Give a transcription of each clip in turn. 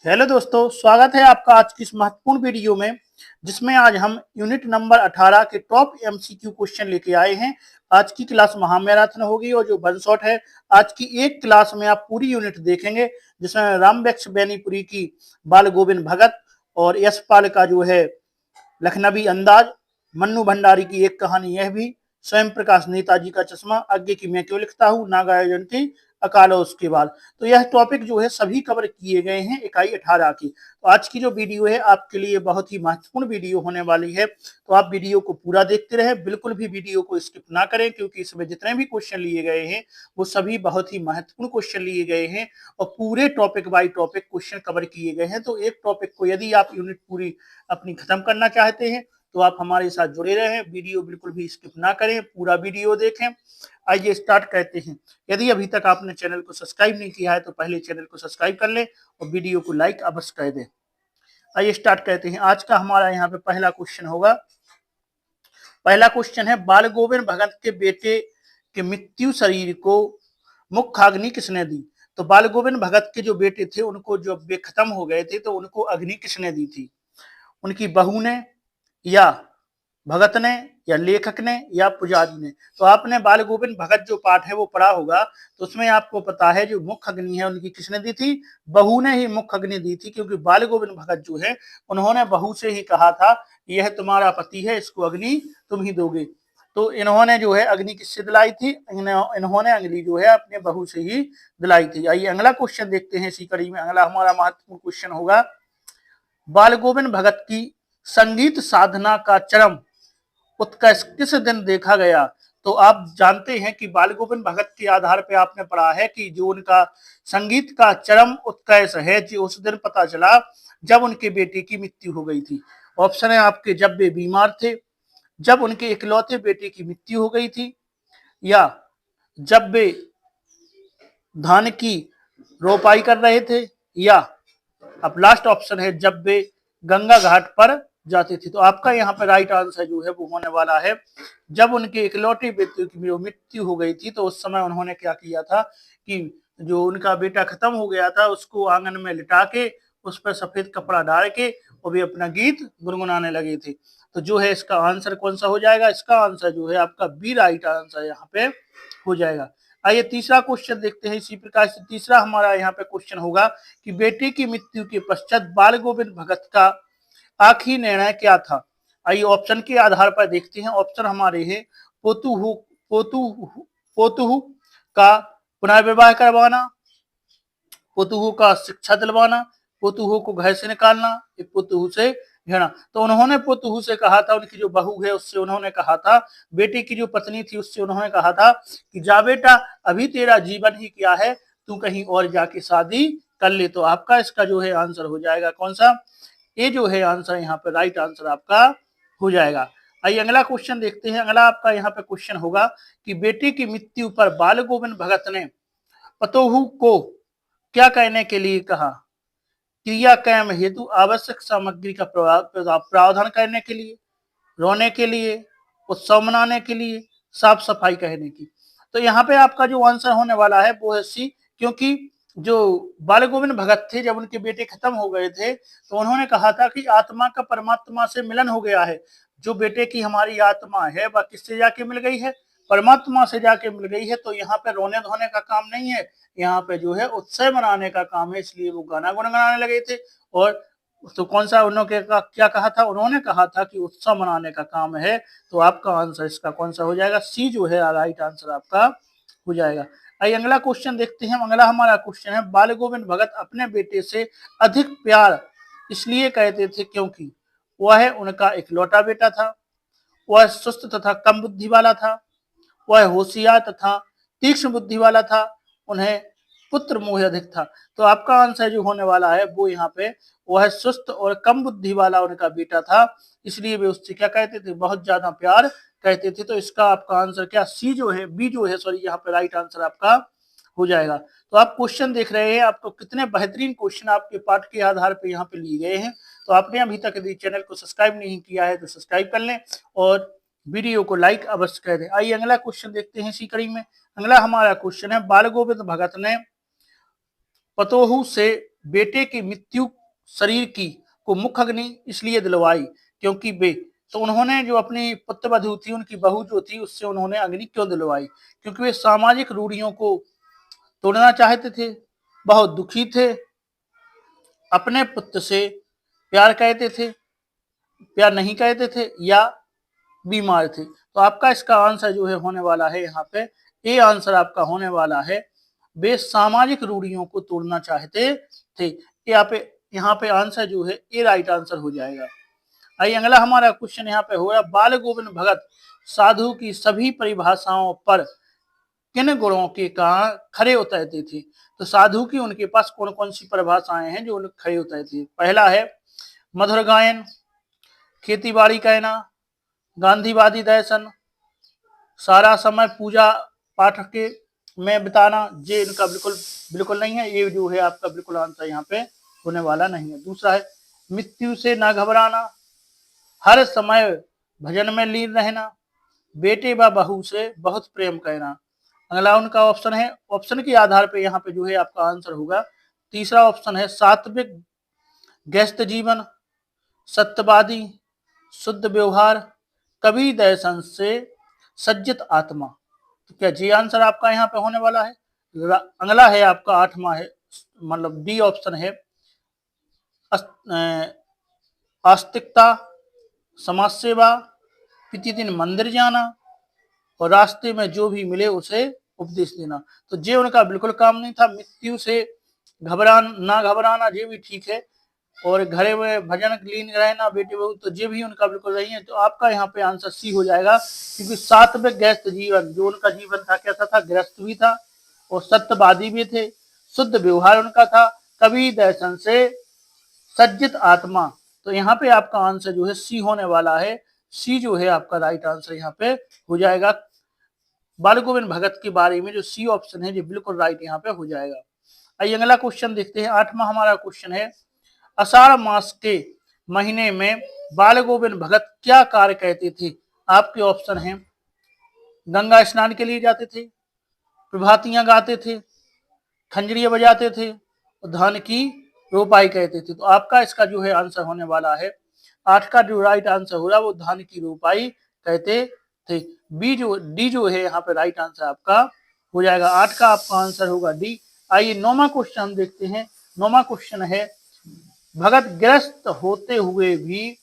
Hello दोस्तों, स्वागत है आपका आज की इस महत्वपूर्ण वीडियो में जिसमें आज हम यूनिट नंबर 18 के टॉप एमसीक्यू क्वेश्चन लेके आए हैं। आज की क्लास महामैराथन होगी और जो वन शॉट है आज की एक क्लास में आप पूरी यूनिट देखेंगे जिसमें रामवृक्ष बैनीपुरी की बाल गोविंद भगत और यशपाल का जो है लखनवी अंदाज, मन्नू भंडारी की एक कहानी यह भी, स्वयं प्रकाश नेताजी का चश्मा, आगे की मैं क्यों लिखता हूँ, नागार्जुन की अकाल उसके बाद। तो यह टॉपिक जो है सभी कवर किए गए हैं इकाई 18 की। तो आज की जो वीडियो है आपके लिए बहुत ही महत्वपूर्ण वीडियो होने वाली है, तो आप वीडियो को पूरा देखते रहे, बिल्कुल भी वीडियो को स्किप ना करें क्योंकि इसमें जितने भी क्वेश्चन लिए गए हैं वो सभी बहुत ही महत्वपूर्ण क्वेश्चन लिए गए हैं और पूरे topic by topic question cover किए गए हैं। तो एक टॉपिक को यदि आप यूनिट पूरी अपनी खत्म करना चाहते हैं तो आप हमारे साथ जुड़े रहें, वीडियो बिल्कुल भी स्किप ना करें, पूरा वीडियो देखें। आइए स्टार्ट करते हैं। यदि अभी तक आपने चैनल को सब्सक्राइब नहीं किया है तो पहले चैनल को सब्सक्राइब कर लें और वीडियो को लाइक अवश्य कर दें। आइए स्टार्ट करते हैं। आज का हमारा यहाँ पे पहला क्वेश्चन होगा। पहला क्वेश्चन है, बाल गोविंद भगत के बेटे के मृत्यु शरीर को मुखाग्नि किसने दी? तो बाल गोविंद भगत के जो बेटे थे उनको जब वे खत्म हो गए थे तो उनको अग्नि किसने दी थी? उनकी बहू ने, या भगत ने, या लेखक ने, या पुजारी ने? तो आपने बाल गोविंद भगत जो पाठ है वो पढ़ा होगा, तो उसमें आपको पता है जो मुख्य अग्नि है उनकी किसने दी थी? बहू ने ही मुख्य अग्नि दी थी, क्योंकि बाल गोविंद भगत जो है उन्होंने बहू से ही कहा था यह तुम्हारा पति है, इसको अग्नि तुम ही दोगे। तो इन्होंने जो है अग्नि किससे दिलाई थी? इन्होंने अग्नि जो है अपने बहू से ही दिलाई थी। आइए अगला क्वेश्चन देखते हैं इसी कड़ी में। अगला हमारा महत्वपूर्ण क्वेश्चन होगा, बाल गोविंद भगत की संगीत साधना का चरम उत्कर्ष किस दिन देखा गया? तो आप जानते हैं कि बाल गोविंद भगत के आधार पे आपने पढ़ा है कि जो उनका संगीत का चरम उत्कर्ष है जो उस दिन पता चला जब उनके बेटे की मृत्यु हो गई थी। ऑप्शन है आपके, जब वे बीमार थे, जब उनके इकलौते बेटे की मृत्यु हो गई थी, या जब वे धान की रोपाई कर रहे थे, या अब लास्ट ऑप्शन है जब वे गंगा घाट पर जाते थे। तो आपका यहाँ पे राइट आंसर जो है वो होने वाला है, जब उनके इकलौते बेटे की मृत्यु हो गई थी तो उस समय उन्होंने क्या किया था कि जो उनका बेटा खत्म हो गया था उसको आंगन में लिटा के उस पर सफेद कपड़ा डाल के और वे अपना गीत गुनगुनाने लगे थे। तो जो है इसका आंसर कौन सा हो जाएगा? इसका आंसर जो है आपका बी राइट आंसर यहाँ पे हो जाएगा। आइए तीसरा क्वेश्चन देखते हैं। इसी प्रकार से तीसरा हमारा यहाँ पे क्वेश्चन होगा कि बेटे की मृत्यु के पश्चात बाल गोविंद भगत का आखिरी निर्णय क्या था? आइए ऑप्शन के आधार पर देखते हैं। ऑप्शन हमारे हैं, पोतुहु पोतुहु पोतुहु का पुनर्विवाह करवाना, पोतुहु का शिक्षा दिलवाना, पोतुहु को घर से निकालना, या पोतुहु से घेरना। तो उन्होंने पोतुहु से कहा था, उनकी जो बहू है उससे उन्होंने कहा था, बेटे की जो पत्नी थी उससे उन्होंने कहा था कि जा बेटा, अभी तेरा जीवन ही क्या है, तू कहीं और जाके शादी कर ले। तो आपका इसका जो है आंसर हो जाएगा कौन सा? ये जो है आंसर यहाँ पे राइट आंसर आपका हो जाएगा। आइए अगला क्वेश्चन देखते हैं। अगला आपका यहाँ पे क्वेश्चन होगा कि बेटे की मृत्यु पर बाल गोविंद भगत ने पतोहू को क्या कहने के लिए कहा? क्रिया कर्म हेतु आवश्यक सामग्री का प्रावधान करने के लिए, रोने के लिए, उत्सव मनाने के लिए, साफ सफाई कहने की। तो यहाँ पे आपका जो आंसर होने वाला है वो है सी, क्योंकि जो बाल गोविंद भगत थे जब उनके बेटे खत्म हो गए थे तो उन्होंने कहा था कि आत्मा का परमात्मा से मिलन हो गया है। जो बेटे की हमारी आत्मा है वह किससे जाके मिल गई है? परमात्मा से जाके मिल गई है। तो यहाँ पे रोने धोने का काम नहीं है, यहाँ पे जो है उत्सव मनाने का काम है, इसलिए वो गाना गुनगुनाने लगे थे। और तो कौन सा उन्होंने क्या कहा था? उन्होंने कहा था कि उत्सव मनाने का काम है। तो आपका आंसर इसका कौन सा हो जाएगा? सी जो है राइट आंसर आपका हो जाएगा। आइए अगला क्वेश्चन देखते हैं। अगला हमारा क्वेश्चन है, बाल गोविंद भगत अपने बेटे से अधिक प्यार इसलिए कहते थे क्योंकि वह उनका इकलौता बेटा था, वह सुस्त तथा कम बुद्धि वाला था, वह होशियार तथा तीक्ष्ण बुद्धि वाला था, उन्हें पुत्र मोह अधिक था। तो आपका आंसर जो होने वाला है वो यहाँ पे, वह सुस्त और कम बुद्धि वाला उनका बेटा था, इसलिए वे उससे क्या कहते थे? बहुत ज्यादा प्यार कहते थे। तो इसका आपका आंसर क्या? सी जो है, बी जो है सॉरी, यहाँ पे राइट आंसर आपका हो जाएगा। तो आप क्वेश्चन देख रहे हैं, आपको कितने बेहतरीन क्वेश्चन आपके पाठ के आधार पे यहाँ पे लिए गए हैं। तो आपने अभी तक यदि चैनल को सब्सक्राइब नहीं किया है तो सब्सक्राइब कर लें और वीडियो को लाइक अवश्य कर दें। आइए अगला क्वेश्चन देखते हैं इसी कड़ी में। अगला हमारा क्वेश्चन है, बाल गोविंद भगत ने पतोहू से बेटे की मृत्यु शरीर की को मुख्य अग्नि इसलिए दिलवाई क्योंकि वे, तो उन्होंने जो अपनी पुत्रवधू थी, उनकी बहू जो थी, उससे उन्होंने अग्नि क्यों दिलवाई? क्योंकि वे सामाजिक रूढ़ियों को तोड़ना चाहते थे, बहुत दुखी थे, अपने पुत्र से प्यार कहते थे, प्यार नहीं कहते थे, या बीमार थे। तो आपका इसका आंसर जो है होने वाला है यहाँ पे ए आंसर आपका होने वाला है, वे सामाजिक रूढ़ियों को तोड़ना चाहते थे। यहाँ पे आंसर जो है ए राइट आंसर हो जाएगा। आइए अगला हमारा क्वेश्चन यहाँ पे होगा, बाल गोविंद भगत साधु की सभी परिभाषाओं पर किन गुणों के कारण खरे उतरते थे? तो साधु की उनके पास कौन कौन सी परिभाषाएं हैं जो खरे उतरते थे? पहला है मधुर गायन, खेती बाड़ी कहना, गांधीवादी दर्शन, सारा समय पूजा पाठ के में बिताना। ये इनका बिल्कुल बिल्कुल नहीं है, ये जो है आपका बिल्कुल आंसर यहाँ पे होने वाला नहीं है। दूसरा है मृत्यु से ना घबराना, हर समय भजन में लीन रहना, बेटे व बहू से बहुत प्रेम करना। अगला उनका ऑप्शन है, ऑप्शन के आधार पे यहाँ पे जो है आपका आंसर होगा। तीसरा ऑप्शन है सात्विक गृहस्थ जीवन, सत्यवादी, शुद्ध व्यवहार, कवि दर्शन से सज्जित आत्मा। तो क्या जी आंसर आपका यहाँ पे होने वाला है? अगला है आपका आठवां है, मतलब डी ऑप्शन है आस्तिकता, समाज सेवा, प्रतिदिन मंदिर जाना और रास्ते में जो भी मिले उसे उपदेश देना। तो जे उनका बिल्कुल काम नहीं था। मृत्यु से ना घबराना ये भी ठीक है, और घरे में भजन लीन रहना बेटे बहू, तो ये भी उनका बिल्कुल नहीं है। तो आपका यहाँ पे आंसर सी हो जाएगा, क्योंकि सात्विक गृहस्थ जीवन, जो उनका जीवन था कैसा था? गृहस्थ भी था और सत्यवादी भी थे, शुद्ध व्यवहार उनका था, कवि दर्शन से सज्जित आत्मा। तो यहाँ पे आपका आंसर जो है सी होने वाला है। सी जो है आपका राइट आंसर यहाँ पे हो जाएगा। बाल गोविंद भगत के बारे में जो सी ऑप्शन है ये बिल्कुल राइट यहाँ पे हो जाएगा। आइए अगला क्वेश्चन देखते हैं। आठवां हमारा क्वेश्चन है, आषाढ़ मास के महीने में बाल गोविंद भगत क्या कार्य करते थे? आपके ऑप्शन हैं, गंगा स्नान के लिए जाते थे, प्रभातियां गाते थे, खंजरियां बजाते थे और धान की रोपाई करते थे। तो आपका इसका जो है आंसर होने वाला है, आठ का जो राइट आंसर होगा वो धान की रोपाई कहते थे। डी जो है यहाँ पे राइट आंसर आपका हो जाएगा। आठ का आपका आंसर होगा डी। आइए नौवां क्वेश्चन हम देखते हैं। नौवां क्वेश्चन है, भगत ग्रस्त होते हुए भी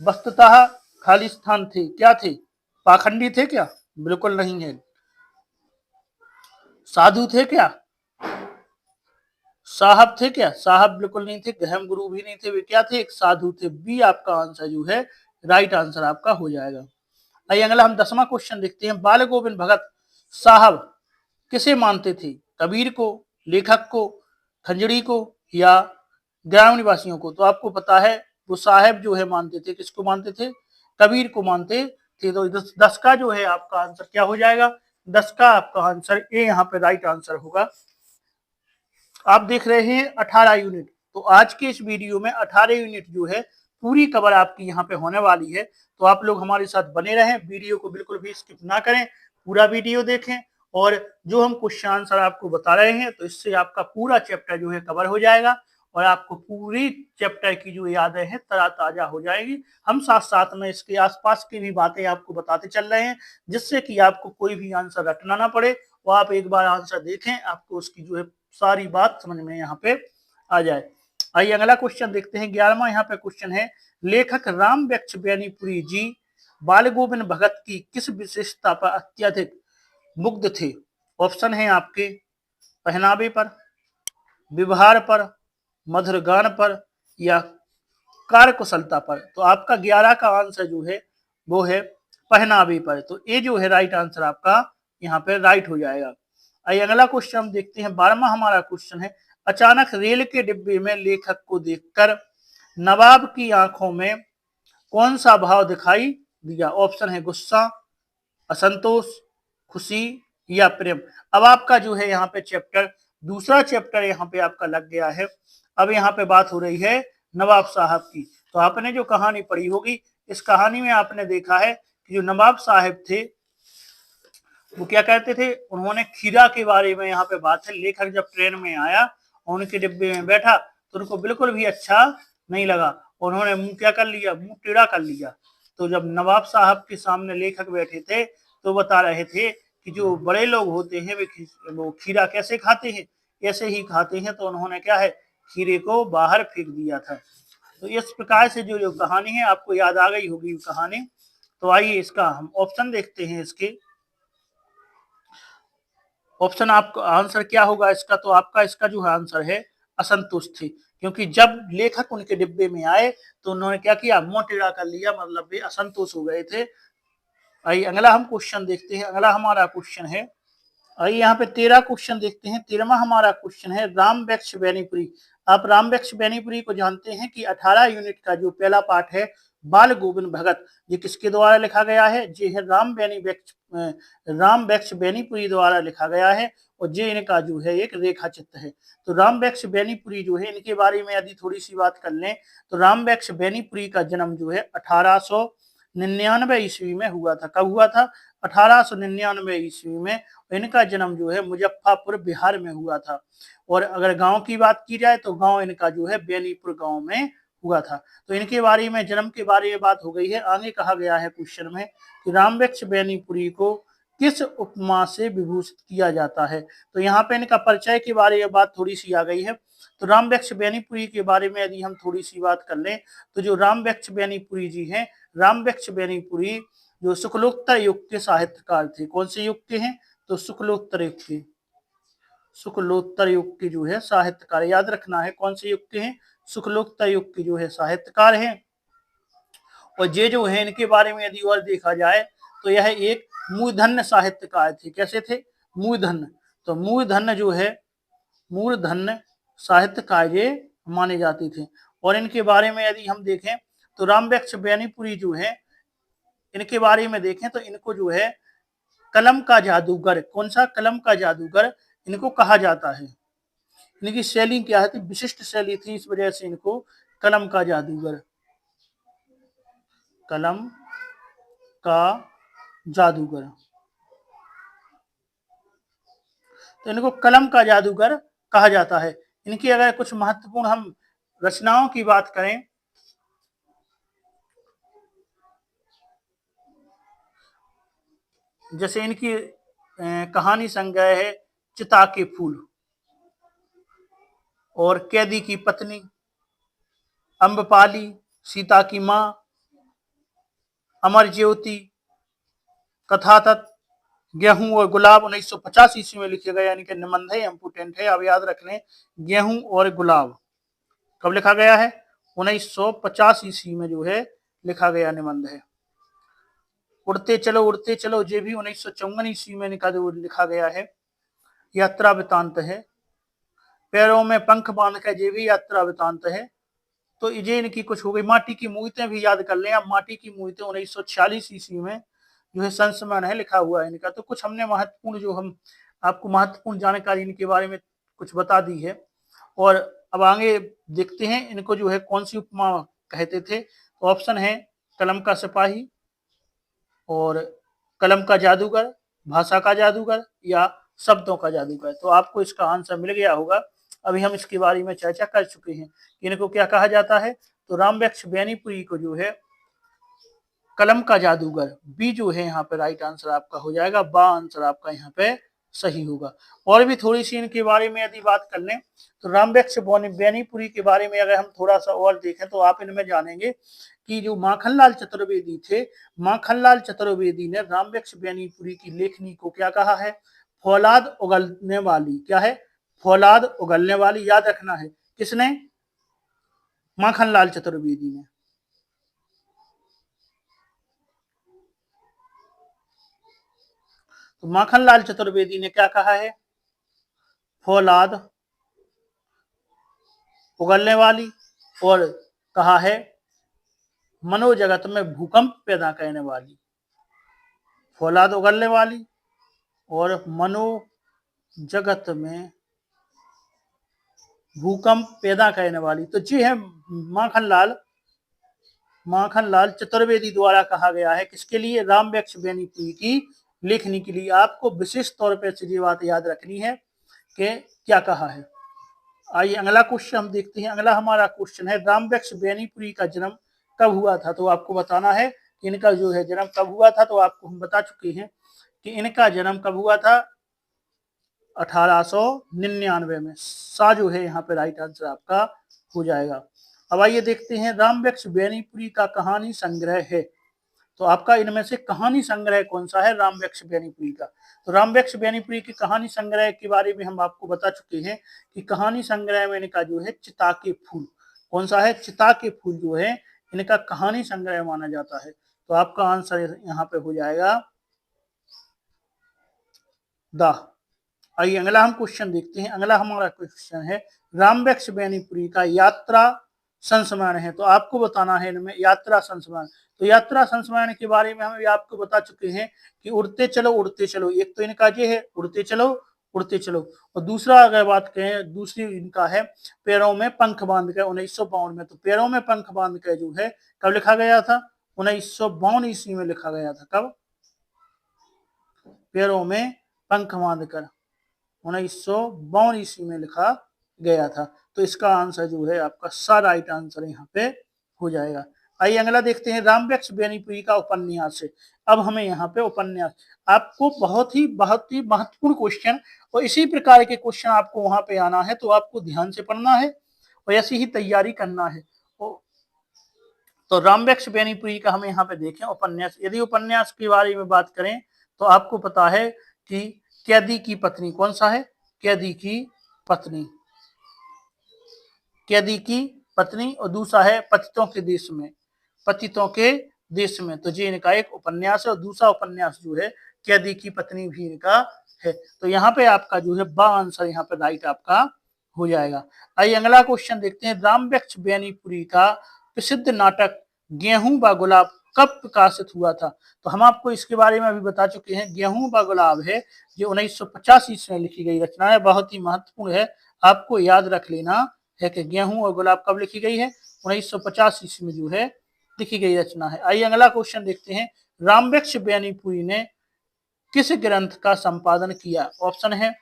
वस्तुतः खालिस्तान थे, क्या थे? पाखंडी थे क्या? बिल्कुल नहीं है। साधु थे क्या? साहब थे क्या? साहब बिल्कुल नहीं थे। गहम गुरु भी नहीं थे। वे क्या थे? एक साधु थे। बी आपका आंसर जो है राइट आंसर आपका हो जाएगा। आइए अगला हम 10वां क्वेश्चन देखते हैं। बाल गोविंद भगत साहब किसे मानते थे? कबीर को, लेखक को, खंजड़ी को या ग्राम निवासियों को? तो आपको पता है वो साहब जो है मानते थे, किसको मानते थे? कबीर को मानते थे। तो 10 का जो है आपका आंसर क्या हो जाएगा? 10 का आपका आंसर ए यहाँ पे राइट आंसर होगा। आप देख रहे हैं 18 यूनिट। तो आज के इस वीडियो में 18 यूनिट जो है पूरी कवर आपकी यहाँ पे होने वाली है। तो आप लोग हमारे साथ बने रहें, वीडियो को बिल्कुल भी स्किप ना करें, पूरा वीडियो देखें। और जो हम क्वेश्चन आंसर आपको बता रहे हैं, तो इससे आपका पूरा चैप्टर जो है कवर हो जाएगा और आपको पूरी चैप्टर की जो यादें हैं ताजा हो जाएगी। हम साथ साथ में इसके आसपास की भी बातें आपको बताते चल रहे हैं, जिससे कि आपको कोई भी आंसर रटना ना पड़े और आप एक बार आंसर देखें, आपको उसकी जो है सारी बात समझ में यहाँ पे आ जाए। आइए अगला क्वेश्चन देखते हैं। 11वां यहाँ पे क्वेश्चन है, लेखक राम वृक्ष बेनीपुरी जी बाल गोविंद भगत की किस विशेषता पर अत्यधिक मुग्ध थे? ऑप्शन है आपके, पहनावे पर, व्यवहार पर, मधुर गान पर या कार्य कुशलता पर? तो आपका 11 का आंसर जो है वो है पहनावे पर। तो ये जो है राइट आंसर आपका यहाँ पे राइट हो जाएगा। आइए अगला क्वेश्चन हम देखते हैं। 12वां हमारा क्वेश्चन है, अचानक रेल के डिब्बे में लेखक को देखकर नवाब की आंखों में कौन सा भाव दिखाई दिया? ऑप्शन है गुस्सा, असंतोष, खुशी या प्रेम। अब आपका जो है यहाँ पे चैप्टर, दूसरा चैप्टर यहाँ पे आपका लग गया है। अब यहाँ पे बात हो रही है नवाब साहब की। तो आपने जो कहानी पढ़ी होगी, इस कहानी में आपने देखा है कि जो नवाब साहब थे वो क्या कहते थे? उन्होंने खीरा के बारे में यहाँ पे बात है। लेखक जब ट्रेन में आया और उनके डिब्बे में बैठा तो उनको बिल्कुल भी अच्छा नहीं लगा और उन्होंने मुंह क्या कर लिया, मुंह टेढ़ा कर लिया। तो जब नवाब साहब के सामने लेखक बैठे थे तो बता रहे थे कि जो बड़े लोग होते हैं वो खीरा कैसे खाते हैं, ऐसे ही खाते हैं। तो उन्होंने क्या है, खीरे को बाहर फेंक दिया था। तो इस प्रकार से जो कहानी है आपको याद आ गई होगी कहानी। तो आइए इसका हम ऑप्शन देखते हैं। इसके ऑप्शन आपका आंसर क्या होगा इसका, तो आपका इसका जो है आंसर है असंतुष्ट थे, क्योंकि जब लेखक उनके डिब्बे में आए तो उन्होंने क्या किया, मुंह टेढ़ा कर लिया, मतलब वे असंतुष्ट हो गए थे। आइए अगला हम क्वेश्चन देखते हैं। अगला हमारा क्वेश्चन है, आइए यहाँ पे 13 क्वेश्चन देखते हैं। 13वां हमारा क्वेश्चन है राम वृक्ष बेनीपुरी। आप राम वृक्ष बेनीपुरी को जानते हैं कि 18 यूनिट का जो पहला पार्ट है बाल गोविंद भगत, ये किसके द्वारा लिखा गया है, ये है राम वृक्ष बेनीपुरी द्वारा लिखा गया है और ये इनका जो है एक रेखा चित्र है। तो राम वृक्ष बेनीपुरी जो है, इनके बारे में यदि थोड़ी सी बात कर लें तो राम वृक्ष बेनीपुरी का जन्म जो है 1899 ईस्वी में हुआ था। कब हुआ था, 1899 ईस्वी में। इनका जन्म जो है मुजफ्फरपुर बिहार में हुआ था। और अगर गांव की बात की जाए तो गांव इनका जो है बेनीपुर गांव में हुआ था। तो इनके बारे में, जन्म के बारे में बात हो गई है। आगे कहा गया है क्वेश्चन में कि राम वृक्ष बेनीपुरी को किस उपमा से विभूषित किया जाता है। तो यहाँ पे इनका परिचय के बारे में बात थोड़ी सी आ गई है। तो राम वृक्ष बेनीपुरी के बारे में यदि हम थोड़ी सी बात कर लें तो जो राम वृक्ष बेनीपुरी जी हैं, राम वृक्ष बेनीपुरी जो शुक्लोत्तर युग के साहित्यकार थे। कौन से युग के हैं, तो शुक्लोत्तर युग के, शुक्लोत्तर युग के जो है साहित्यकार, याद रखना है कौन से युग के हैं, शुक्लोत्तर युग के जो है साहित्यकार हैं। और ये जो है इनके बारे में यदि और देखा जाए तो यह एक मूर्धन्य साहित्यकार थे। कैसे थे, मूर्धन्य। तो मूर्धन्य जो है, मूर्धन्य साहित्यकार ये माने जाते थे। और इनके बारे में यदि हम देखें तो राम वृक्ष बेनीपुरी जो है, इनके बारे में देखें तो इनको जो है कलम का जादूगर, कौन सा, कलम का जादूगर इनको कहा जाता है। इनकी शैली क्या है, विशिष्ट शैली थी, इस वजह से इनको कलम का जादूगर, कलम का जादूगर, तो इनको कलम का जादूगर कहा जाता है। इनकी अगर कुछ महत्वपूर्ण हम रचनाओं की बात करें जैसे इनकी कहानी संग्रह है चिता के फूल और कैदी की पत्नी, अम्बपाली, सीता की मां, अमर ज्योति, कथा तत्व, गेहूं और गुलाब 1950 ईस्वी में लिखे गए, यानी कि निबंध है, इम्पोर्टेंट है, आप याद रख लें। गेहूं और गुलाब कब लिखा गया है, 1950 ईस्वी में जो है लिखा गया निबंध है। उड़ते चलो ये भी 1954 ईस्वी में लिखा गया है, यात्रा वृतांत है। पैरों में पंख बांध कर ये भी यात्रा वृतांत है। तो ये इनकी कुछ हो गई। माटी की मूर्तें भी याद कर लें आप, माटी की मूर्तें 1946 ईस्वी में जो है संस्मरण है लिखा हुआ है इनका। तो कुछ हमने महत्वपूर्ण, जो हम आपको महत्वपूर्ण जानकारी इनके बारे में कुछ बता दी है। और अब आगे देखते हैं इनको जो है कौन सी उपमा कहते थे। तो ऑप्शन है कलम का सिपाही और कलम का जादूगर, भाषा का जादूगर या शब्दों का जादूगर। तो आपको इसका आंसर मिल गया होगा। अभी हम इसके बारे में चर्चा कर चुके हैं कि इनको क्या कहा जाता है। तो राम वृक्ष बेनीपुरी को जो है कलम का जादूगर, बी जो है यहाँ पे राइट आंसर आपका हो जाएगा, बा आंसर आपका यहाँ पे सही होगा। और भी थोड़ी सी इनके बारे में यदि बात कर लें तो राम वृक्ष बेनीपुरी के बारे में अगर हम थोड़ा सा और देखें तो आप इनमें जानेंगे कि जो माखनलाल चतुर्वेदी थे, माखनलाल चतुर्वेदी ने राम वृक्ष बेनीपुरी की लेखनी को क्या कहा है, फौलाद उगलने वाली। क्या है, फौलाद उगलने वाली, याद रखना है। किसने, माखनलाल चतुर्वेदी ने। तो माखनलाल चतुर्वेदी ने क्या कहा है, फौलाद उगलने वाली, और कहा है मनोजगत में भूकंप पैदा करने वाली। फौलाद उगलने वाली और मनोजगत में भूकंप पैदा करने वाली। तो जी है माखनलाल चतुर्वेदी द्वारा कहा गया है, किसके लिए, राम वृक्ष बेनीपुरी की लेखनी के लिए। आपको विशेष तौर पर ये बात याद रखनी है कि क्या कहा है। आइए अगला क्वेश्चन हम देखते हैं। अगला हमारा क्वेश्चन है रामवृक्ष बेनीपुरी का जन्म कब हुआ था। तो आपको बताना है कि इनका जो है जन्म कब हुआ था। तो आपको हम बता चुके हैं कि इनका जन्म कब हुआ था, 1899 में। सा जो है यहाँ पे राइट आंसर आपका हो जाएगा। अब आइए देखते हैं रामवृक्ष बेनीपुरी का कहानी संग्रह है। तो आपका इनमें से कहानी संग्रह कौन सा है, रामवृक्ष बेनीपुरी का। तो रामवृक्ष बेनीपुरी की कहानी संग्रह के बारे में हम आपको बता चुके हैं कि कहानी संग्रह में इनका जो है चिता के फूल, कौन सा है, चिता के फूल जो है इनका कहानी संग्रह माना जाता है। तो आपका आंसर यहाँ पे हो जाएगा द। आइए अगला हम क्वेश्चन देखते हैं। अगला हमारा क्वेश्चन है रामवृक्ष बेनीपुरी का यात्रा संस्मरण है। तो आपको बताना है इनमें यात्रा संस्मरण। तो यात्रा संस्मरण के बारे में हम आपको बता चुके हैं कि उड़ते चलो उड़ते चलो, एक तो इनका ये है उड़ते चलो उड़ते चलो, और दूसरा अगर बात करें दूसरी इनका है पैरों में पंख बांध कर 1952 में। तो पैरों में पंख बांध कर जो है कब लिखा गया था, 1952 ईस्वी में लिखा गया था। कब, पैरों में पंख बांध कर 1952 ईस्वी में लिखा गया था। तो इसका आंसर जो है आपका सा राइट आंसर यहाँ पे हो जाएगा। आइए अगला देखते हैं रामवृक्ष बेनीपुरी का उपन्यास है। अब हमें यहाँ पे उपन्यास, आपको बहुत ही महत्वपूर्ण क्वेश्चन और इसी प्रकार के क्वेश्चन आपको वहां पे आना है, तो आपको ध्यान से पढ़ना है और ऐसी ही तैयारी करना है। तो रामवृक्ष बेनीपुरी का हमें यहाँ पे देखें उपन्यास। यदि उपन्यास के बारे में बात करें तो आपको पता है कि कैदी की पत्नी, कौन सा है, कैदी की पत्नी, कैदी की पत्नी, और दूसरा है पतितों के देश में, पतितों के देश में। तो ये इनका एक उपन्यास है और दूसरा उपन्यास जो है कैदी की पत्नी भी इनका है। तो यहाँ पे आपका जो है बा आंसर यहाँ पे राइट आपका हो जाएगा। आइए अगला क्वेश्चन देखते हैं। रामवृक्ष बेनीपुरी का प्रसिद्ध नाटक गेहूं व गुलाब कब प्रकाशित हुआ था। तो हम आपको इसके बारे में अभी बता चुके हैं। गेहूं व गुलाब है जो 1950 ईस्वी में लिखी गई रचना है, बहुत ही महत्वपूर्ण है, आपको याद रख लेना है कि गेहूं और गुलाब कब लिखी गई है, 1950 ईस्वी में जो है लिखी गई रचना है। आइए अगला क्वेश्चन देखते हैं। रामवृक्ष बेनीपुरी ने किस ग्रंथ का संपादन किया। ऑप्शन है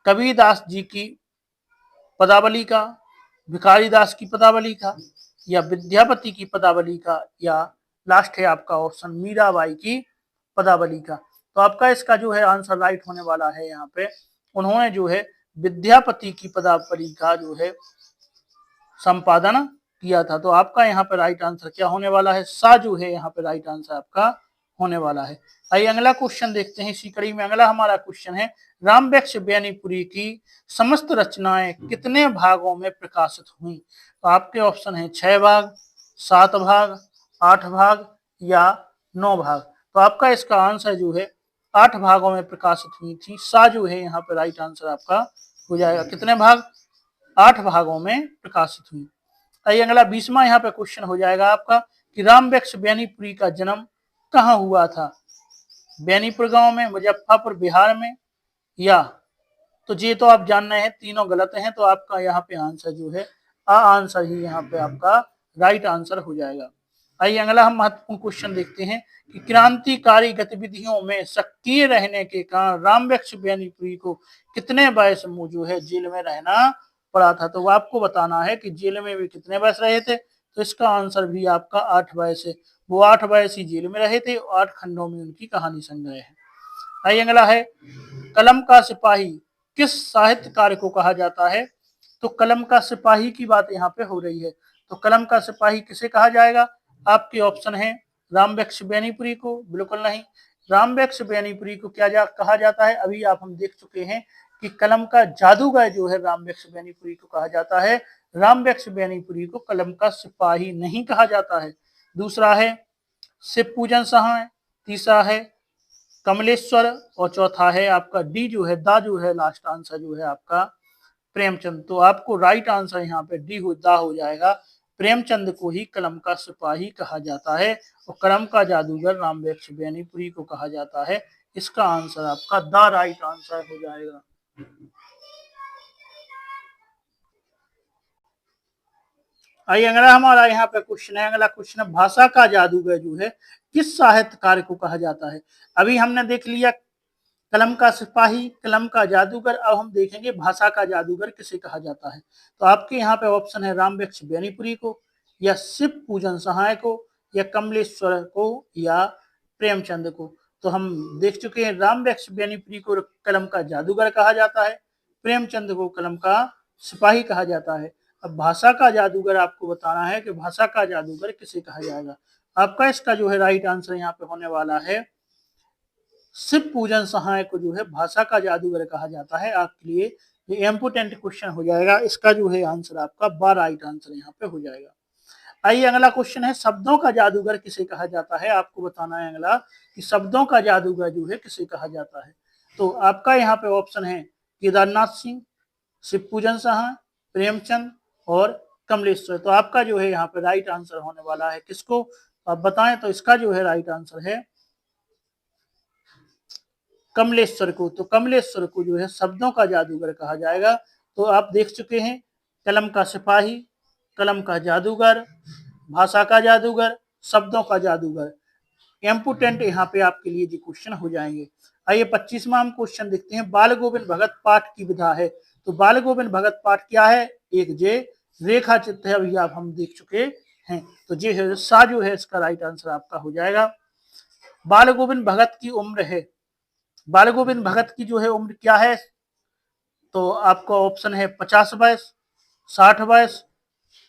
कबीरदास जी की पदावली का, भिखारी दास की पदावली का, या विद्यापति की पदावली का, या लास्ट है आपका ऑप्शन मीराबाई की पदावली का। तो आपका इसका जो है आंसर राइट होने वाला है। यहाँ पे उन्होंने जो है विद्यापति की पदावली का जो है संपादन किया था। तो आपका यहाँ पे राइट आंसर क्या होने वाला है, सा जो है यहाँ पे राइट आंसर आपका होने वाला है। आइए अगला क्वेश्चन देखते हैं। इसी कड़ी में अगला हमारा क्वेश्चन है रामवृक्ष बेनीपुरी की समस्त रचनाएं कितने भागों में प्रकाशित हुई। तो आपके ऑप्शन है 6 भाग, 7 भाग, 8 भाग, या 9 भाग। तो आपका इसका आंसर जो है 8 भागों में प्रकाशित हुई थी। सा जो है यहाँ पे राइट आंसर आपका हो जाएगा। कितने भाग, 8 भागों में प्रकाशित हुई। आइए अगला 20वां यहाँ पे क्वेश्चन हो जाएगा आपका कि रामवृक्ष बेनीपुरी का जन्म कहाँ हुआ था। बेनीपुर गांव में, मुजफ्फरपुर बिहार में, या, तो ये तो आप जान रहे हैं तीनों गलत हैं। तो आपका यहाँ पे आंसर जो है आंसर ही यहाँ पे आपका राइट आंसर हो जाएगा। आइए अगला हम महत्वपूर्ण क्वेश्चन देखते हैं कि क्रांतिकारी गतिविधियों में सक्रिय रहने के कारण रामवृक्ष बेनीपुरी को कितने वर्ष जो है जेल में रहना पड़ा था। तो आपको बताना है कि जेल में भी कितने वर्ष रहे थे। तो इसका आंसर भी आपका 8 वर्ष है। वो 8 वर्ष ही जेल में रहे थे, 8 खंडों में उनकी कहानी संग्रह है। आइए अगला है कलम का सिपाही किस साहित्य कार्य को कहा जाता है। तो कलम का सिपाही की बात यहाँ पे हो रही है। तो कलम का सिपाही किसे कहा जाएगा, आपके ऑप्शन है रामवृक्ष बेनीपुरी को, बिल्कुल नहीं। रामवृक्ष बेनीपुरी को क्या कहा जाता है, अभी आप हम देख चुके हैं कि कलम का जादूगर जो है रामवृक्ष बेनीपुरी को कहा जाता है। रामवृक्ष बेनीपुरी को कलम का सिपाही नहीं कहा जाता है। दूसरा है शिव पूजन सहाय, तीसरा है कमलेश्वर, और चौथा है आपका डी जो है दा जो है लास्ट आंसर जो है आपका प्रेमचंद। तो आपको राइट आंसर यहाँ पे डी हो दा हो जाएगा। प्रेमचंद को ही कलम का सिपाही कहा जाता है और कलम का जादूगर रामवृक्ष बेनीपुरी को कहा जाता है। इसका आंसर आपका दा राइट आंसर हो जाएगा। आइए अगला हमारा यहाँ पे क्वेश्चन है। अगला क्वेश्चन है भाषा का जादूगर जो है किस साहित्य कार्य को कहा जाता है। अभी हमने देख लिया कलम का सिपाही, कलम का जादूगर। अब हम देखेंगे भाषा का जादूगर किसे कहा जाता है। तो आपके यहाँ पे ऑप्शन है रामवृक्ष बेनीपुरी को, या शिव पूजन सहाय को, या कमलेश्वर को, या प्रेमचंद को। तो हम देख चुके हैं रामवृक्ष बेनीपुरी को कलम का जादूगर कहा जाता है, प्रेमचंद को कलम का सिपाही कहा जाता है। अब भाषा का जादूगर आपको बताना है कि भाषा का जादूगर किसे कहा जाएगा। आपका इसका जो है राइट आंसर यहाँ पे होने वाला है शिव पूजन सहाय को जो है भाषा का जादूगर कहा जाता है। आपके लिए ये इम्पोर्टेंट क्वेश्चन हो जाएगा। इसका जो है आंसर आपका 12 राइट आंसर यहाँ पे हो जाएगा। आइए अगला क्वेश्चन है शब्दों का जादूगर किसे कहा जाता है। आपको बताना है अगला कि शब्दों का जादूगर जो है किसे कहा जाता है। तो आपका यहाँ पे ऑप्शन है केदारनाथ सिंह, शिव पूजन सहाय, प्रेमचंद और कमलेश्वर। तो आपका जो है यहाँ पे राइट आंसर होने वाला है किसको आप बताएं। तो इसका जो है राइट आंसर है कमलेश्वर को। तो कमलेश्वर को जो है शब्दों का जादूगर कहा जाएगा। तो आप देख चुके हैं कलम का सिपाही, कलम का जादूगर, भाषा का जादूगर, शब्दों का जादूगर। इम्पोर्टेंट यहाँ पे आपके लिए जो क्वेश्चन हो जाएंगे। आइए 25वां हम क्वेश्चन देखते हैं। बाल गोविंद भगत पाठ की विधा है। तो बाल गोविंद भगत पाठ क्या है, एक जे रेखा चित्र है, अभी आप हम देख चुके हैं। तो जे है सा जो है इसका राइट आंसर आपका हो जाएगा। बाल गोविंद भगत की उम्र है, बाल गोविंद भगत की जो है उम्र क्या है। तो आपका ऑप्शन है 50 वर्ष, 60 वर्ष,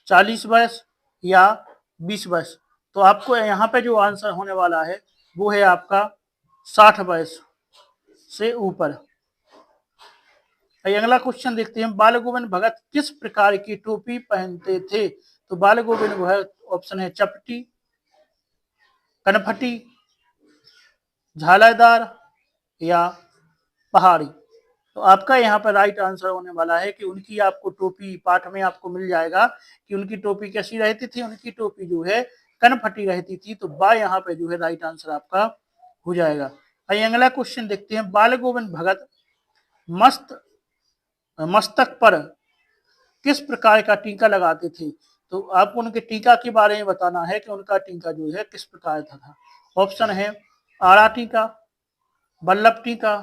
40 वर्ष या 20 वर्ष। तो आपको यहाँ पे जो आंसर होने वाला है वो है आपका 60 वर्ष से ऊपर। अगला क्वेश्चन देखते हैं। बाल गोविंद भगत किस प्रकार की टोपी पहनते थे। तो बाल गोविंद भगत ऑप्शन है चपटी, कनफटी, झालरदार या पहाड़ी। तो आपका यहाँ पर राइट आंसर होने वाला है कि उनकी आपको टोपी पाठ में आपको मिल जाएगा कि उनकी टोपी कैसी रहती थी। उनकी टोपी जो है कनफटी रहती थी। तो बा यहाँ पे जो है राइट आंसर आपका हो जाएगा। आइए अगला क्वेश्चन देखते हैं। बाल गोविंद भगत मस्तक पर किस प्रकार का टीका लगाते थे। तो आपको उनके टीका के बारे में बताना है कि उनका टीका जो है किस प्रकार था। ऑप्शन है आड़ा टीका, बल्लभ टीका,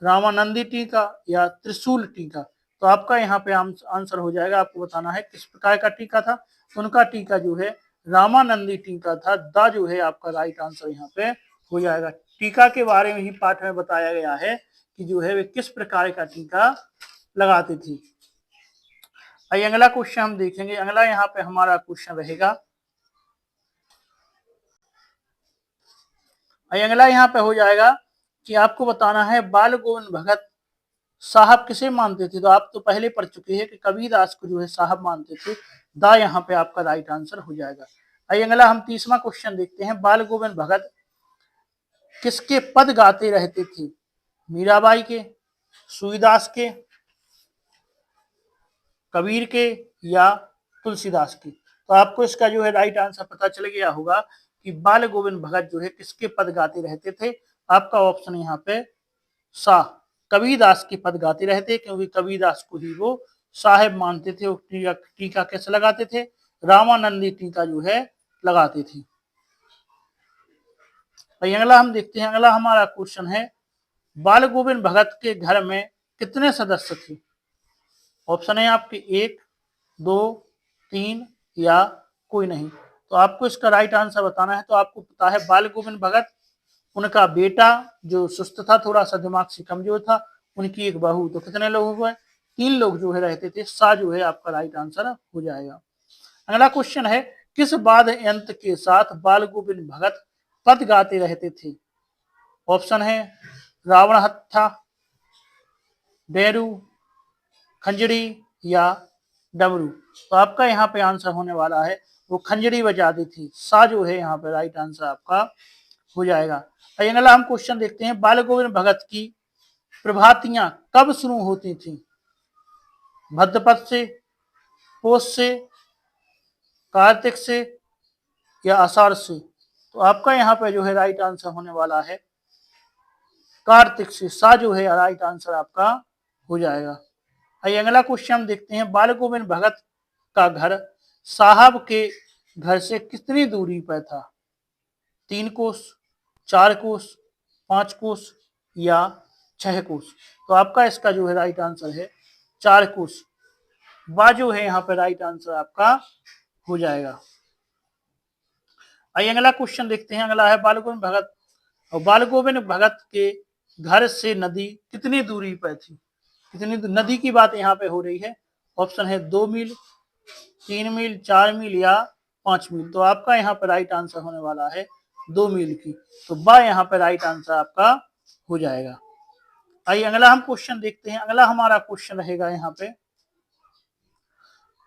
रामानंदी टीका या त्रिशूल टीका। तो आपका यहाँ पे आंसर हो जाएगा। आपको बताना है किस प्रकार का टीका था। उनका टीका जो है रामानंदी टीका था। द जो है आपका राइट आंसर यहाँ पे हो जाएगा। टीका के बारे में ही पाठ में बताया गया है कि जो है वे किस प्रकार का टीका लगाती थी। आइए अगला क्वेश्चन हम देखेंगे। अगला यहाँ पे हमारा क्वेश्चन रहेगा। आइए अगला यहाँ पे हो जाएगा कि आपको बताना है बाल गोविंद भगत साहब किसे मानते थे। तो आप तो पहले पढ़ चुके हैं कि कबीरदास को जो है साहब मानते थे। दा यहाँ पे आपका राइट आंसर हो जाएगा। आइए अगला हम 30वां क्वेश्चन देखते हैं। बाल गोविंद भगत किसके पद गाते रहते थे। मीराबाई के, सूरदास के, कबीर के या तुलसीदास की। तो आपको इसका जो है राइट आंसर पता चल गया होगा कि बाल गोविंद भगत जो है किसके पद गाते रहते थे। आपका ऑप्शन यहाँ पे सा कबीरदास के पद गाते रहते, क्योंकि कबीरदास को ही वो साहेब मानते थे। वो टीका कैसे लगाते थे, रामानंदी टीका जो है लगाते थे। अगला हम देखते हैं। अगला हमारा क्वेश्चन है बाल गोविंद भगत के घर में कितने सदस्य थे। ऑप्शन है आपके 1, 2, 3 या कोई नहीं। तो आपको इसका राइट आंसर बताना है। तो आपको पता है बाल गोविंद भगत, उनका बेटा जो सुस्त था, थोड़ा सा दिमाग से कमजोर था, उनकी एक बहू। तो कितने लोग हुए, 3 लोग जो है रहते थे। सा जो है आपका राइट आंसर हो जाएगा। अगला क्वेश्चन है किस वाद्य यंत्र के साथ बाल गोविंद भगत पद गाते रहते थे। ऑप्शन है रावण हत्था, डेरू, खंजड़ी या डमरू। तो आपका यहाँ पे आंसर होने वाला है वो खंजड़ी बजाती थी। सा जो है यहाँ पे राइट आंसर आपका हो जाएगा। अगला हम क्वेश्चन देखते हैं। बाल गोविंद भगत की प्रभातियां कब शुरू होती थी। भद्रपद से, पोष से, कार्तिक से या आषाढ़ से। तो आपका यहाँ पे जो है राइट आंसर होने वाला है कार्तिक से। सा जो है राइट आंसर आपका हो जाएगा। आइए अगला क्वेश्चन हम देखते हैं। बाल गोविंद भगत का घर साहब के घर से कितनी दूरी पर था। 3 कोस, 4 कोस, 5 कोस या 6 कोस। तो आपका इसका जो है राइट आंसर है 4 कोस। बा जो है यहाँ पे राइट आंसर आपका हो जाएगा। आइए अगला क्वेश्चन देखते हैं। अगला है बाल गोविंद भगत, और बाल गोविंद भगत के घर से नदी कितनी दूरी पर थी? कितनी नदी की बात यहाँ पे हो रही है। ऑप्शन है 2 मील, 3 मील, 4 मील या 5 मील। तो आपका यहाँ पे राइट आंसर होने वाला है 2 मील की। तो बा यहाँ पे राइट आंसर आपका हो जाएगा। आइए अगला हम क्वेश्चन देखते हैं। अगला हमारा क्वेश्चन रहेगा यहाँ पे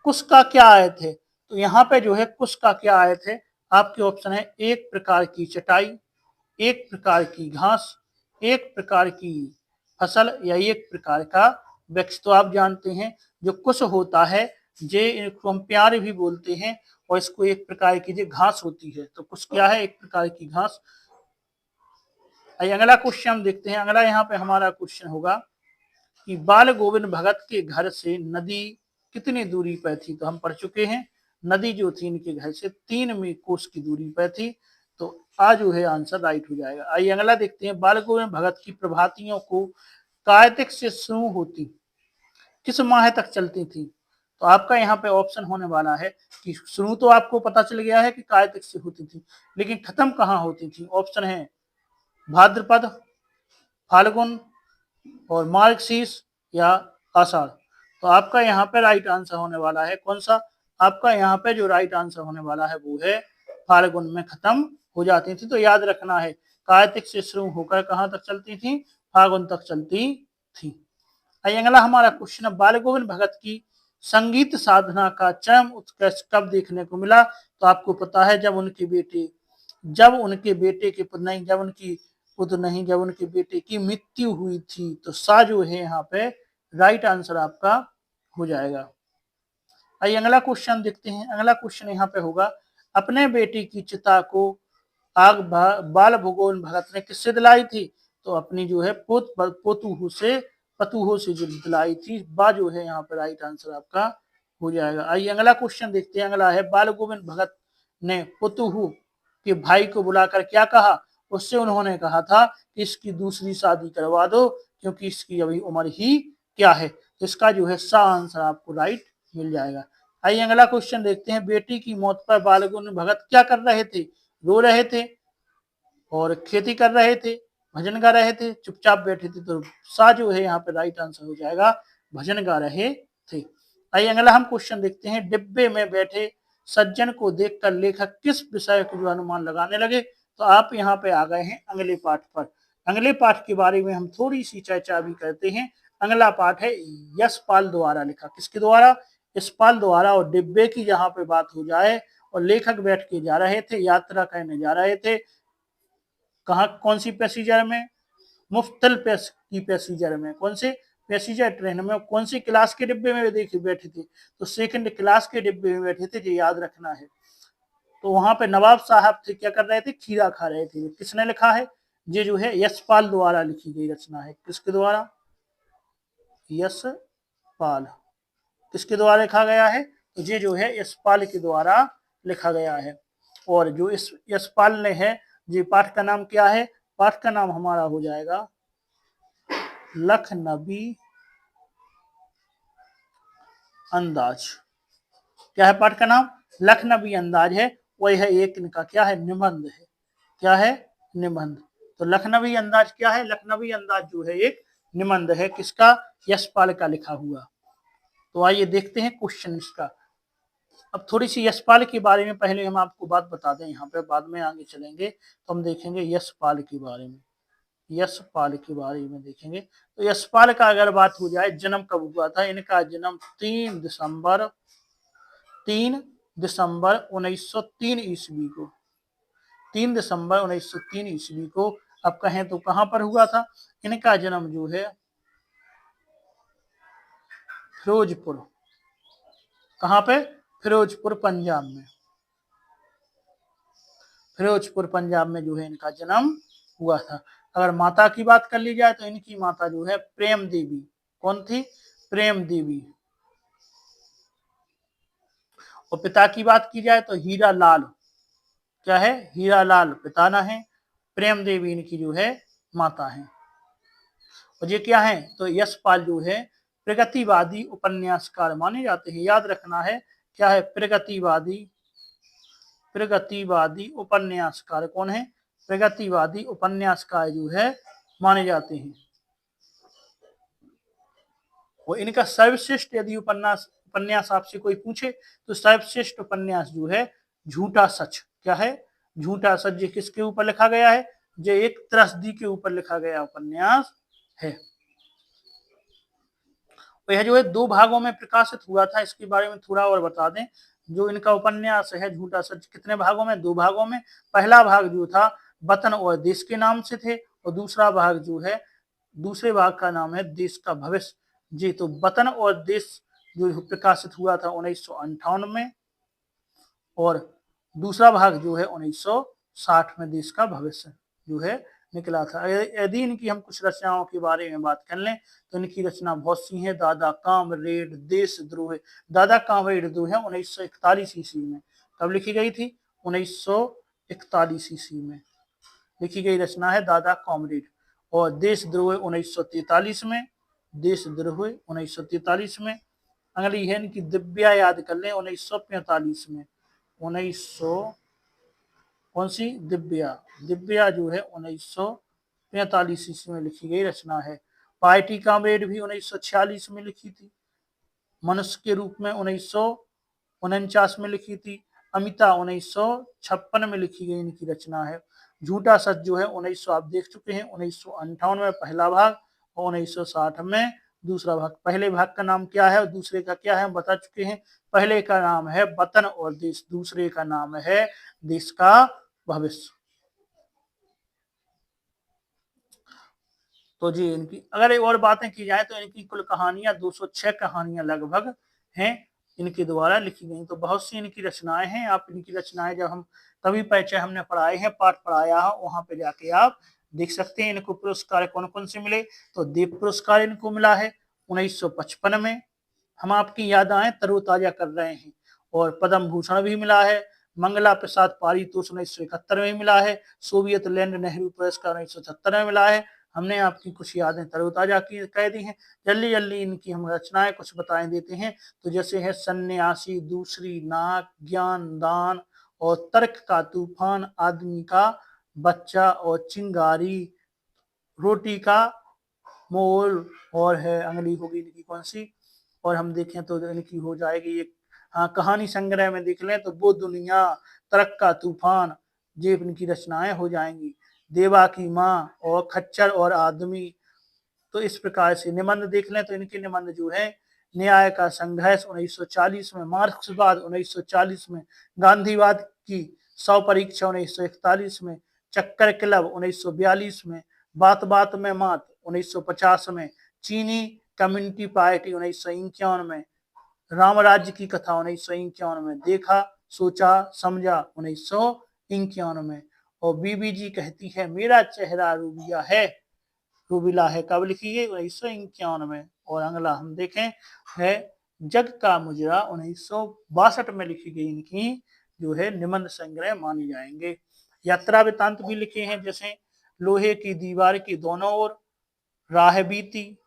कुश का क्या आए थे। तो यहाँ पे जो है कुश का क्या आए थे, आपके ऑप्शन है एक प्रकार की चटाई, एक प्रकार की घास, एक प्रकार की फसल या एक प्रकार का वृक्ष। तो आप जानते हैं जो कुश होता है जे इनको हम प्यार भी बोलते हैं, और इसको एक प्रकार की जो घास होती है। तो कुश क्या है, एक प्रकार की घास। अगला क्वेश्चन हम देखते हैं। अगला यहाँ पे हमारा क्वेश्चन होगा कि बाल गोविंद भगत के घर से नदी कितनी दूरी पर थी। तो हम पढ़ चुके हैं नदी जो थी इनके घर से 3 कोस की दूरी पर थी। तो आ जो है आंसर राइट हो जाएगा। आइए अगला देखते हैं। बाल गोविंद भगत की प्रभातियों को कार्तिक से शुरू होती किस माह तक चलती थी। तो आपका यहाँ पे ऑप्शन होने वाला है कि शुरू तो आपको पता चल गया है कि कार्तिक से होती थी, लेकिन खत्म कहाँ होती थी। ऑप्शन है भाद्रपद, फाल्गुन और मार्गशीर्ष या आषाढ़। तो आपका यहाँ पे राइट आंसर होने वाला है कौन सा, आपका यहाँ पे जो राइट आंसर होने वाला है वो है फाल्गुन में खत्म हो जाती थी। तो याद रखना है कार्तिक से शुरू होकर कहाँ तक चलती थी, फाल्गुन तक चलती थी। अगला हमारा क्वेश्चन है बाल गोविंद भगत की संगीत साधना का चरम उत्कर्ष कब देखने को मिला। तो आपको पता है जब उनके बेटे के नहीं जब उनकी पुत्र नहीं जब उनके बेटे की मृत्यु हुई थी। तो सा जो है यहाँ पे राइट आंसर आपका हो जाएगा। आइए अगला क्वेश्चन देखते हैं। अगला क्वेश्चन यहाँ पे होगा अपने बेटे की चिता को आग बाल गोविंद भगत ने किससे दिलाई थी। तो अपनी जो है पतुहू से जो दिलाई थी। बा जो है यहाँ पे राइट आंसर आपका हो जाएगा। आइए अगला क्वेश्चन देखते हैं। अगला है बाल गोविंद भगत ने पतुहू के भाई को बुलाकर क्या कहा। उससे उन्होंने कहा था कि इसकी दूसरी शादी करवा दो क्योंकि इसकी अभी उम्र ही क्या है। इसका जो है सा आंसर आपको राइट मिल जाएगा। आइए अगला क्वेश्चन देखते हैं। बेटी की मौत पर बाल गोविंद भगत क्या कर रहे थे, रो रहे थे और खेती कर रहे थे, भजन गा रहे थे, चुपचाप बैठे थे। तो सा जो है यहाँ पे राइट आंसर हो जाएगा भजन गा रहे थे। आइए अगला हम क्वेश्चन देखते हैं। डिब्बे में बैठे सज्जन को देखकर लेखक किस विषय को जो अनुमान लगाने लगे। तो आप यहाँ पे आ गए हैं अगले पाठ पर। अगले पाठ के बारे में हम थोड़ी सी चर्चा भी करते हैं। अगला पाठ है यशपाल द्वारा लिखा। किसके द्वारा, यशपाल द्वारा। और डिब्बे की जहाँ पे बात हो जाए और लेखक बैठ के जा रहे थे, यात्रा करने जा रहे थे, कहाँ कौन सी पैसेंजर में, मुफ्तल की पैसेंजर में, कौन से पैसेंजर ट्रेन में, कौन सी क्लास के डिब्बे में देखिए बैठे थे। तो सेकंड क्लास के डिब्बे में बैठे थे, ये याद रखना है। तो वहां पे नवाब साहब थे, क्या कर रहे थे, खीरा खा रहे थे। किसने लिखा है, ये जो है यशपाल द्वारा लिखी गई रचना है। किसके द्वारा, यशपाल। किसके द्वारा लिखा गया है, तो ये जो है यशपाल के द्वारा लिखा गया है। और जो इस यशपाल ने है, ये पाठ का नाम क्या है, पाठ का नाम हमारा हो जाएगा लखनवी अंदाज। क्या है पाठ का नाम, लखनवी अंदाज है। वही है एक इनका क्या है, निबंध है। क्या है, निबंध। तो लखनवी अंदाज क्या है, लखनवी अंदाज जो है एक निबंध है। किसका, यशपाल का लिखा हुआ। तो आइए देखते हैं क्वेश्चन इसका। अब थोड़ी सी यशपाल के बारे में पहले हम आपको बात बता दें, यहाँ पे बाद में आगे चलेंगे तो हम देखेंगे यशपाल के बारे में। यशपाल के बारे में देखेंगे। तो यशपाल का अगर बात हो जाए, जन्म कब हुआ था, इनका जन्म 3 दिसंबर 1903 ईस्वी को, 3 दिसंबर 1903 ईस्वी को अब कहें तो कहां पर हुआ था। इनका जन्म जो है फिरोजपुर, कहां पे, फिरोजपुर पंजाब में। फिरोजपुर पंजाब में जो है इनका जन्म हुआ था। अगर माता की बात कर ली जाए तो इनकी माता जो है प्रेम देवी। कौन थी, प्रेम देवी। और पिता की बात की जाए तो हीरा लाल। क्या है, हीरा लाल पिता ना है, प्रेम देवी इनकी जो है माता है। और ये क्या है, तो यशपाल जो है प्रगतिवादी उपन्यासकार माने जाते हैं। याद रखना है क्या है, प्रगतिवादी उपन्यासकार कौन है, प्रगतिवादी उपन्यासकार जो है माने जाते हैं। और इनका सर्वश्रेष्ठ यदि उपन्यास आपसे कोई पूछे तो सर्वश्रेष्ठ उपन्यास जो है झूठा सच, क्या है, झूठा सच। ये किसके ऊपर लिखा गया है, ये एक त्रस्दी के ऊपर लिखा गया उपन्यास है। तो यह जो है 2 भागों में प्रकाशित हुआ था, इसके बारे में थोड़ा और बता दें। जो इनका उपन्यास है झूठा सच कितने भागों में, 2 भागों में। पहला भाग जो था वतन और देश के नाम से थे, और दूसरा भाग जो है, दूसरे भाग का नाम है देश का भविष्य। जी, तो वतन और देश जो प्रकाशित हुआ था 1958 में, और दूसरा भाग जो है 1960 में देश का भविष्य जो है निकला था। यदि इनकी हम कुछ रचनाओं के बारे में बात कर लें तो इनकी रचना बहुत सी है। दादा कामरेड, देशद्रोह। दादा कामरेड जो है 1941 ईस्वी में, कब लिखी गई थी, 1941 ईस्वी में लिखी गई रचना है दादा कामरेड। और देशद्रोह 1943 में, देशद्रोह 1943 में। अगली है इनकी दिव्या, याद कर लें 1945 में, 1900 कौन सी, दिव्या। दिव्या जो है 1945 ईस्वी में लिखी गई रचना है। पार्टी कामरेड भी 1946 में लिखी थी। मनुष्य के रूप में 1949 में लिखी थी। अमिता 1956 में लिखी गई इनकी रचना है। झूठा सच जो है 1900 आप देख चुके हैं, 1958 में पहला भाग और 1960 में दूसरा भाग। पहले भाग का नाम क्या है और दूसरे का क्या है हम बता चुके हैं। पहले का नाम है वतन और देश, दूसरे का नाम है देश का भविष्य। तो जी इनकी अगर एक और बातें की जाए तो इनकी कुल कहानियां 206 कहानियां लगभग हैं इनके द्वारा लिखी गई। तो बहुत सी इनकी रचनाएं हैं। आप इनकी रचनाएं जब हम कवि परिचय हमने पढ़ाए हैं, पाठ पढ़ाया है, वहां पे जाके आप देख सकते हैं। इनको पुरस्कार कौन कौन से मिले, तो देव पुरस्कार इनको मिला है 1955 में, हम आपकी यादें तरोताजा कर रहे हैं। और पद्म भूषण भी मिला है। मंगला प्रसाद पारितोष 1971 में मिला है। सोवियत लैंड नेहरू पुरस्कार 1977 में मिला है। हमने आपकी कुछ यादें तरोताजा की कह दी हैं। जल्दी जल्दी इनकी हम रचनाएं कुछ बताए देते हैं। तो जैसे है सन्यासी, दूसरी नाक, ज्ञान दान और तर्क का तूफान, आदमी का बच्चा और चिंगारी, रोटी का मोल, और है अगली होगी इनकी कौन सी, और हम देखें तो इनकी हो जाएगी एक, हाँ कहानी संग्रह में देख लें तो वो दुनिया, तर्क का तूफान, ये इनकी रचनाएं हो जाएंगी। देवा की माँ और खच्चर और आदमी। तो इस प्रकार से निबंध देख लें तो इनके निबंध जो है, न्याय का संघर्ष 1940 में, मार्क्सवाद 1940 में, गांधीवाद की 100 परीक्षा 1941 में, चक्कर क्लब 1942 में, बात बात में मात 1950 में, चीनी कम्युनिटी पार्टी 1951 में, राम राज्य की कथा 1951 में, देखा सोचा समझा 1951 में, और बीबी जी कहती है मेरा चेहरा रूबिया है, रूबिला है, कब लिखी गई 1951 में। और अगला हम देखें है जग का मुजरा 1962 में लिखी गई इनकी जो है निबंध संग्रह माने जाएंगे। यात्रा वृतांत भी लिखे हैं, जैसे लोहे की दीवार की दोनों ओर, राह बीती,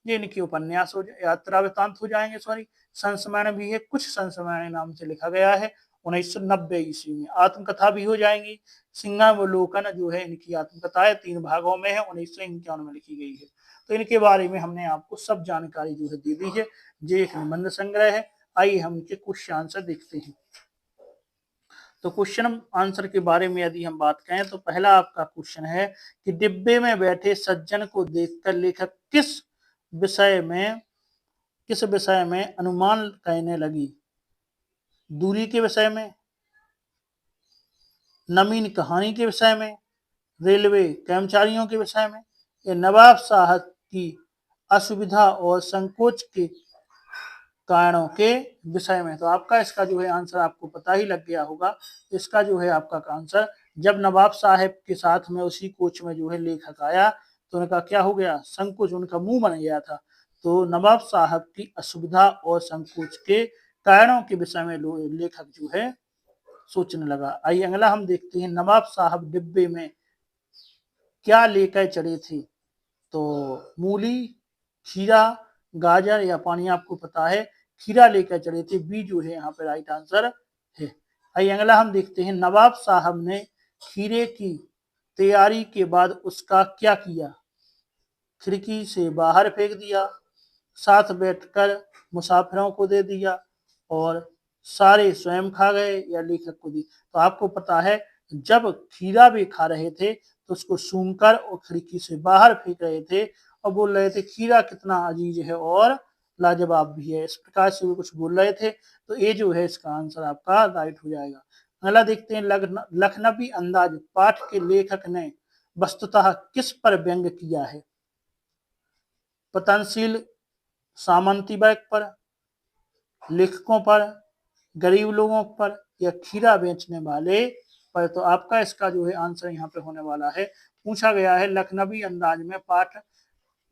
ये इनके उपन्यास हो, यात्रा वृतांत हो जाएंगे। सॉरी, संस्मरण भी है, कुछ संस्मरण नाम से लिखा गया है 1990 ईस्वी में। आत्मकथा भी हो जाएंगी। सिंहावलोकन जो है इनकी आत्मकथा है, 3 भागों में है, 1951 में लिखी गई है। तो इनके बारे में हमने आपको सब जानकारी जो है दे दी है। ये एक निबंध संग्रह है। आइए हम इनके क्वेश्चन आंसर देखते हैं। तो क्वेश्चन आंसर के बारे में यदि हम बात करें तो पहला आपका क्वेश्चन है कि डिब्बे में बैठे सज्जन को देखकर लेखक किस विषय में अनुमान कहने लगी। दूरी के विषय में, नवीन कहानी के विषय में, रेलवे कर्मचारियों के विषय में, या नवाब साहब की असुविधा और संकोच के कारणों के विषय में। तो आपका इसका जो है आंसर आपको पता ही लग गया होगा। इसका जो है आपका आंसर, जब नवाब साहब के साथ में उसी कोच में जो है लेखक आया तो उनका क्या हो गया, संकोच, उनका मुंह बन गया था। तो नवाब साहब की असुविधा और संकोच के कारणों के विषय में लेखक जो है सोचने लगा। आइए अगला हम देखते हैं, नवाब साहब डिब्बे में क्या लेकर चढ़े थे। तो मूली, खीरा, गाजर या पानी आपको पता है, खीरा लेकर चले थे, बी जो है यहाँ पे राइट आंसर है। आइए अगला हम देखते हैं, नवाब साहब ने खीरे की तैयारी के बाद उसका क्या किया? खिड़की से बाहर फेंक दिया, साथ बैठकर मुसाफिरों को दे दिया और सारे स्वयं खा गए या लेखक को दी। तो आपको पता है जब खीरा भी खा रहे थे तो उसको सूंघकर और खिड़की से बाहर फेंक रहे थे और बोल रहे थे खीरा कितना अजीज है और लाजवाब भी है, इस प्रकार से वो कुछ बोल रहे थे। तो ये जो है इसका आंसर आपका राइट हो जाएगा। अगला देखते हैं, लखनवी अंदाज पाठ के लेखक ने वस्तुतः किस पर व्यंग किया है? पतनशील सामंती वर्ग पर, लेखकों पर, गरीब लोगों पर या खीरा बेचने वाले पर। तो आपका इसका जो है आंसर यहाँ पे होने वाला है, पूछा गया है लखनवी अंदाज में पाठ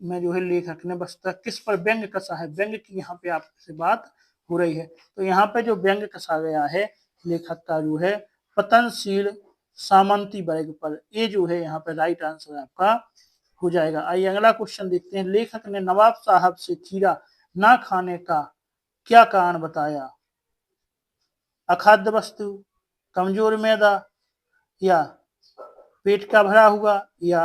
में जो है लेखक ने वस्तुतः किस पर व्यंग कसा है। व्यंग की यहाँ पे आपसे बात हो रही है, तो यहाँ पे जो व्यंग कसा गया है लेखक का जो है पतनशील सामंती वर्ग पर। ये जो है यहाँ पे राइट आंसर आपका हो जाएगा। आइए अगला क्वेश्चन देखते हैं, लेखक ने नवाब साहब से खीरा ना खाने का क्या कारण बताया? अखाद्य वस्तु, कमजोर मैदा या पेट का भरा हुआ या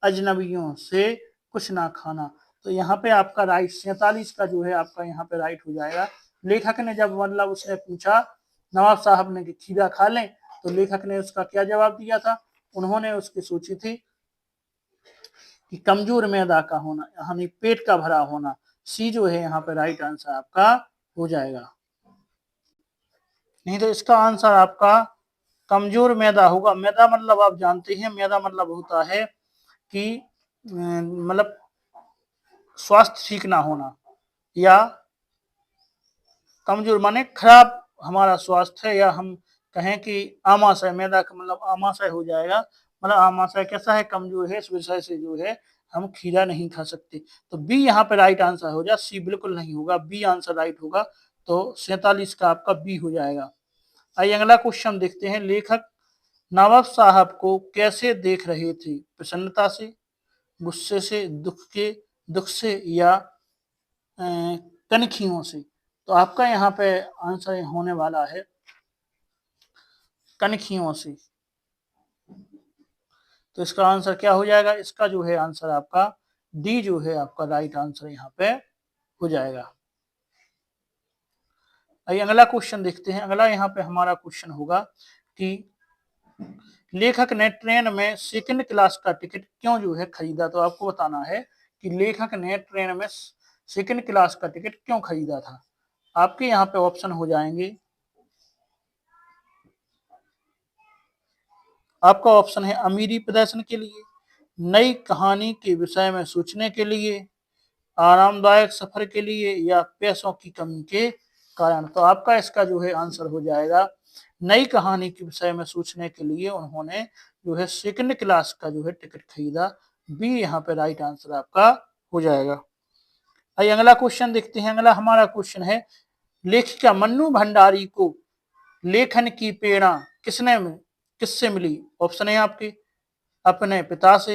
अजनबियों से कुछ ना खाना। तो यहाँ पे आपका राइट 47 का जो है आपका यहाँ पे राइट हो जाएगा। लेखक ने जब मतलब उसने पूछा नवाब साहब ने कि खीरा खा लें, तो लेखक ने उसका क्या जवाब दिया था? उन्होंने उसकी सोची थी कि कमजोर मैदा का होना यानी पेट का भरा होना। सी जो है यहाँ पे राइट आंसर आपका हो जाएगा। नहीं तो इसका आंसर आपका कमजोर मैदा होगा। मैदा मतलब आप जानते हैं, मैदा मतलब होता है कि मतलब स्वास्थ्य ठीक ना होना या कमजोर माने खराब हमारा स्वास्थ्य है, या हम कहें कि आमाशय, मैदा का मतलब आमाशय हो जाएगा। मतलब आमाशय कैसा है? कमजोर है, इस विषय से जो है हम खीरा नहीं खा सकते। तो बी यहाँ पे राइट आंसर हो जाए, सी बिल्कुल नहीं होगा, बी आंसर राइट होगा। तो 47 का आपका बी हो जाएगा। आइए अगला क्वेश्चन देखते हैं, लेखक नवाब साहब को कैसे देख रहे थे? प्रसन्नता से, गुस्से से, दुख से या कनखियों से। तो आपका यहाँ पे आंसर होने वाला है कनखियों से। तो इसका आंसर क्या हो जाएगा? इसका जो है आंसर आपका डी जो है आपका राइट आंसर यहाँ पे हो जाएगा। आइए अगला क्वेश्चन देखते हैं। अगला यहाँ पे हमारा क्वेश्चन होगा कि लेखक ने ट्रेन में सेकंड क्लास का टिकट क्यों जो है खरीदा? तो आपको बताना है कि लेखक ने ट्रेन में सेकंड क्लास का टिकट क्यों खरीदा था। आपके यहाँ पे ऑप्शन हो जाएंगे, आपका ऑप्शन है अमीरी प्रदर्शन के लिए, नई कहानी के विषय में सोचने के लिए, आरामदायक सफर के लिए या पैसों की कमी के कारण। तो आपका इसका जो है आंसर हो जाएगा नई कहानी के विषय में सोचने के लिए उन्होंने जो है सेकंड क्लास का जो है टिकट खरीदा। बी यहाँ पे राइट आंसर आपका हो जाएगा। आइए अगला क्वेश्चन देखते हैं। अगला हमारा क्वेश्चन है, लेखिका मन्नू भंडारी को लेखन की प्रेरणा किससे मिली? ऑप्शन है आपके, अपने पिता से,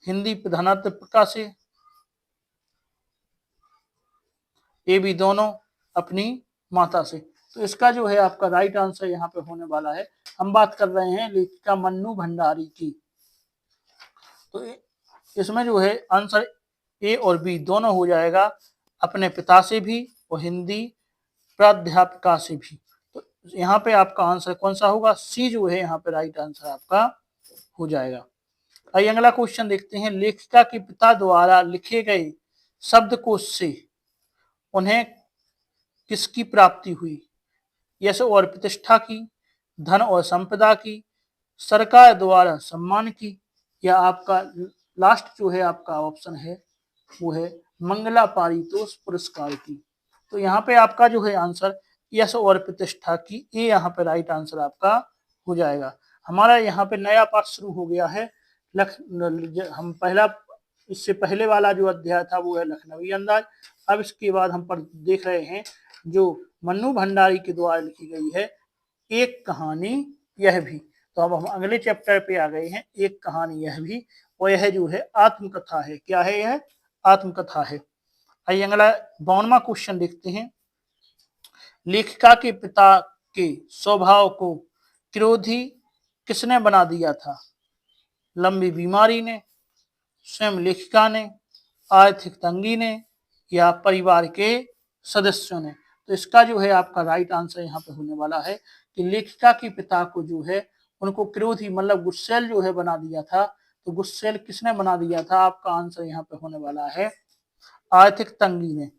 हिंदी प्रधानाध्यापिका से, ये भी दोनों, अपनी माता से। तो इसका जो है आपका राइट आंसर यहाँ पे होने वाला है, हम बात कर रहे हैं लेखिका मन्नू भंडारी की। तो इसमें जो है आंसर ए और बी दोनों हो जाएगा, अपने पिता से भी और हिंदी प्राध्यापिका से भी। तो यहाँ पे आपका आंसर कौन सा होगा? सी जो है यहाँ पे राइट आंसर आपका हो जाएगा। आइए अगला क्वेश्चन देखते हैं, लेखिका के पिता द्वारा लिखे गए शब्दकोश से उन्हें किसकी प्राप्ति हुई? यश और प्रतिष्ठा की, धन और संपदा की, सरकार द्वारा सम्मान की या आपका लास्ट जो है आपका ऑप्शन है वो है मंगला पारितोष पुरस्कार की। तो यहाँ पे आपका जो है आंसर यश और प्रतिष्ठा की, ये यहाँ पे राइट आंसर आपका हो जाएगा। हमारा यहाँ पे नया पाठ शुरू हो गया है। हम पहला इससे पहले वाला जो अध्याय था वो है लखनवी अंदाज। अब इसके बाद हम पर देख रहे हैं जो मन्नू भंडारी के द्वारा लिखी गई है एक कहानी यह भी। तो अब हम अगले चैप्टर पे आ गए हैं, एक कहानी यह भी। और यह जो है आत्मकथा है। क्या है? यह आत्मकथा है। आइए अगला 52वां क्वेश्चन देखते हैं। लेखिका के पिता के स्वभाव को क्रोधी किसने बना दिया था? लंबी बीमारी ने, स्वयं लेखिका ने, आर्थिक तंगी ने, या परिवार के सदस्यों ने? तो इसका जो है आपका राइट आंसर यहाँ पे होने वाला है कि लेखिका के पिता को जो है उनको क्रोधी मतलब गुस्सैल जो है बना दिया था। तो गुस्सैल किसने बना दिया था? आपका आंसर यहाँ पे होने वाला है आर्थिक तंगी ने।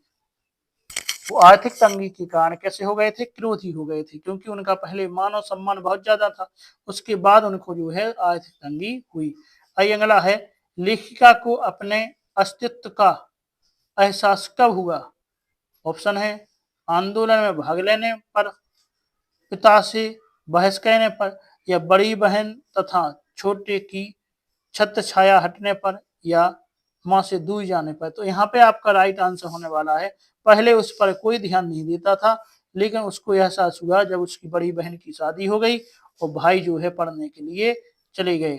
वो आर्थिक तंगी के कारण कैसे हो गए थे? क्रोधी हो गए थे, क्योंकि उनका पहले मान और सम्मान बहुत ज्यादा था, उसके बाद उनको जो है आर्थिक तंगी हुई। आइए अगला है, लेखिका को अपने अस्तित्व का एहसास कब हुआ? ऑप्शन है आंदोलन में भाग लेने पर, पिता से बहस करने पर, या बड़ी बहन तथा छोटे की छत्र छाया हटने पर, या माँ से दूर जाने पर। तो यहाँ पे आपका राइट आंसर होने वाला है पहले उस पर कोई ध्यान नहीं देता था, लेकिन उसको एहसास हुआ जब उसकी बड़ी बहन की शादी हो गई और भाई जो है पढ़ने के लिए चले गए।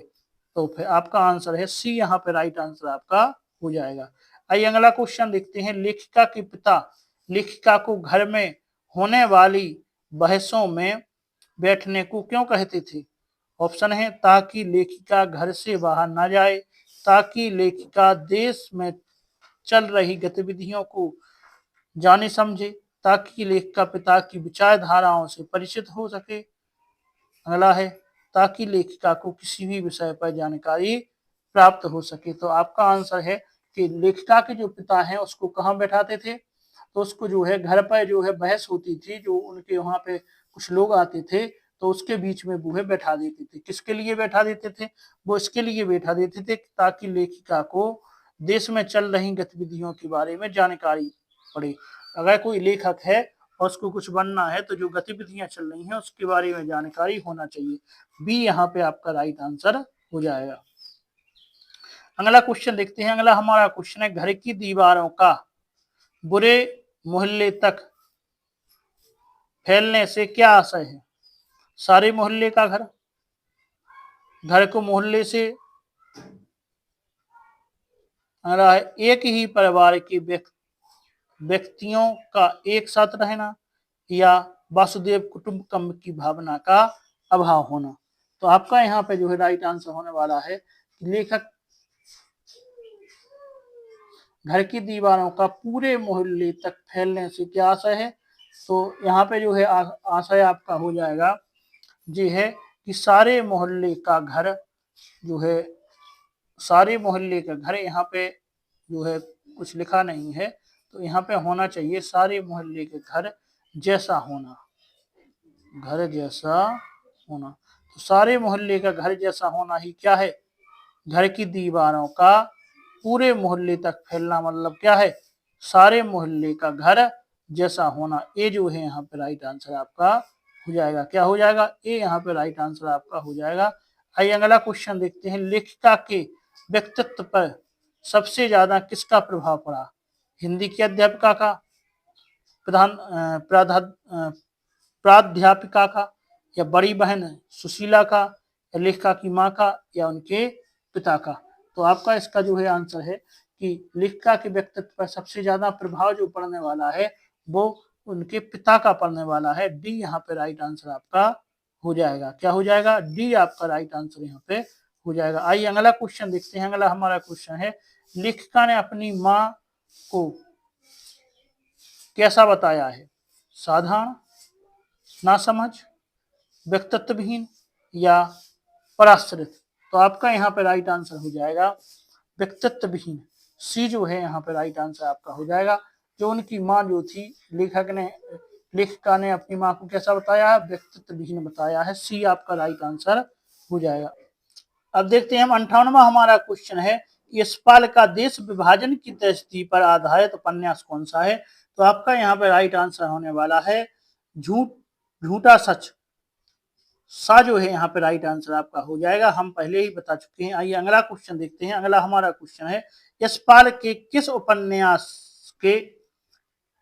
तो फिर आपका आंसर है सी, यहाँ पे राइट आंसर आपका हो जाएगा। आइए अगला क्वेश्चन देखते हैं। लेखिका के पिता लेखिका को घर में होने वाली बहसों में बैठने को क्यों कहते थे? ऑप्शन है ताकि लेखिका घर से बाहर ना जाए, ताकि लेखिका देश में चल रही गतिविधियों को जाने समझे, ताकि लेखिका पिता की विचारधाराओं से परिचित हो सके। अगला है ताकि लेखिका को किसी भी विषय पर जानकारी प्राप्त हो सके। तो आपका आंसर है कि लेखिका के जो पिता हैं उसको कहाँ बैठाते थे? तो उसको जो है घर पर जो है बहस होती थी, जो उनके वहां पे कुछ लोग आते थे तो उसके बीच में वो है बैठा देते थे। किसके लिए बैठा देते थे? वो इसके लिए बैठा देते थे ताकि लेखिका को देश में चल रही गतिविधियों के बारे में जानकारी पड़े। अगर कोई लेखक है और उसको कुछ बनना है तो जो गतिविधियां चल रही हैं उसके बारे में जानकारी होना चाहिए। बी यहाँ पे आपका राइट आंसर हो जाएगा। अगला क्वेश्चन देखते हैं। अगला हमारा क्वेश्चन है, घर की दीवारों का बुरे मोहल्ले तक फैलने से क्या आशय है? सारे मोहल्ले का घर, घर को मोहल्ले से, अगला है एक ही परिवार के व्यक्तियों का एक साथ रहना, या वासुदेव कुटुंबकम की भावना का अभाव होना। तो आपका यहाँ पे जो है राइट आंसर होने वाला है कि लेखक घर की दीवारों का पूरे मोहल्ले तक फैलने से क्या आशय है? तो यहाँ पे जो है आशय आपका हो जाएगा जी है कि सारे मोहल्ले का घर जो है, सारे मोहल्ले का घर, यहाँ पे जो है कुछ लिखा नहीं है तो यहाँ पे होना चाहिए सारे मोहल्ले के घर जैसा होना, घर जैसा होना। तो सारे मोहल्ले का घर जैसा होना ही क्या है? घर की दीवारों का पूरे मोहल्ले तक फैलना मतलब क्या है? सारे मोहल्ले का घर जैसा होना। ए जो है यहाँ पे राइट आंसर आपका हो जाएगा। क्या हो जाएगा? ए यहाँ पे राइट आंसर आपका हो जाएगा। आइए अगला क्वेश्चन देखते हैं। लेखिका के व्यक्तित्व पर सबसे ज्यादा किसका प्रभाव पड़ा? हिंदी की अध्यापिका का, प्राध्यापिका का, या बड़ी बहन सुशीला का, या लेखिका की माँ का, या उनके पिता का? तो आपका इसका जो है आंसर है कि लेखिका के व्यक्तित्व पर सबसे ज्यादा प्रभाव जो पड़ने वाला है वो उनके पिता का पड़ने वाला है। डी यहाँ पे राइट आंसर आपका हो जाएगा। क्या हो जाएगा? डी आपका राइट आंसर यहाँ पे हो जाएगा। आइए अगला क्वेश्चन देखते हैं। अगला हमारा क्वेश्चन है, लेखिका ने अपनी माँ को कैसा बताया है? साधारण, नासमझ, व्यक्तित्वहीन, या पराश्रित? तो आपका यहाँ पे राइट आंसर हो जाएगा व्यक्तित्वहीन। सी जो है यहाँ पे राइट आंसर आपका हो जाएगा। जो उनकी माँ जो थी लेखिका ने अपनी माँ को कैसा बताया है? व्यक्तित्वहीन बताया है। सी आपका राइट आंसर हो जाएगा। अब देखते हैं हम 58वां हमारा क्वेश्चन है, यशपाल का देश विभाजन की दृष्टि पर आधारित उपन्यास कौन सा है? तो आपका यहाँ पे राइट आंसर होने वाला है झूठा सच। सा जो है यहाँ पे राइट आंसर आपका हो जाएगा। हम पहले ही बता चुके हैं। आइए अगला क्वेश्चन देखते हैं। अगला हमारा क्वेश्चन है, यशपाल के किस उपन्यास के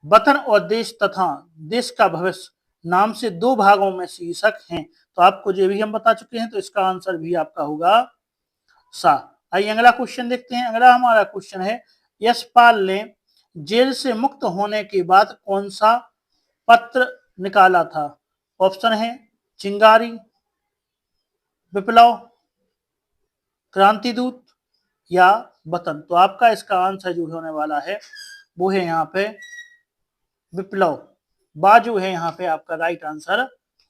वतन और देश तथा देश का भविष्य नाम से दो भागों में शीर्षक हैं? तो आपको जो भी हम बता चुके हैं, तो इसका आंसर भी आपका होगा सा। आइए अगला क्वेश्चन देखते हैं। अगला हमारा क्वेश्चन है, यशपाल ने जेल से मुक्त होने के बाद कौन सा पत्र निकाला था? ऑप्शन है चिंगारी, विप्लव, क्रांतिदूत या वतन। तो आपका इसका आंसर जो होने वाला है वो है यहाँ पे विप्लव। बा जो है यहाँ पे आपका राइट आंसर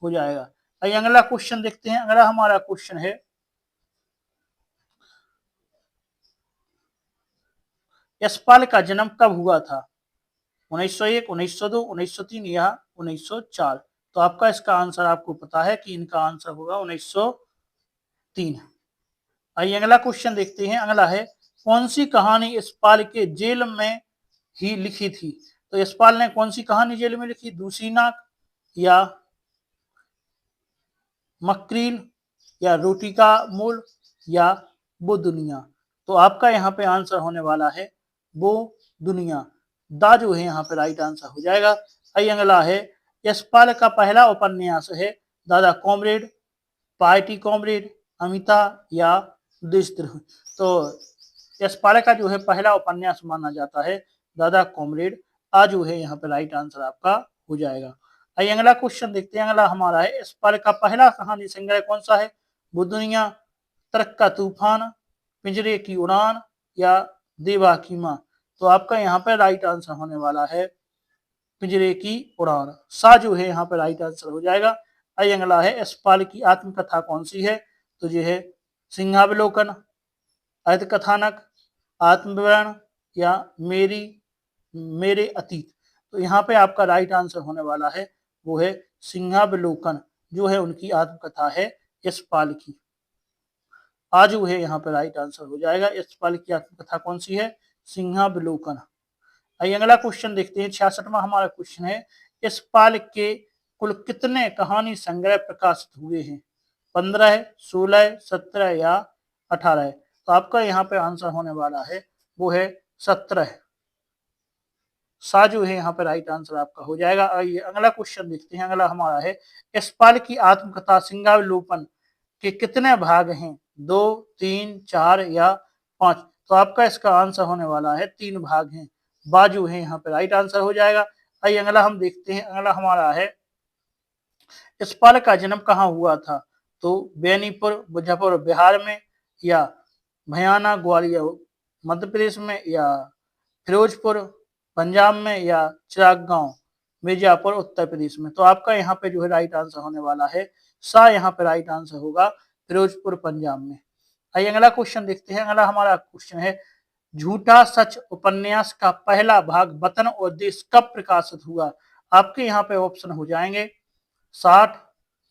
हो जाएगा। आइए अगला क्वेश्चन देखते हैं। अगला हमारा क्वेश्चन है, यशपाल का जन्म कब हुआ था? 1901, 1902, 1903 या 1904। तो आपका इसका आंसर आपको पता है कि इनका आंसर होगा 1903। आइए अगला क्वेश्चन देखते हैं। अगला है, कौन सी कहानी यशपाल के जेल में ही लिखी थी? तो यशपाल ने कौन सी कहानी जेल में लिखी? दूसरी नाक या मकरील या रोटी का मूल या वो दुनिया। तो आपका यहाँ पे आंसर होने वाला है वो दुनिया। दा जो है यहाँ पे राइट आंसर हो जाएगा। आइए अगला है, यशपाल का पहला उपन्यास है दादा कॉमरेड, पार्टी कॉमरेड, अमिता या देशद्रोह। तो यशपाल का जो है पहला उपन्यास माना जाता है दादा कॉमरेड। आ जो है यहाँ पे राइट आंसर आपका हो जाएगा। आइए अगला क्वेश्चन देखते हैं। अगला हमारा है, यशपाल का पहला कहानी संग्रह कौन सा है? वो दुनिया, तर्क का तूफान, पिंजरे की उड़ान या देवा की मां। तो आपका यहाँ पे राइट आंसर होने वाला है पिंजरे की उड़ान। सा जो है यहाँ पे राइट आंसर हो जाएगा। आइए अगला है, यशपाल की आत्मकथा कौन सी है? तो ये है सिंहावलोकन, अर्ध कथानक, आत्मविवरण या मेरे अतीत। तो यहाँ पे आपका राइट आंसर होने वाला है वो है सिंहावलोकन, जो है उनकी आत्मकथा है यशपाल की। आज वो है यहाँ पे राइट आंसर हो जाएगा। यशपाल की आत्मकथा कौन सी है? सिंहावलोकन। आइए अगला क्वेश्चन देखते हैं। 66वां हमारा क्वेश्चन है, यशपाल के कुल कितने कहानी संग्रह प्रकाशित हुए हैं? 15, 16, 17 या 18 है। तो आपका यहाँ पे आंसर होने वाला है वो है 17। सा जो है यहाँ पे राइट आंसर आपका हो जाएगा। आइए अगला क्वेश्चन देखते हैं। अगला हमारा है, यशपाल की आत्मकथा सिंहावलोकन के कितने भाग हैं? 2, 3, 4 या 5। तो आपका इसका आंसर होने वाला है 3 भाग हैं। बाजू है यहाँ पे राइट आंसर हो जाएगा। आइए अगला हम देखते हैं। अगला हमारा है, यशपाल का जन्म कहाँ हुआ था? तो बेनीपुर मुजफ्फरपुर बिहार में या भयाना ग्वालियर मध्य प्रदेश में या फिरोजपुर पंजाब में या चिराग गांव मिर्जापुर उत्तर प्रदेश में। तो आपका यहाँ पे जो है राइट आंसर होने वाला है सा। यहाँ पे राइट आंसर होगा फिरोजपुर पंजाब में। आइए अगला क्वेश्चन देखते हैं। अगला हमारा क्वेश्चन है, झूठा सच उपन्यास का पहला भाग वतन और देश कब प्रकाशित हुआ? आपके यहाँ पे ऑप्शन हो जाएंगे 60,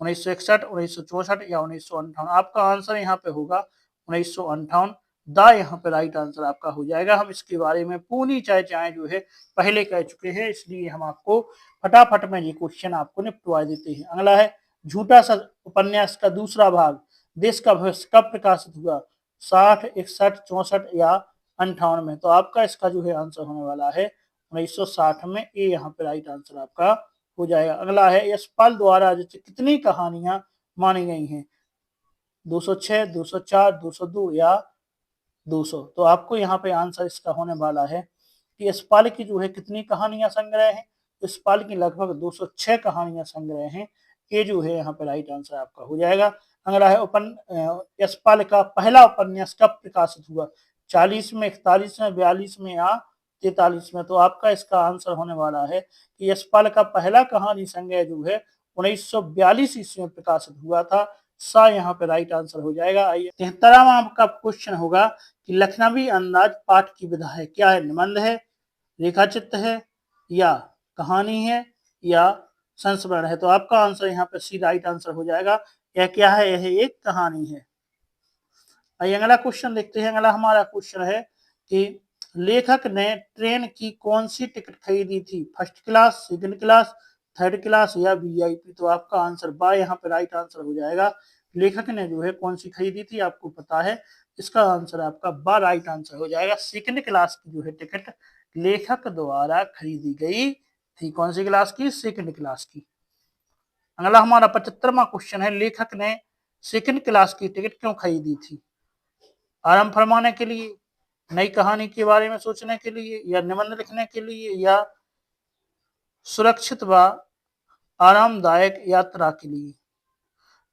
1961, 1964 या 1958। आपका आंसर यहाँ पे होगा 1958। दा यहाँ पे राइट आंसर आपका हो जाएगा। हम इसके बारे में पूरी चर्चाएं जो है पहले कह चुके हैं, इसलिए हम आपको फटाफट में ये क्वेश्चन आपको निपटवा देते हैं। अगला है, झूठा सच उपन्यास का दूसरा भाग देश का भविष्य कब प्रकाशित हुआ? 60, 61, 64 या 58 में। तो आपका इसका जो है आंसर होने वाला है 1960 में। ये यहाँ पे राइट आंसर आपका हो जाएगा। अगला है, यशपाल द्वारा रचित कितनी कहानियां मानी गई हैं? 206, 204, 202 या 200। तो आपको यहाँ पे आंसर इसका होने वाला है कि यशपाल की जो है कितनी कहानियां संग्रह हैं? यशपाल की लगभग 206 कहानियां संग्रह हैं। ये जो है यहाँ पे राइट आंसर आपका हो जाएगा। अगला है, यशपाल का पहला उपन्यास कब प्रकाशित हुआ? 40 में, 41 में, 42 में या 43 में। तो आपका इसका आंसर होने वाला है कि यशपाल का पहला कहानी संग्रह जो है 1942 ईस्वी में प्रकाशित हुआ था। सा यहाँ पे राइट आंसर हो जाएगा। आइए 73वां आपका क्वेश्चन होगा कि लखनवी अंदाज पाठ की विधा है। क्या है? निबंध है, रेखाचित्र है या कहानी है या संस्मरण है। तो आपका आंसर यहाँ पे सी राइट आंसर हो जाएगा। यह क्या है? यह एक कहानी है। आइए अगला क्वेश्चन देखते हैं। अगला हमारा क्वेश्चन है कि लेखक ने ट्रेन की कौन सी टिकट खरीदी थी? First class, second class, third class या वीआईपी। तो आपका आंसर बा यहाँ पे राइट आंसर हो जाएगा। लेखक ने जो है कौन सी खरीदी थी आपको पता है, इसका आंसर आपका बा राइट आंसर हो जाएगा। सेकंड क्लास की जो है टिकट लेखक द्वारा खरीदी गई थी। कौन सी क्लास की? सेकंड क्लास की। अगला हमारा 75वां क्वेश्चन है, लेखक ने सेकंड क्लास की टिकट क्यों खरीदी थी? आराम फरमाने के लिए, नई कहानी के बारे में सोचने के लिए, या निबंध लिखने के लिए, या सुरक्षित व आरामदायक यात्रा के लिए।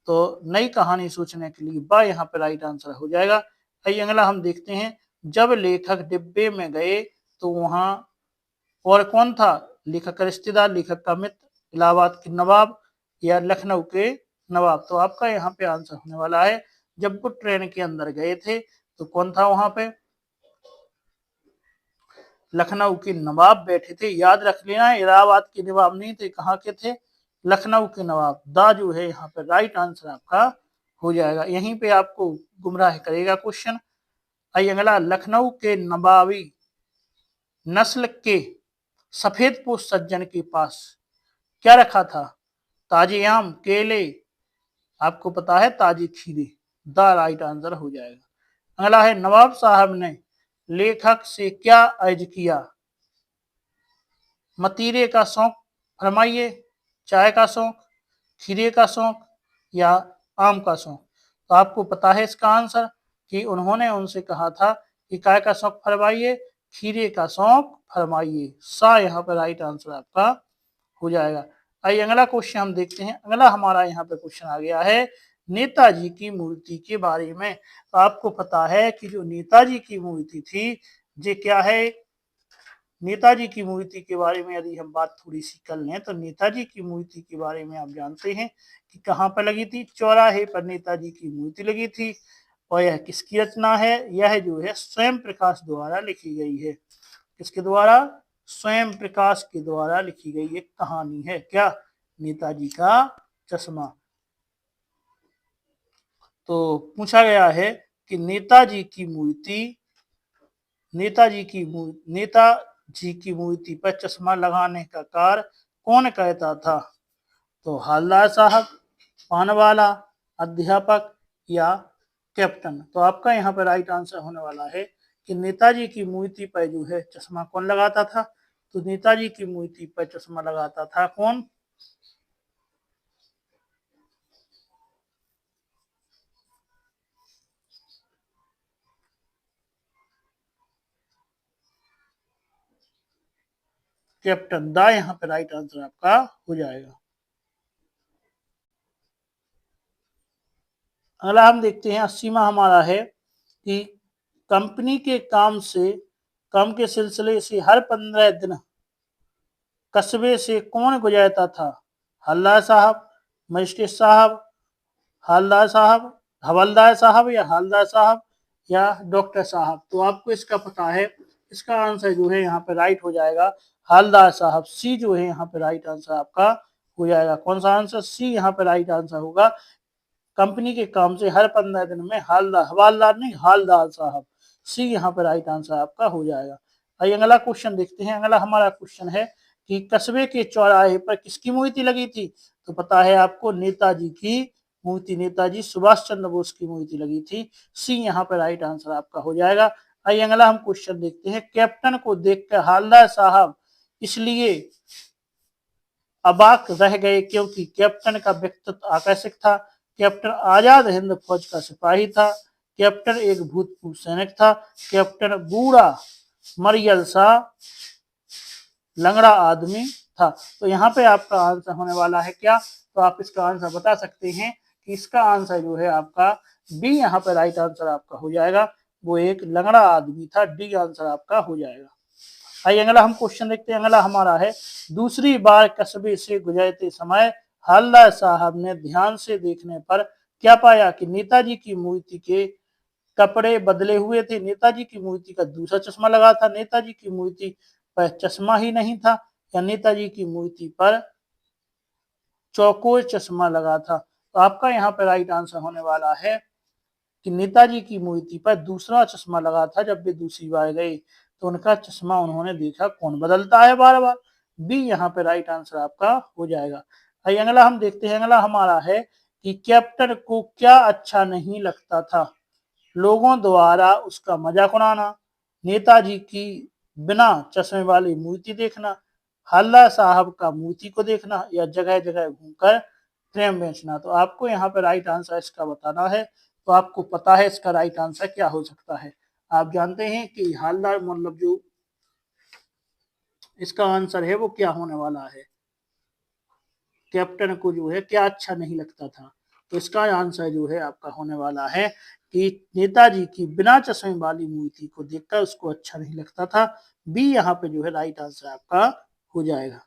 तो नई कहानी सोचने के लिए बा यहाँ पे राइट आंसर हो जाएगा। आइए अगला हम देखते हैं, जब लेखक डिब्बे में गए तो वहां और कौन था? लेखक का रिश्तेदार, लेखक का मित्र, इलाहाबाद के नवाब, या लखनऊ के नवाब। तो आपका यहाँ पे आंसर होने वाला है, जब वो ट्रेन के अंदर गए थे तो कौन था वहां पे? लखनऊ के नवाब बैठे थे। याद रख लेना, इलाहाबाद के नवाब नहीं थे, कहाँ के थे? लखनऊ के नवाब। दा जो है यहाँ पे राइट आंसर आपका हो जाएगा। यहीं पे आपको गुमराह करेगा क्वेश्चन। आइए अगला, लखनऊ के नवाबी नस्ल के सफेद पोश सज्जन के पास क्या रखा था? ताजे आम, केले, आपको पता है ताजे खीरे। द राइट आंसर हो जाएगा। अगला है, नवाब साहब ने लेखक से क्या अर्ज किया? मतीरे का शौक फरमाइए, चाय का शौक, खीरे का शौक, या आम का शौक। तो आपको पता है इसका आंसर कि उन्होंने उनसे कहा था कि काय का शौक फरमाइए, खीरे का शौक फरमाइए। सा यहाँ पर राइट आंसर आपका हो जाएगा। आइए अगला क्वेश्चन हम देखते हैं। अगला हमारा यहाँ पे क्वेश्चन आ गया है नेताजी की मूर्ति के बारे में। तो आपको पता है कि जो नेताजी की मूर्ति थी, ये क्या है? नेताजी की मूर्ति के बारे में यदि हम बात थोड़ी सी कर लें तो नेताजी की मूर्ति के बारे में आप जानते हैं कि कहाँ पर लगी थी? चौराहे पर नेताजी की मूर्ति लगी थी। और यह किसकी रचना है? यह जो है स्वयं प्रकाश द्वारा लिखी गई है। किसके द्वारा? स्वयं प्रकाश के द्वारा लिखी गई एक कहानी है। क्या? नेताजी का चश्मा। तो पूछा गया है कि नेताजी की मूर्ति पर चश्मा लगाने का कार्य कौन कहता था? तो हवलदार साहब, पानवाला, अध्यापक, या कैप्टन। तो आपका यहाँ पर राइट आंसर होने वाला है कि नेताजी की मूर्ति पर जो है चश्मा कौन लगाता था? तो नेताजी की मूर्ति पर चश्मा लगाता था कौन? कैप्टन। दा यहाँ पे राइट आंसर आपका हो जाएगा। अगला हम देखते हैं 80वां हमारा है कि कंपनी के काम के सिलसिले से हर 15 दिन कस्बे से कौन गुजरता था? हवलदार साहब, मजिस्ट्रेट साहब, हवलदार साहब, हवलदार साहब, या हवलदार साहब, या डॉक्टर साहब। तो आपको इसका पता है, इसका आंसर जो है यहाँ पे राइट हो जाएगा हवलदार साहब। सी जो है यहाँ पे राइट आंसर आपका हो जाएगा। कौन सा आंसर? सी यहाँ पे राइट आंसर होगा। कंपनी के काम से हर 15 दिन में हवलदार नहीं, हवलदार साहब। सी यहाँ पे राइट आंसर आपका हो जाएगा। आइए अगला क्वेश्चन देखते हैं। अगला हमारा क्वेश्चन है कि कस्बे के चौराहे पर किसकी मूर्ति लगी थी? तो पता है आपको, नेताजी की मूर्ति, नेताजी सुभाष चंद्र बोस की मूर्ति लगी थी। सी यहाँ पे राइट आंसर आपका हो जाएगा। आइए अगला हम क्वेश्चन देखते हैं। कैप्टन को देखकर हवलदार साहब इसलिए अबाक रह गए क्योंकि कैप्टन का व्यक्तित्व आकर्षक था, कैप्टन आजाद हिंद फौज का सिपाही था, कैप्टन एक भूतपूर्व सैनिक था, कैप्टन बूढ़ा मरियल सा लंगड़ा आदमी था। तो यहाँ पे आपका आंसर होने वाला है क्या? तो आप इसका आंसर बता सकते हैं कि इसका आंसर जो है आपका बी यहाँ पे राइट आंसर आपका हो जाएगा। वो एक लंगड़ा आदमी था। डी आंसर आपका हो जाएगा। आइए अगला हम क्वेश्चन देखते हैं। अगला हमारा है, दूसरी बार कस्बे से गुजरते समय हवलदार साहब ने ध्यान से देखने पर क्या पाया कि नेताजी की मूर्ति के कपड़े बदले हुए थे? नेताजी की मूर्ति का दूसरा चश्मा लगा था, नेताजी की मूर्ति पर चश्मा ही नहीं था, या नेताजी की मूर्ति पर चौकोर चश्मा लगा था। तो आपका यहाँ पे राइट आंसर होने वाला है कि नेताजी की मूर्ति पर दूसरा चश्मा लगा था। जब वे दूसरी बार गए तो उनका चश्मा उन्होंने देखा। कौन बदलता है बार बार? बी यहाँ पे राइट आंसर आपका हो जाएगा। आइए अगला हम देखते हैं। अगला हमारा है कि कैप्टन को क्या अच्छा नहीं लगता था? लोगों द्वारा उसका मजाक उड़ाना, नेताजी की बिना चश्मे वाली मूर्ति देखना, हवलदार साहब का मूर्ति को देखना, या जगह जगह घूमकर प्रेम बेचना। तो आपको यहाँ पे राइट आंसर इसका बताना है। तो आपको पता है इसका राइट आंसर क्या हो सकता है। आप जानते हैं कि हालदार मतलब जो इसका आंसर है वो क्या होने वाला है। कैप्टन को जो है क्या अच्छा नहीं लगता था, तो इसका आंसर जो है आपका होने वाला है कि नेताजी की बिना चश्मे वाली मूर्ति को देखकर उसको अच्छा नहीं लगता था। बी यहाँ पे जो है राइट आंसर आपका हो जाएगा।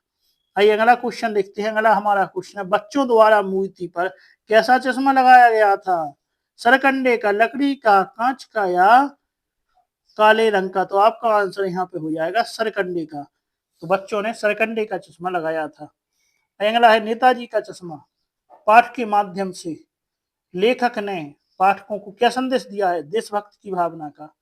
आइए अगला क्वेश्चन देखते हैं। अगला हमारा क्वेश्चन है, बच्चों द्वारा मूर्ति पर कैसा चश्मा लगाया गया था? सरकंडे का, लकड़ी का, कांच का या काले रंग का? तो आपका आंसर यहाँ पे हो जाएगा सरकंडे का। तो बच्चों ने सरकंडे का चश्मा लगाया था। अगला है, नेताजी का चश्मा पाठ के माध्यम से लेखक ने पाठकों को क्या संदेश दिया है? देशभक्ति की भावना का,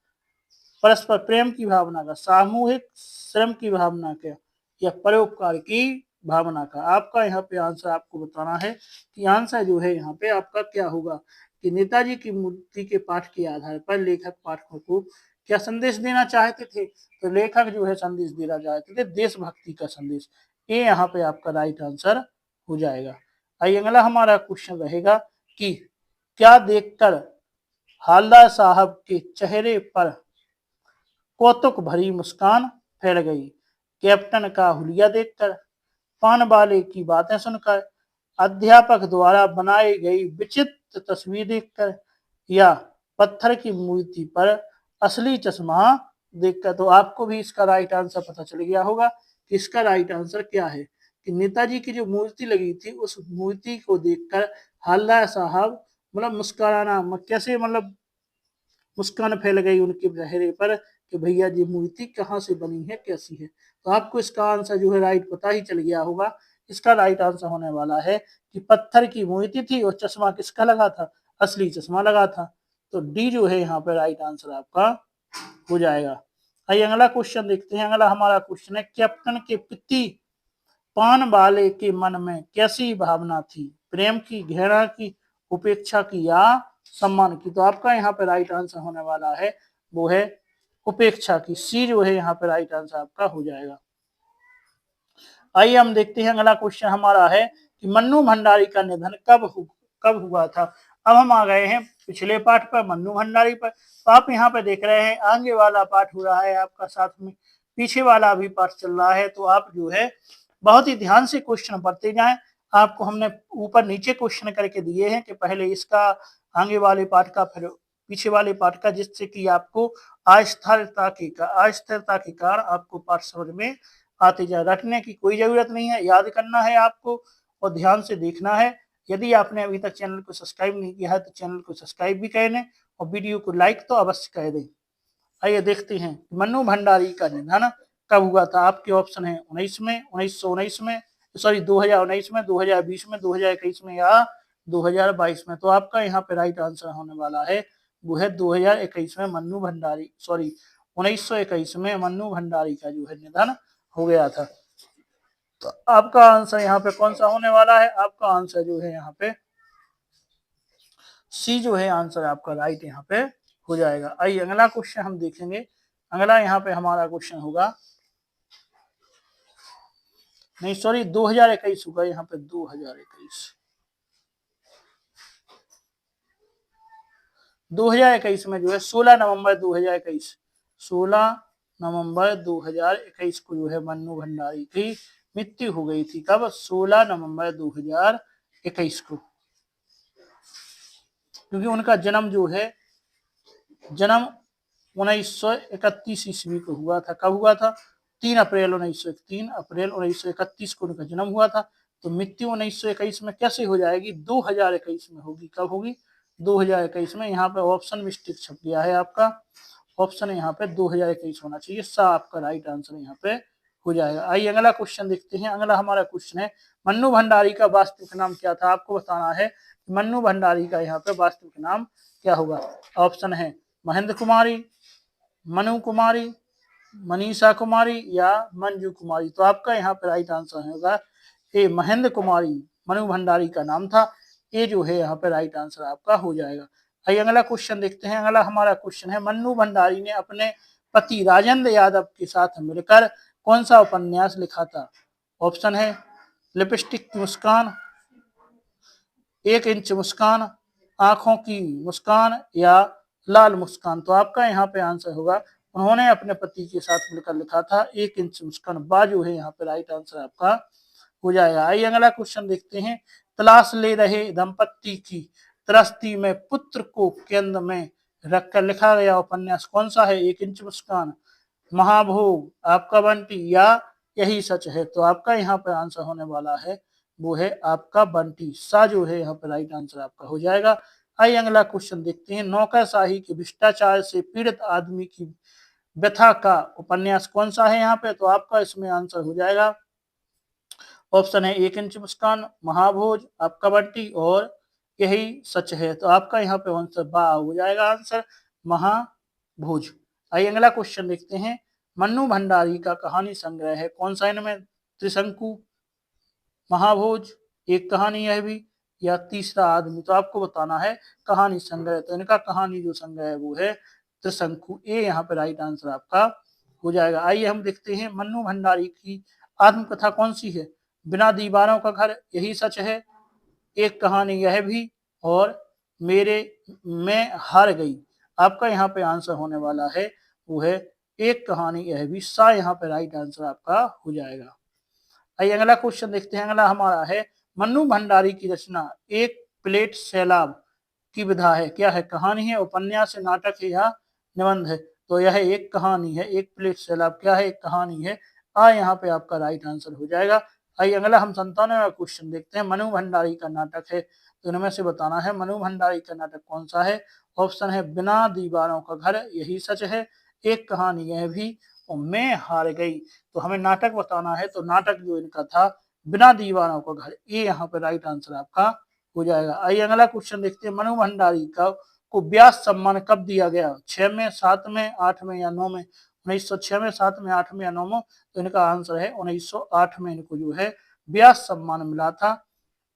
परस्पर प्रेम की भावना का, सामूहिक श्रम की भावना का, या परोपकार की भावना का? आपका यहाँ पे आंसर आपको बताना है कि आंसर जो है यहाँ पे आपका क्या होगा कि नेताजी की मूर्ति के पाठ के आधार पर लेखक पाठकों को क्या संदेश देना चाहते थे? तो लेखक जो है संदेश देना चाहते थे देशभक्ति का संदेश। ये यहाँ पे आपका राइट आंसर हो जाएगा। आइए अगला हमारा क्वेश्चन रहेगा कि क्या देखकर हालदार साहब के चेहरे पर कौतुक भरी मुस्कान फैल गई? कैप्टन का हुलिया देखकर, पान वाले की बातें सुनकर, अध्यापक द्वारा बनाई गई विचित्र तस्वीर देखकर, या पत्थर की मूर्ति पर असली चश्मा देखकर? तो आपको भी इसका राइट आंसर पता चल गया होगा कि इसका राइट आंसर क्या है कि नेताजी की जो मूर्ति लगी थी उस मूर्ति को देखकर हालदार साहब मतलब मुस्कुराना कैसे मतलब मुस्कान फैल गई उनके चेहरे पर कि भैया जी मूर्ति कहाँ से बनी है, कैसी है? तो आपको इसका आंसर जो है राइट पता ही चल गया होगा। इसका राइट आंसर होने वाला है कि पत्थर की मूर्ति थी और चश्मा किसका लगा था? असली चश्मा लगा था। तो डी जो है यहाँ पे राइट आंसर आपका हो जाएगा। आइए अगला क्वेश्चन देखते हैं। अगला हमारा क्वेश्चन है, कैप्टन के प्रति पान वाले के मन में कैसी भावना थी? प्रेम की, घृणा की, उपेक्षा की, या सम्मान की? तो आपका यहाँ पे राइट आंसर होने वाला है वो है उपेक्षा की। सी जो है यहाँ पे राइट आंसर आपका हो जाएगा। आइए हम देखते हैं अगला क्वेश्चन हमारा है कि मन्नू भंडारी का निधन कब हुआ था? अब हम आ गए हैं पिछले पाठ पर, मन्नू भंडारी पर। तो आप यहाँ पे देख रहे हैं आगे वाला पाठ हो रहा है आपका, साथ में पीछे वाला भी पाठ चल रहा है। तो आप जो है बहुत ही ध्यान से क्वेश्चन पढ़ते जाएं। आपको हमने ऊपर नीचे क्वेश्चन करके दिए हैं कि पहले इसका आगे वाले पाठ का फिर पीछे वाले पाठ का, जिससे कि आपको अस्थिरता के कारण आपको पाठ समझ में आते जाए। रटने की कोई जरूरत नहीं है, याद करना है आपको और ध्यान से देखना है। यदि आपने अभी तक चैनल को सब्सक्राइब नहीं किया है तो चैनल को सब्सक्राइब भी कर लें और वीडियो को लाइक तो अवश्य कर दें। आइए देखते हैं मन्नू भंडारी का निधन कब हुआ था। आपके ऑप्शन है 19 में, 1919 में, सॉरी 2019 में, 2020 में, 2021 में, या 2022 में? तो आपका यहाँ पे राइट आंसर होने वाला है वो है 2021 में मन्नू भंडारी, सॉरी 1921 में मन्नू भंडारी का जो है निधन हो गया था। तो आपका आंसर यहाँ पे कौन सा होने वाला है? आपका आंसर जो है यहाँ पे सी जो है आंसर आपका राइट यहाँ पे हो जाएगा। आइए अगला क्वेश्चन हम देखेंगे। अगला यहाँ पे हमारा क्वेश्चन होगा, नहीं सॉरी 2021 होगा यहाँ पे, 2021 में जो है 16 नवंबर 2021 को जो है मन्नू भंडारी की मृत्यु हो गई थी। कब? 16 नवंबर 2021 को। क्योंकि उनका जन्म जो है 1931 ईस्वी को हुआ था। कब हुआ था? 3 अप्रैल 1931 को उनका जन्म हुआ था। तो मृत्यु 1921 में कैसे हो जाएगी? 2021 में होगी। कब होगी? 2021 में। यहाँ पे ऑप्शन मिस्टेक छप गया है आपका, ऑप्शन यहाँ पे 2021 होना चाहिए। सा आपका राइट आंसर यहाँ पे हो जाएगा। आइए अगला क्वेश्चन देखते हैं। अगला हमारा क्वेश्चन है, मन्नू भंडारी का वास्तविक नाम क्या था? आपको बताना है मन्नू भंडारी का यहाँ पे वास्तविक नाम क्या होगा। ऑप्शन है महेंद्र कुमारी, मनु कुमारी, मनीषा कुमारी, या मंजू कुमारी? तो आपका यहाँ पे राइट आंसर होगा ए महेंद्र कुमारी मनु भंडारी का नाम था। ये जो है यहाँ पे राइट आंसर आपका हो जाएगा। आइए अगला क्वेश्चन देखते हैं। अगला हमारा क्वेश्चन है, मन्नू भंडारी ने अपने पति राजेंद्र यादव के साथ मिलकर कौन सा उपन्यास लिखा था? ऑप्शन है लिपस्टिक की मुस्कान, 1 इंच मुस्कान, आंखों की मुस्कान या लाल मुस्कान। तो आपका यहाँ पे आंसर होगा उन्होंने अपने पति के साथ मिलकर लिखा था 1 इंच मुस्कान। बाजू है यहाँ पे राइट आंसर आपका हो जाएगा। आइए अगला क्वेश्चन देखते हैं। तलाश ले रहे दंपत्ति की त्रस्ती में पुत्र को केंद्र में रखकर लिखा गया उपन्यास कौन सा है? 1 इंच मुस्कान, महाभोग, आपका बंटी या यही सच है। तो आपका यहाँ पे आंसर होने वाला है वो है आपका बंटी। सा जो है यहाँ पे राइट आंसर आपका हो जाएगा। आइए अगला क्वेश्चन देखते हैं। नौकरशाही के भ्रष्टाचार से पीड़ित आदमी की व्यथा का उपन्यास कौन सा है यहाँ पे? तो आपका इसमें आंसर हो जाएगा ऑप्शन है 1 इंच मुस्कान, महाभोज, आपका बंटी और यही सच है। तो आपका यहाँ पे आंसर बा हो जाएगा आंसर महाभोज। आइए अगला क्वेश्चन देखते हैं। मन्नू भंडारी का कहानी संग्रह है कौन सा? इनमें त्रिशंकु, महाभोज, एक कहानी यह भी या तीसरा आदमी। तो आपको बताना है कहानी संग्रह। तो इनका कहानी जो संग्रह है वो है त्रिशंकु। ए यहाँ पे राइट आंसर आपका हो जाएगा। आइए हम देखते हैं मन्नू भंडारी की आत्मकथा कौन सी है? बिना दीवारों का घर, यही सच है, एक कहानी यह भी और मेरे मैं हार गई। आपका यहाँ पे आंसर होने वाला है वो है एक कहानी यह भी। सा यहाँ पे राइट आंसर आपका हो जाएगा। आइए अगला क्वेश्चन देखते हैं। अगला हमारा है मन्नू भंडारी की रचना एक प्लेट सैलाब की विधा है क्या है? कहानी है, उपन्यास है, नाटक है या निबंध है? तो यह एक कहानी है। एक प्लेट सैलाब क्या है? एक कहानी है। आ यहाँ पे आपका राइट आंसर हो जाएगा। आइए अगला हम 97वां क्वेश्चन देखते हैं। मनु भंडारी का नाटक है तो इनमें से बताना है मनु भंडारी का नाटक कौन सा है? ऑप्शन है बिना दीवारों का घर, यही सच है, एक कहानी यह भी और मैं हार गई। तो हमें नाटक बताना है। तो नाटक जो इनका था बिना दीवारों का घर, ये यहाँ पे राइट आंसर आपका हो जाएगा। आइए अगला क्वेश्चन देखते हैं। मनु भंडारी का को व्यास सम्मान कब दिया गया? 6 में, 7 में, 8 में या 9 में? 1906 में, 7 में, 8 में या 9 में? तो इनका आंसर है 1908 में इनको जो है व्यास सम्मान मिला था।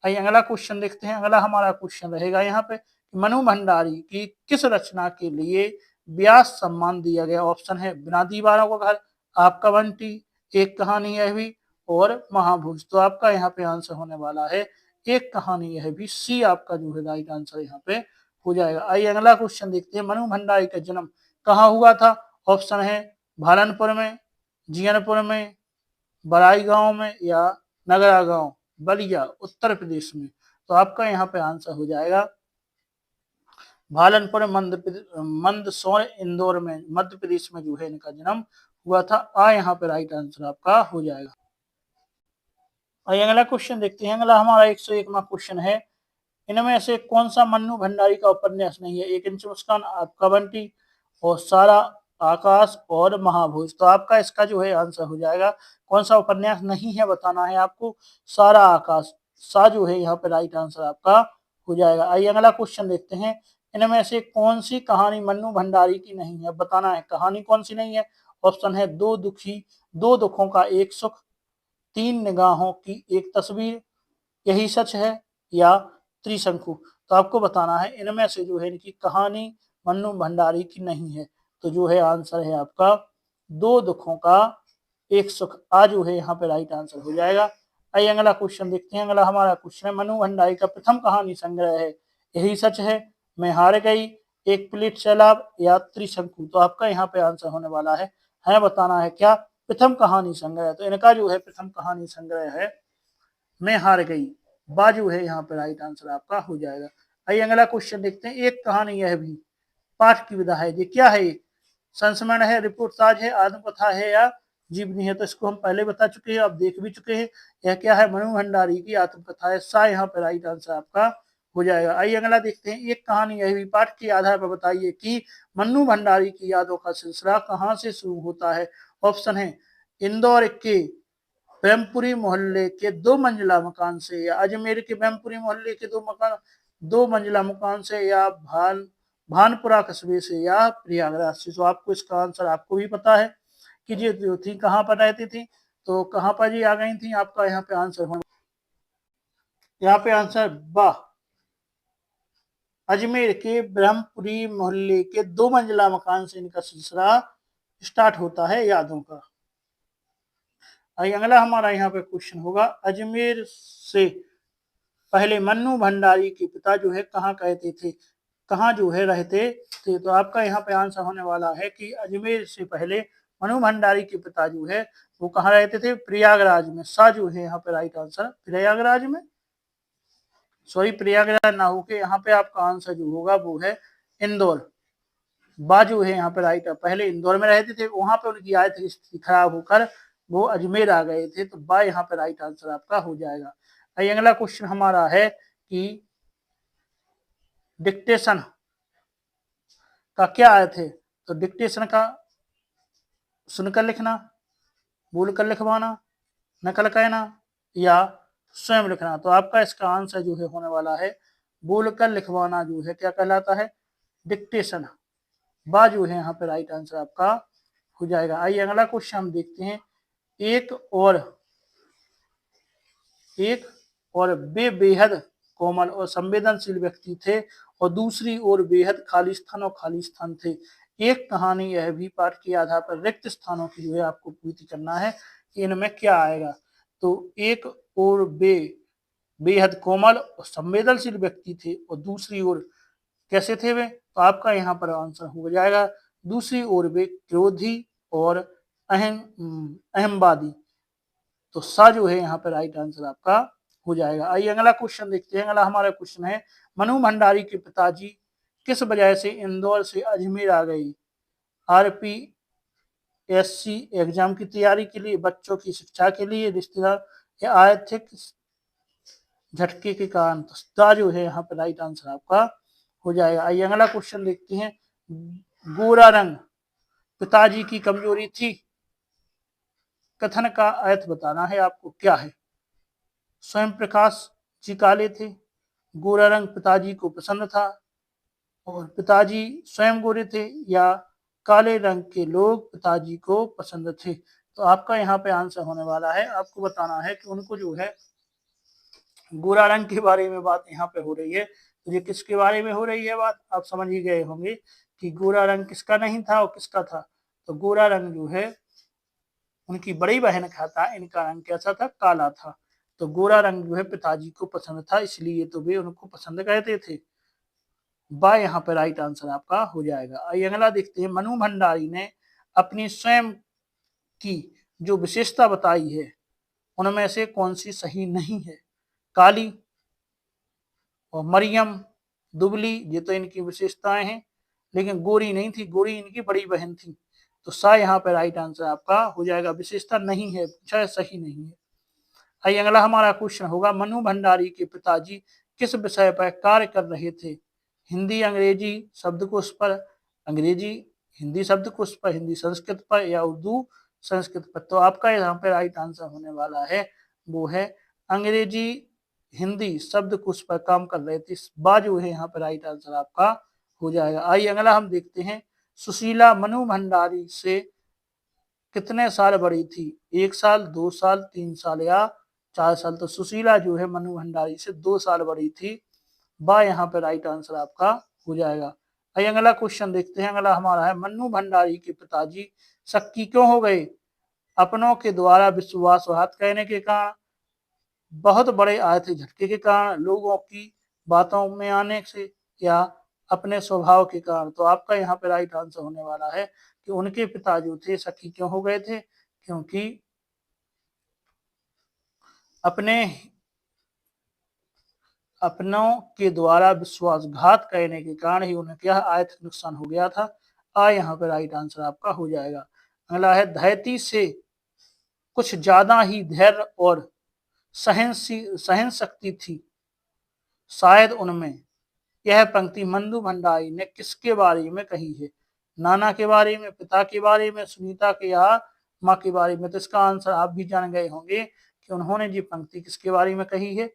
आइए अगला क्वेश्चन देखते हैं। अगला हमारा क्वेश्चन रहेगा यहाँ पे मनु भंडारी की किस रचना के लिए व्यास सम्मान दिया गया? ऑप्शन है बिना दीवारों का घर, आपका बंटी, एक कहानी यह भी और महाभूज। तो आपका यहाँ पे आंसर होने वाला है एक कहानी यह भी। सी आपका जो है राइट आंसर यहाँ पे हो जाएगा। आइए अगला क्वेश्चन देखते हैं। मनु भंडारी का जन्म कहाँ हुआ था? ऑप्शन है भालनपुर में, जियनपुर में, बड़ाई गांव में या नगरा गांव, बलिया, उत्तर प्रदेश में। तो आपका यहाँ पे आंसर हो जाएगा भालनपुर, मंदसौर, इंदौर में, मध्य प्रदेश में जो है इनका जन्म हुआ था। आ यहाँ पे राइट आंसर आपका हो जाएगा। और अगला क्वेश्चन देखते हैं। अगला हमारा 101वां क्वेश्चन है। इनमें से कौन सा मन्नू भंडारी का उपन्यास नहीं है? 1 इंच मुस्कान, आपका बंटी और सारा आकाश और महाभोज। तो आपका इसका जो है आंसर हो जाएगा कौन सा उपन्यास नहीं है बताना है आपको। सारा आकाश। सा जो है यहाँ पे राइट आंसर आपका हो जाएगा। आइए अगला क्वेश्चन देखते हैं। इनमें से कौन सी कहानी मन्नू भंडारी की नहीं है बताना है। कहानी कौन सी नहीं है? ऑप्शन है दो दुखों का एक सुख, 3 निगाहों की एक तस्वीर, यही सच है या त्रिशंकु। तो आपको बताना है इनमें से जो है इनकी कहानी मन्नू भंडारी की नहीं है। तो जो है आंसर है आपका 2 दुखों का एक सुख। आ जो है यहाँ पे राइट आंसर हो जाएगा। आइए अगला क्वेश्चन देखते हैं। अगला हमारा क्वेश्चन है मनु भंडारी का प्रथम कहानी संग्रह है यही सच है, मैं हार गई, एक प्लेट सैलाब या त्रिशंकु। तो आपका यहाँ पे आंसर होने वाला है हमें बताना है क्या? प्रथम कहानी संग्रह। तो इनका जो है प्रथम कहानी संग्रह है मैं हार गई। बाजू है यहाँ पे राइट आंसर आपका हो जाएगा। आइए अगला क्वेश्चन देखते हैं। एक कहानी यह भी पाठ की विधा है, ये क्या है? ये संस्मरण है, रिपोर्ट साज है, आत्मकथा है या जीवनी है? तो इसको हम पहले बता चुके हैं, आप देख भी चुके हैं। यह क्या है? मनु भंडारी की आत्मकथा है। सा यहाँ पे राइट आंसर आपका हो जाएगा। आइए अगला देखते हैं। एक कहानी यह भी पाठ के आधार पर बताइए कि मन्नू भंडारी की यादों का सिलसिला कहाँ से शुरू होता है। ऑप्शन है इंदौर के ब्रह्मपुरी मोहल्ले के 2 मंजिला मकान से या अजमेर के ब्रह्मपुरी मोहल्ले के 2 मंजिला मकान से या भानपुरा कस्बे से या प्रयागराज से। तो आपको इसका आंसर आपको भी पता है कि ये जो थी कहाँ पर रहती थी, तो कहाँ पर जी आ गई थी। आपका यहाँ पे आंसर होगा, यहाँ पे आंसर बा, अजमेर के ब्रह्मपुरी मोहल्ले के 2 मंजिला मकान से इनका सिलसिला स्टार्ट होता है यादों का। अगला हमारा यहाँ पे क्वेश्चन होगा। अजमेर से पहले मन्नू भंडारी के पिता जो है कहाँ कहते थे, कहाँ जो है रहते थे। तो आपका यहाँ पे आंसर होने वाला है कि अजमेर से पहले मनु भंडारी के पिता जो है वो कहाँ रहते थे, प्रयागराज में। सा जो है यहाँ पे राइट आंसर प्रयागराज में, सॉरी प्रयागराज ना होके यहाँ पे आपका आंसर जो होगा वो है इंदौर। बा जो है यहाँ पे राइट है, पहले इंदौर में रहते थे, वहां पे उनकी आर्थिक स्थिति खराब होकर वो अजमेर आ गए थे। तो बा यहाँ पे राइट आंसर आपका हो जाएगा। अगला क्वेश्चन हमारा है कि डिक्टेशन का क्या अर्थ है। तो डिक्टेशन का सुनकर लिखना, बोलकर लिखवाना, नकल कहना या स्वयं लिखना। तो आपका इसका आंसर जो है होने वाला है बोलकर लिखवाना जो है क्या कहलाता है, डिक्टेशन। बा जो है यहाँ पे राइट आंसर आपका हो जाएगा। आइए अगला क्वेश्चन हम देखते हैं। एक और वे बेहद कोमल और संवेदनशील व्यक्ति थे और दूसरी ओर बेहद खालिस्तान और खालिस्तान थे। एक कहानी यह भी पाठ के आधार पर रिक्त स्थानों की जो है आपको पूर्ति करना है कि इनमें क्या आएगा। तो एक और बेहद कोमल और संवेदनशील व्यक्ति थे और दूसरी ओर कैसे थे वे, तो आपका यहाँ पर आंसर हो जाएगा दूसरी ओर वे क्रोधी और अहमवादी। तो सा जो है यहाँ पर राइट आंसर आपका हो जाएगा। आइए अगला क्वेश्चन देखते हैं। अगला हमारा क्वेश्चन है मनु भंडारी के पिताजी किस वजह से इंदौर से अजमेर आ गई। आरपीएससी एग्जाम की तैयारी के लिए, बच्चों की शिक्षा के लिए, रिश्तेदार या आर्थिक झटके के कारण। तो सा जो है यहाँ पर राइट आंसर आपका हो जाएगा। आइए अगला क्वेश्चन देखते हैं। गोरा रंग पिताजी की कमजोरी थी, कथन का अर्थ बताना है आपको क्या है। स्वयं प्रकाश जी काले थे, गोरा रंग पिताजी को पसंद था और पिताजी स्वयं गोरे थे, या काले रंग के लोग पिताजी को पसंद थे। तो आपका यहाँ पे आंसर होने वाला है, आपको बताना है कि उनको जो है गोरा रंग के बारे में बात यहाँ पे हो रही है। तो ये किसके बारे में हो रही है बात, आप समझ ही गए होंगे कि गोरा रंग किसका नहीं था और किसका था। तो गोरा रंग जो है उनकी बड़ी बहन का था, इनका रंग कैसा था, काला था। तो गोरा रंग जो है पिताजी को पसंद था, इसलिए तो वे उनको पसंद कहते थे। बा यहाँ पे राइट आंसर आपका हो जाएगा। आइए अगला देखते हैं। मनु भंडारी ने अपनी स्वयं की जो विशेषता बताई है उनमें से कौन सी सही नहीं है। काली और मरियम दुबली, ये तो इनकी विशेषताएं हैं, लेकिन गोरी नहीं थी, गोरी इनकी बड़ी बहन थी। तो सा यहाँ पे राइट आंसर आपका हो जाएगा, विशेषता नहीं है, चाहे सही नहीं है। आइए अगला हमारा क्वेश्चन होगा। मनु भंडारी के पिताजी किस विषय पर कार्य कर रहे थे। हिंदी अंग्रेजी शब्दकोश पर, अंग्रेजी हिंदी शब्दकोश पर, हिंदी संस्कृत पर, या उर्दू संस्कृत पर। तो आपका यहाँ पे राइट आंसर होने वाला है वो है अंग्रेजी हिंदी शब्दकोश पर काम कर रहे थे। बा जो है यहाँ पे राइट आंसर आपका हो जाएगा। आइए अगला हम देखते हैं। सुशीला मनु भंडारी से कितने साल बड़ी थी, 1 साल, 2 साल, 3 साल या 4 साल। तो सुशीला जो है मनु भंडारी से 2 साल बड़ी थी। बा यहाँ पे राइट आंसर आपका हो जाएगा। आइए अगला क्वेश्चन देखते हैं। अगला हमारा है मन्नू भंडारी के पिताजी शक्की क्यों हो गए। अपनों के द्वारा विश्वासघात कहने के कारण, बहुत बड़े आर्थिक झटके के कारण, लोगों की बातों में आने से, या अपने स्वभाव के कारण। तो आपका यहाँ पे राइट आंसर होने वाला है कि उनके पिता जो थे शक्की क्यों हो गए थे, क्योंकि अपनों के द्वारा विश्वासघात करने के कारण ही उन्हें क्या आर्थिक नुकसान हो गया था। यहाँ पे राइट आंसर आपका हो जाएगा। अगला है धैर्य से कुछ ज्यादा ही धैर्य और सहन शक्ति थी शायद उनमें। यह पंक्ति मन्नू भंडारी ने किसके बारे में कही है। नाना के बारे में, पिता के बारे में, सुनीता के या माँ के बारे में। तो इसका आंसर आप भी जान गए होंगे कि उन्होंने जी पंक्ति किसके बारे में कही है।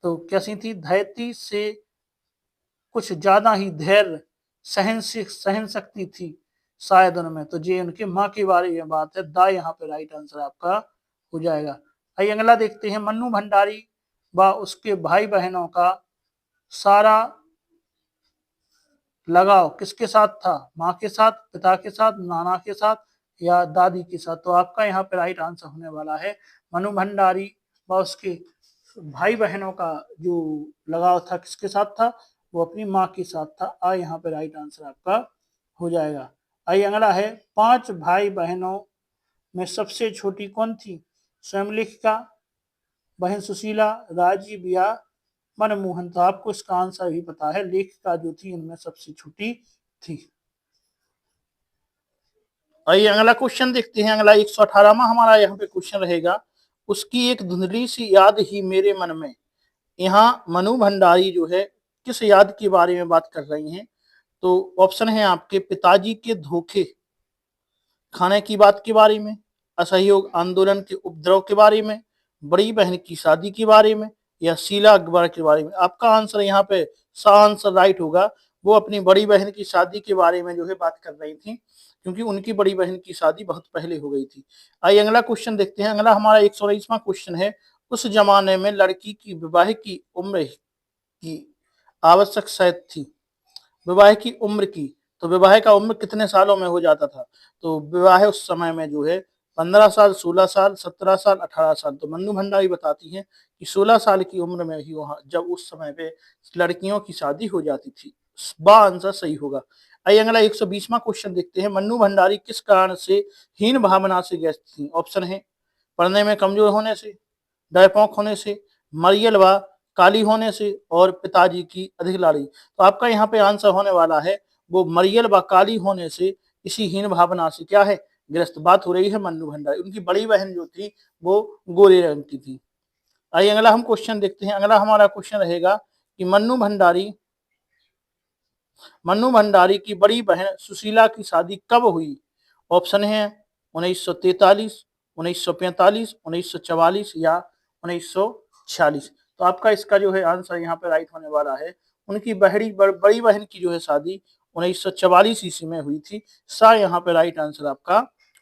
तो कैसी थी, धैर्य से कुछ ज्यादा ही धैर्य सहन शक्ति थी शायद उनमें। तो ये उनके माँ के बारे में बात है। दा यहाँ पे राइट आंसर आपका हो जाएगा। आइए अगला देखते हैं। मन्नू भंडारी व उसके भाई बहनों का सारा लगाव किसके साथ था, माँ के साथ, पिता के साथ, नाना के साथ या दादी के साथ। तो आपका यहाँ पे राइट आंसर होने वाला है मनु भंडारी व उसके भाई बहनों का जो लगाव था किसके साथ था, वो अपनी माँ के साथ था। आ यहाँ पे राइट आंसर आपका हो जाएगा। आइए अगला है, 5 भाई बहनों में सबसे छोटी कौन थी? स्वयं लेखिका, बहन सुशीला, राजीव या मनमोहन। तो आपको इसका आंसर भी पता है, लेखिका जो थी इनमें सबसे छोटी थी। आइए अगला क्वेश्चन देखते हैं। अगला 118वां हमारा यहाँ पे क्वेश्चन रहेगा, उसकी एक धुंधली सी याद ही मेरे मन में। यहाँ मनु भंडारी जो है किस याद के बारे में बात कर रही हैं? तो ऑप्शन है आपके, पिताजी के धोखे खाने की बात के बारे में, असहयोग आंदोलन के उपद्रव के बारे में, बड़ी बहन की शादी के बारे में, या शीला अकबर के बारे में। आपका आंसर यहाँ पे सा आंसर राइट होगा। वो अपनी बड़ी बहन की शादी के बारे में जो है बात कर रही थी, क्योंकि उनकी बड़ी बहन की शादी बहुत पहले हो गई थी। आइए अगला क्वेश्चन देखते हैं। अगला हमारा 119वां क्वेश्चन है, उस जमाने में लड़की की विवाह की उम्र की आवश्यक शायद थी। विवाह की उम्र की, तो विवाह का उम्र कितने सालों में हो जाता था? तो विवाह उस समय में जो है 15 साल, 16 साल, 17 साल, 18 साल। तो मन्नू भंडारी बताती हैं कि 16 साल की उम्र में ही वहां जब उस समय पे लड़कियों की शादी हो जाती थी। बा आंसर सही होगा। आइए अगला 120वां क्वेश्चन देखते हैं। मन्नू भंडारी किस कारण से हीन भावना से ग्रस्त थी? ऑप्शन है, पढ़ने में कमजोर होने से, डरपोक होने से, मरियल व काली होने से, और पिताजी की अधिक लाड़ी। तो आपका यहाँ पे आंसर होने वाला है वो मरियल व काली होने से, इसी हीन भावना से क्या है, ग्रस्त। बात हो रही है मन्नू भंडारी। उनकी बड़ी बहन जो थी वो गोरे रंग की थी। आइए अगला हम क्वेश्चन देखते हैं। अगला हमारा क्वेश्चन रहेगा कि मन्नू भंडारी की बड़ी बहन सुशीला की शादी कब हुई? ऑप्शन है 1943, 1945, 1944 या 1946। तो आपका इसका जो है आंसर यहाँ पे राइट होने वाला है। उनकी बड़ी बहन की जो है शादी 1944 ईस्वी में हुई थी। सा यहाँ पे राइट आंसर आपका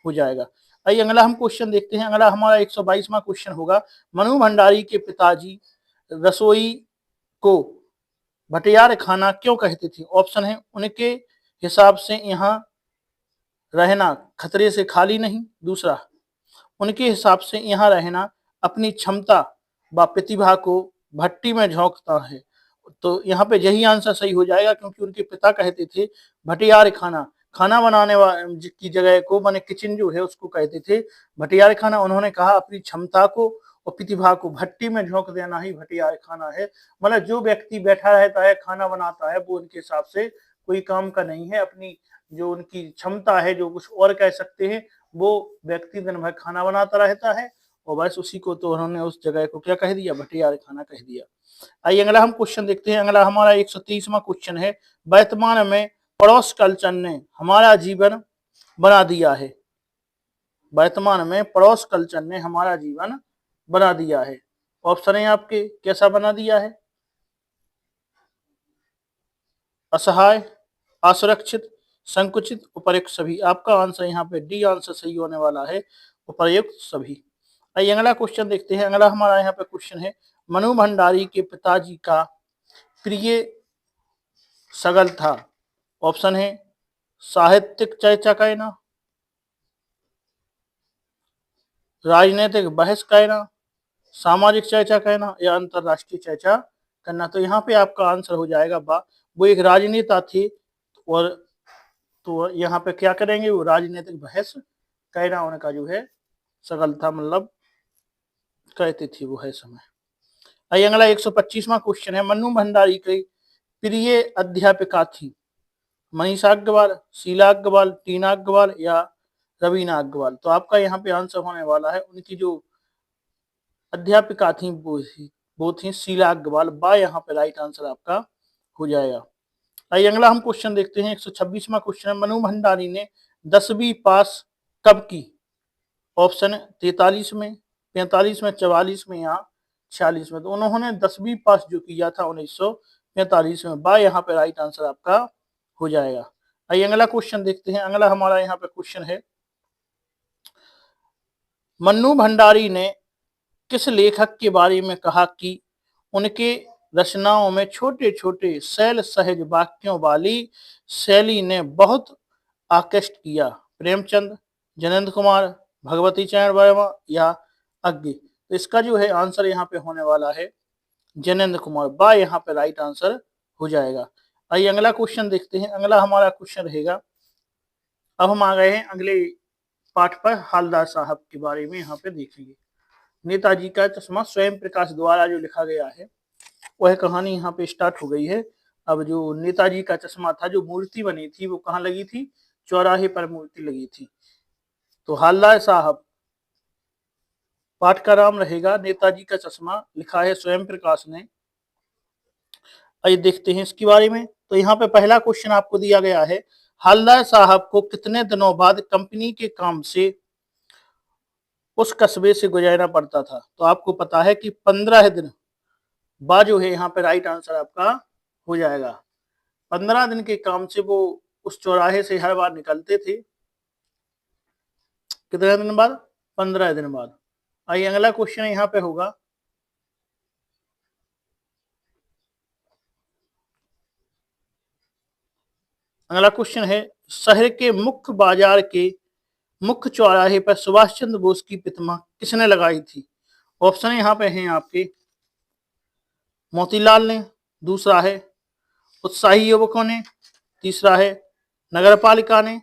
हो जाएगा। आइए अगला हम क्वेश्चन देखते हैं। अगला हमारा 122वां क्वेश्चन होगा, मनु भंडारी के पिताजी रसोई को भटियार खाना क्यों कहते थे? ऑप्शन है, उनके हिसाब से यहाँ रहना खतरे से खाली नहीं। दूसरा, उनके हिसाब से यहाँ रहना अपनी क्षमता व प्रतिभा को भट्टी में झोंकता है। तो यहाँ पे यही आंसर सही हो जाएगा, क्योंकि उनके पिता कहते थे भटियार खाना, खाना बनाने की जगह को माने किचन जो है उसको कहते थे भटियार खाना। उन्होंने कहा अपनी क्षमता को और प्रतिभा को भट्टी में झोंक देना ही भटियार खाना है। मतलब जो व्यक्ति बैठा रहता है खाना बनाता है वो उनके हिसाब से कोई काम का नहीं है। अपनी जो उनकी क्षमता है, जो कुछ और कह सकते हैं, वो व्यक्ति दिन भर खाना बनाता रहता है और बस उसी को तो उन्होंने उस जगह को क्या कह दिया, भटियार खाना कह दिया। आइए अगला हम क्वेश्चन देखते हैं। अगला हमारा 130वां क्वेश्चन है, वर्तमान में पड़ोस कल्चर ने हमारा जीवन बना दिया है। वर्तमान में पड़ोस कल्चर ने हमारा जीवन बना दिया है। ऑप्शन है आपके, कैसा बना दिया है? असहाय, असुरक्षित, संकुचित, उपर्युक्त सभी। आपका आंसर यहाँ पे डी आंसर सही होने वाला है, उपर्युक्त सभी। आइए अगला क्वेश्चन देखते हैं। अगला हमारा यहाँ पे क्वेश्चन है, मनु भंडारी के पिताजी का प्रिय सगल था। ऑप्शन है, साहित्यिक चर्चा कहना, राजनीतिक बहस कहना, सामाजिक चर्चा कहना, या अंतरराष्ट्रीय चर्चा करना। तो यहाँ पे आपका आंसर हो जाएगा बा। वो एक राजनेता थे और तो यहाँ पे क्या करेंगे, वो राजनीतिक बहस कहना उनका जो है सगल था, मतलब कहते थे वो है समय। आइए अगला 125वां क्वेश्चन है, मन्नू भंडारी की प्रिय अध्यापिका थी मनीषा अग्रवाल, शीला अग्रवाल, टीना अग्रवाल या रवीना अग्रवाल। तो आपका यहाँ पे आंसर होने वाला है, उनकी जो अध्यापिका थी वो थी शीला अग्रवाल। बा यहाँ पे राइट आंसर आपका हो जाएगा। आइए अगला हम क्वेश्चन देखते हैं। 126वां क्वेश्चन है, मनु भंडारी ने 10वीं पास कब की? ऑप्शन 43 में, 45 में, 44 में या 46 में। तो उन्होंने 10वीं पास जो किया था 1945 में। बा यहाँ पे राइट आंसर आपका हो जाएगा। आइए अगला क्वेश्चन देखते हैं। अगला हमारा यहाँ पे क्वेश्चन है, मन्नू भंडारी ने किस लेखक के बारे में कहा कि उनके रचनाओं में छोटे छोटे शैल सहज वाक्यों वाली शैली ने बहुत आकृष्ट किया? प्रेमचंद, जयेंद्र कुमार, भगवती चरण वर्मा या अज्ञे। तो इसका जो है आंसर यहाँ पे होने वाला है जैनेन्द्र कुमार, बा यहाँ पे राइट आंसर हो जाएगा। आइए अगला क्वेश्चन देखते हैं। अगला हमारा क्वेश्चन रहेगा, अब हम आ गए हैं अगले पाठ पर, हालदार साहब के बारे में यहाँ पे देखेंगे। नेताजी का चश्मा स्वयं प्रकाश द्वारा जो लिखा गया है वह कहानी यहाँ पे स्टार्ट हो गई है। अब जो नेताजी का चश्मा था, जो मूर्ति बनी थी वो कहाँ लगी थी, चौराहे पर मूर्ति लगी थी। तो हालदार साहब, पाठ का नाम रहेगा नेताजी का चश्मा, लिखा है स्वयं प्रकाश ने। आइए देखते हैं इसके बारे में। तो यहाँ पे पहला क्वेश्चन आपको दिया गया है, हालदार साहब को कितने दिनों बाद कंपनी के काम से उस कस्बे से गुजरना पड़ता था। तो आपको पता है कि 15 दिन बाद जो है यहाँ पे राइट आंसर आपका हो जाएगा। 15 दिन के काम से वो उस चौराहे से हर बार निकलते थे। कितने दिन बाद, 15 दिन बाद। आइए अगला क्वेश्चन यहाँ पे होगा, अगला क्वेश्चन है, शहर के मुख्य बाजार के मुख्य चौराहे पर सुभाष चंद्र बोस की प्रतिमा किसने लगाई थी। ऑप्शन यहाँ पे हैं आपके, मोतीलाल ने, दूसरा है उत्साही युवकों ने, तीसरा है नगर पालिका ने,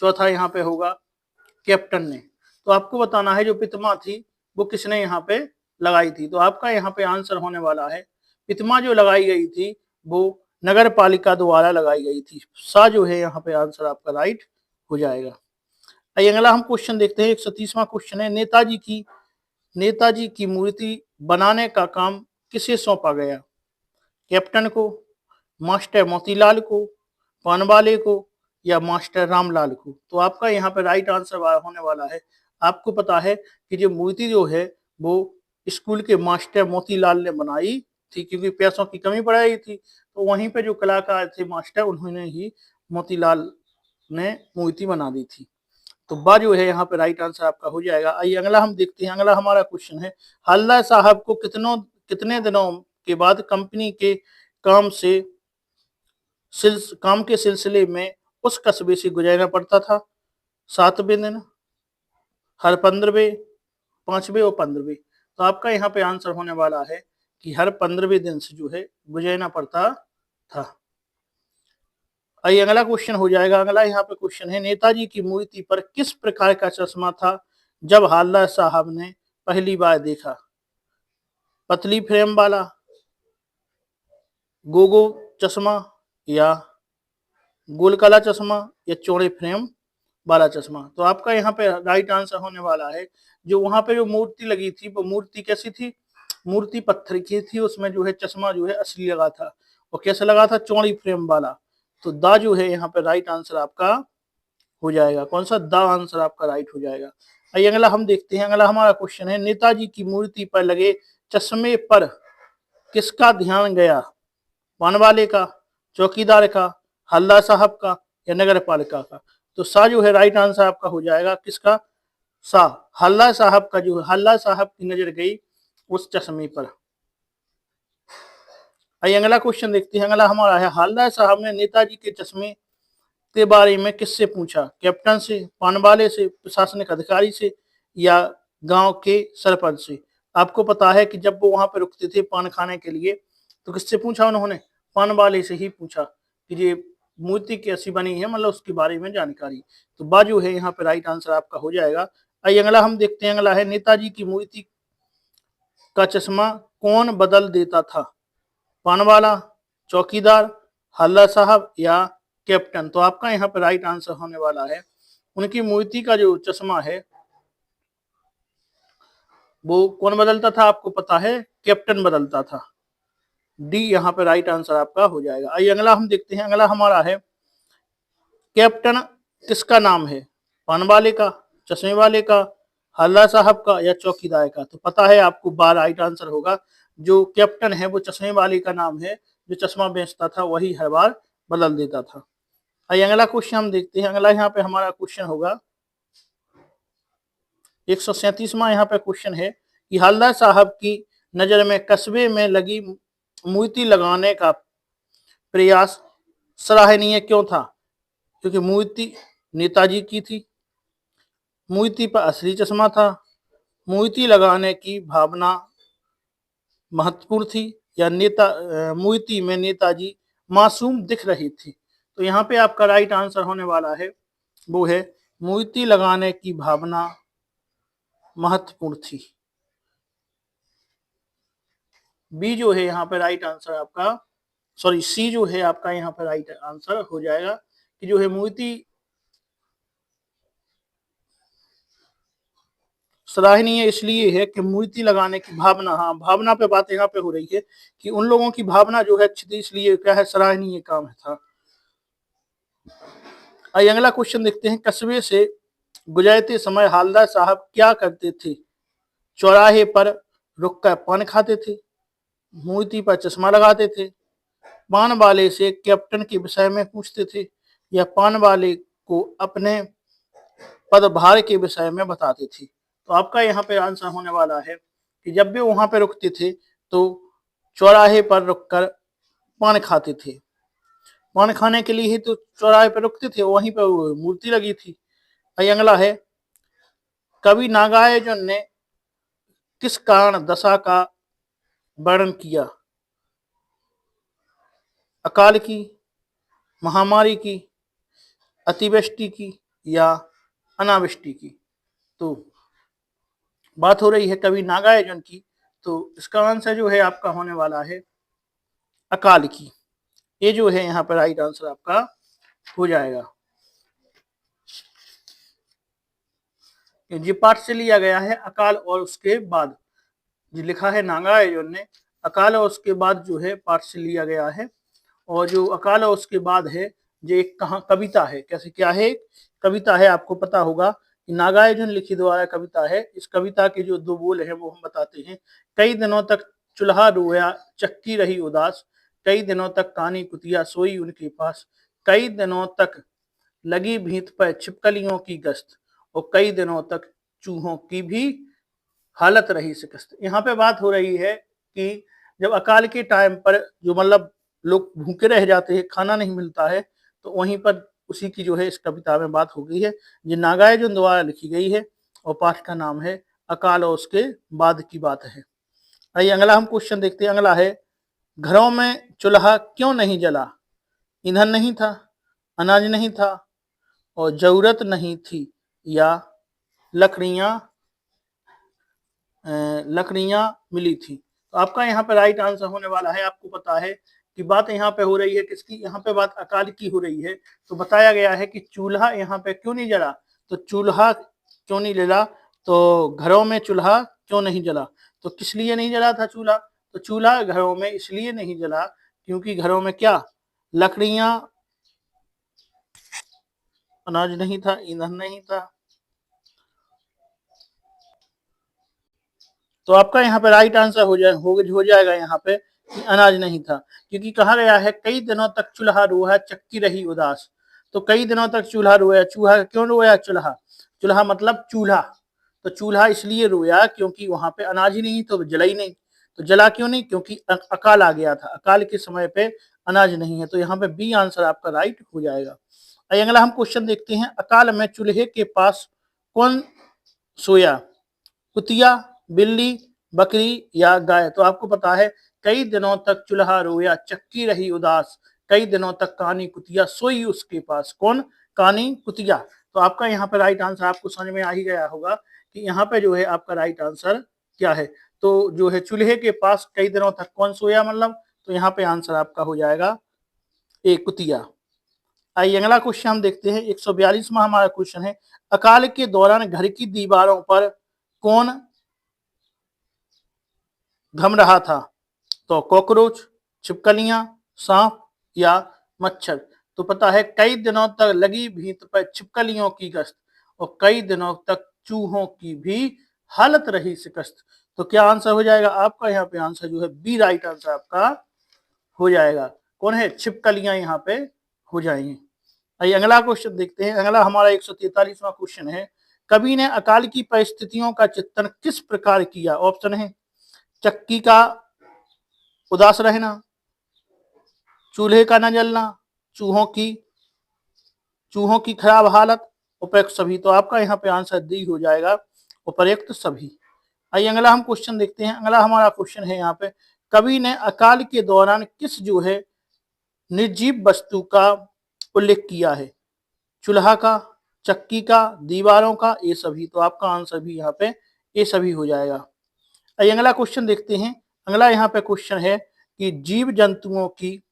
चौथा यहाँ पे होगा कैप्टन ने। तो आपको बताना है जो प्रतिमा थी वो किसने यहाँ पे लगाई थी। तो आपका यहाँ पे आंसर होने वाला है, प्रतिमा जो लगाई गई थी वो नगर पालिका द्वारा लगाई गई थी। सा जो है यहाँ पे आंसर आपका राइट हो जाएगा। आइए अगला हम क्वेश्चन देखते हैं। 130वां क्वेश्चन है, नेताजी की मूर्ति बनाने का काम किसे सौंपा गया। कैप्टन को, मास्टर मोतीलाल को, पानवाले को, या मास्टर रामलाल को। तो आपका यहाँ पे राइट आंसर होने वाला है, आपको पता है कि जो मूर्ति जो है वो स्कूल के मास्टर मोतीलाल ने बनाई थी, क्योंकि पैसों की कमी पड़ रही थी। तो वहीं पे जो कलाकार थे मास्टर, उन्होंने ही मोतीलाल ने मूर्ति बना दी थी। तो बा जो है यहाँ पे राइट आंसर आपका हो जाएगा। आइए अगला हम देखते हैं। अगला हमारा क्वेश्चन है, हालदार साहब को कितने दिनों के बाद कंपनी के काम के सिलसिले में उस कस्बे से गुजरना पड़ता था। 7वें दिन, हर 15वें, 5वें और 15वें। तो आपका यहाँ पे आंसर होने वाला है कि हर 15वें दिन से जो है गुजरना पड़ता था। आइए अगला क्वेश्चन हो जाएगा। अगला यहाँ पे क्वेश्चन है, नेताजी की मूर्ति पर किस प्रकार का चश्मा था जब हालदार साहब ने पहली बार देखा। पतली फ्रेम वाला, गोगो चश्मा, या गोलकाला चश्मा, या चौड़े फ्रेम वाला चश्मा। तो आपका यहाँ पे राइट आंसर होने वाला है, जो वहां पे जो मूर्ति लगी थी वो मूर्ति कैसी थी, मूर्ति पत्थर की थी, उसमें जो है चश्मा जो है असली लगा था। और कैसे लगा था, चौड़ी फ्रेम वाला। तो दा जो है यहाँ पे राइट आंसर आपका हो जाएगा। कौन सा, दा आंसर आपका राइट हो जाएगा। आइए अगला हम देखते हैं। अगला हमारा क्वेश्चन है, नेताजी की मूर्ति पर लगे चश्मे पर किसका ध्यान गया। पानवाले का, चौकीदार का, हल्दार साहब का, या नगर पालिका का। तो सा जो है राइट आंसर आपका हो जाएगा किसका, सा, हल्दार साहब का। जो हल्दार साहब की नजर गई उस चश्मे पर। आइए अगला क्वेश्चन देखते हैं। अगला हमारा है, हल्दार साहब ने नेताजी के चश्मे के बारे में किससे पूछा। कैप्टन से, पानवाले से, प्रशासनिक अधिकारी से, या गांव के सरपंच से। आपको पता है कि जब वो वहां पे रुकते थे पान खाने के लिए, तो किससे पूछा उन्होंने, पानवाले से ही पूछा कि ये मूर्ति कैसी बनी है, मतलब उसके बारे में जानकारी। तो बाजू है यहाँ पे राइट आंसर आपका हो जाएगा। आइए अगला हम देखते हैं। अगला है, नेताजी की मूर्ति का चश्मा कौन बदल देता था। पानवाला, चौकीदार, हल्दार साहब, या कैप्टन। तो आपका यहाँ पे राइट आंसर होने वाला है, उनकी मूर्ति का जो चश्मा है वो कौन बदलता था, आपको पता है कैप्टन बदलता था। डी यहाँ पे राइट आंसर आपका हो जाएगा। आइए अगला हम देखते हैं। अगला हमारा है, कैप्टन किसका नाम है। पानवाले का, चश्मे वाले का, हल्दार साहब का, या चौकीदार का। तो पता है आपको, बार राइट आंसर होगा। जो कैप्टन है वो चश्मे वाले का नाम है, जो चश्मा बेचता था वही हर बार बदल देता था। आइए अगला क्वेश्चन हम देखते हैं। अगला यहाँ पे हमारा क्वेश्चन होगा, 137वां यहाँ पे क्वेश्चन है कि हल्दार साहब की नजर में कस्बे में लगी मूर्ति लगाने का प्रयास सराहनीय क्यों था। क्योंकि मूर्ति नेताजी की थी, मूर्ति पर असली चश्मा था, मुइती लगाने की भावना महत्वपूर्ण थी या मुइती में नेताजी मासूम दिख रही थी। तो यहाँ पे आपका राइट आंसर होने वाला है वो है मुइती लगाने की भावना महत्वपूर्ण थी। बी जो है यहाँ पे राइट आंसर आपका, सॉरी सी जो है आपका यहाँ पे राइट आंसर हो जाएगा कि जो है मुइती सराहनीय इसलिए है कि मूर्ति लगाने की भावना, हाँ भावना पे बात यहाँ पे हो रही है कि उन लोगों की भावना जो है अच्छी थी, इसलिए क्या है सराहनीय काम था। आइए अगला क्वेश्चन देखते हैं। कस्बे से गुजरते समय हालदार साहब क्या करते थे? चौराहे पर रुककर पान खाते थे, मूर्ति पर चश्मा लगाते थे, पान वाले से कैप्टन के विषय में पूछते थे, या पान वाले को अपने पदभार के विषय में बताते थे। तो आपका यहाँ पे आंसर होने वाला है कि जब भी वहां पे रुकते थे तो चौराहे पर रुककर पान खाते थे। पान खाने के लिए ही तो चौराहे पर रुकते थे, वहीं पर मूर्ति लगी थी। अगला है कवि नागार्जुन ने किस कारण दशा का वर्णन किया? अकाल की, महामारी की, अतिवृष्टि की, या अनावृष्टि की। तो बात हो रही है कवि नागार्जुन की, तो इसका आंसर जो है आपका होने वाला है अकाल की। ये जो है यहाँ पर राइट आंसर आपका हो जाएगा। ये पाठ से लिया गया है अकाल और उसके बाद, जो लिखा है नागार्जुन ने, अकाल और उसके बाद जो है पाठ से लिया गया है। और जो अकाल और उसके बाद है जो एक कविता है, कैसे क्या है कविता है, आपको पता होगा कि नागार्जुन लिखी द्वारा कविता है। इस कविता के जो दो बोल हैं वो हम बताते हैं। कई दिनों तक चूल्हा रोया चक्की रही उदास, कई दिनों तक कानी कुतिया सोई उनके पास, कई दिनों तक लगी भीत पर छिपकलियों की गश्त, और कई दिनों तक चूहों की भी हालत रही शिकस्त। यहाँ पे बात हो रही है कि जब अकाल के टाइम पर जो मतलब लोग भूखे रह जाते हैं, खाना नहीं मिलता है, तो वहीं पर उसी की जो है इस कविता में बात हो गई है, जो नागार्जुन द्वारा लिखी गई है, और पाठ का नाम है अकाल और उसके बाद की बात है। आइए अगला हम क्वेश्चन देखते हैं। अगला है घरों में चूल्हा क्यों नहीं जला? ईंधन नहीं था, अनाज नहीं था, और जरूरत नहीं थी, या लकड़ियां मिली थी। तो आपका यहाँ पे राइट आंसर होने वाला है, आपको पता है कि बात यहाँ पे हो रही है किसकी? यहाँ पे बात अकाल की हो रही है। तो बताया गया है कि चूल्हा यहाँ पे क्यों नहीं जला, तो चूल्हा क्यों नहीं जला, तो घरों में चूल्हा क्यों नहीं जला? तो किस लिए नहीं जला था चूल्हा? तो चूल्हा घरों में इसलिए नहीं जला क्योंकि घरों में क्या, लकड़ियां, अनाज नहीं था, ईंधन नहीं था। तो आपका यहाँ पे राइट आंसर हो जाएगा यहाँ पे कि अनाज नहीं था, क्योंकि कहा गया है कई दिनों तक चूल्हा रोया चक्की रही उदास। तो कई दिनों तक चूल्हा रोया, चूल्हा क्यों रोया? चूल्हा, चूल्हा मतलब चूल्हा, तो चूल्हा इसलिए रोया क्योंकि वहां पे अनाज ही नहीं तो जला ही नहीं। तो जला क्यों नहीं? क्योंकि अकाल आ गया था, अकाल के समय पे अनाज नहीं है। तो यहाँ पे बी आंसर आपका राइट हो जाएगा। अगला हम क्वेश्चन देखते हैं। अकाल में चूल्हे के पास कौन सोया? कुतिया, बिल्ली, बकरी, या गाय? तो आपको पता है कई दिनों तक चूल्हा रोया चक्की रही उदास, कई दिनों तक कानी कुतिया सोई उसके पास। कौन? कानी कुतिया। तो आपका यहाँ पे राइट आंसर आपको समझ में आ ही गया होगा कि यहाँ पे जो है आपका राइट आंसर क्या है। तो जो है चूल्हे के पास कई दिनों तक कौन सोया मतलब, तो यहाँ पे आंसर आपका हो जाएगा ए कुतिया। आइए अगला क्वेश्चन हम देखते हैं। 142वां हमारा क्वेश्चन है। अकाल के दौरान घर की दीवारों पर कौन घम रहा था? तो कॉकरोच, छिपकलियां, सांप, या मच्छर? तो पता है कई दिनों तक लगी भीत पर छिपकलियों की गश्त, और कई दिनों तक चूहों की भी हालत रही शिकस्त। तो क्या आंसर हो जाएगा आपका? यहाँ पे आंसर जो है बी राइट आंसर आपका हो जाएगा। कौन है? छिपकलियां यहाँ पे हो जाएंगी। आइए अगला क्वेश्चन देखते हैं। अगला हमारा 143वां क्वेश्चन है। कवि ने अकाल की परिस्थितियों का चित्रण किस प्रकार किया? ऑप्शन है चक्की का उदास रहना, चूल्हे का न जलना, चूहों की खराब हालत, उपयुक्त सभी। तो आपका यहाँ पे आंसर डी हो जाएगा, उपयुक्त सभी। आइए अगला हम क्वेश्चन देखते हैं। अगला हमारा क्वेश्चन है यहाँ पे, कवि ने अकाल के दौरान किस जो है निर्जीव वस्तु का उल्लेख किया है? चूल्हा का, चक्की का, दीवारों का, ये सभी। तो आपका आंसर भी यहाँ पे ये सभी हो जाएगा। आइए अगला क्वेश्चन देखते हैं। अगला यहाँ पे क्वेश्चन है कि जीव जंतुओं की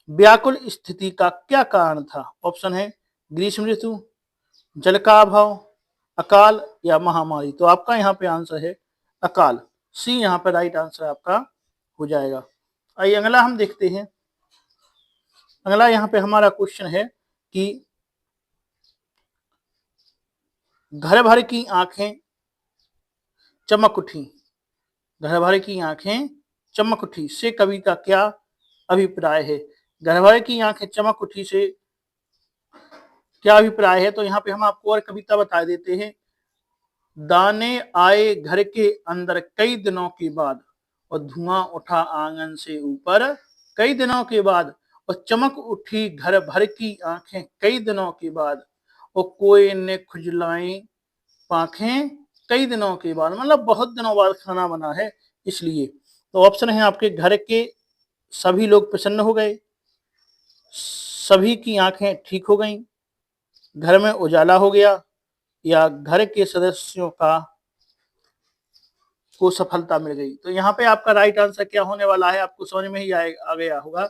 व्याकुल स्थिति का क्या कारण था? ऑप्शन है ग्रीष्म ऋतु, जल का अभाव, अकाल या महामारी। तो आपका यहाँ पे आंसर है अकाल, सी यहाँ पे राइट आंसर आपका हो जाएगा। आइए अगला हम देखते हैं। अगला यहाँ पे हमारा क्वेश्चन है कि घर भर की आंखें चमक उठी, घर भर की आंखें चमक उठी से कवि का क्या अभिप्राय है? घर भर की आंखें चमक उठी से क्या अभिप्राय है? तो यहाँ पे हम आपको और कविता बता देते हैं। दाने आए घर के अंदर कई दिनों के बाद, और धुआं उठा आंगन से ऊपर कई दिनों के बाद, और चमक उठी घर भर की आंखें कई दिनों के बाद, और कोई ने खुजलाई पाखें कई दिनों के बाद। मतलब बहुत दिनों बाद खाना बना है इसलिए। तो ऑप्शन है आपके, घर के सभी लोग प्रसन्न हो गए, सभी की आंखें ठीक हो गईं, घर में उजाला हो गया, या घर के सदस्यों को सफलता मिल गई। तो यहाँ पे आपका राइट आंसर क्या होने वाला है? आपको समझ में ही आ गया होगा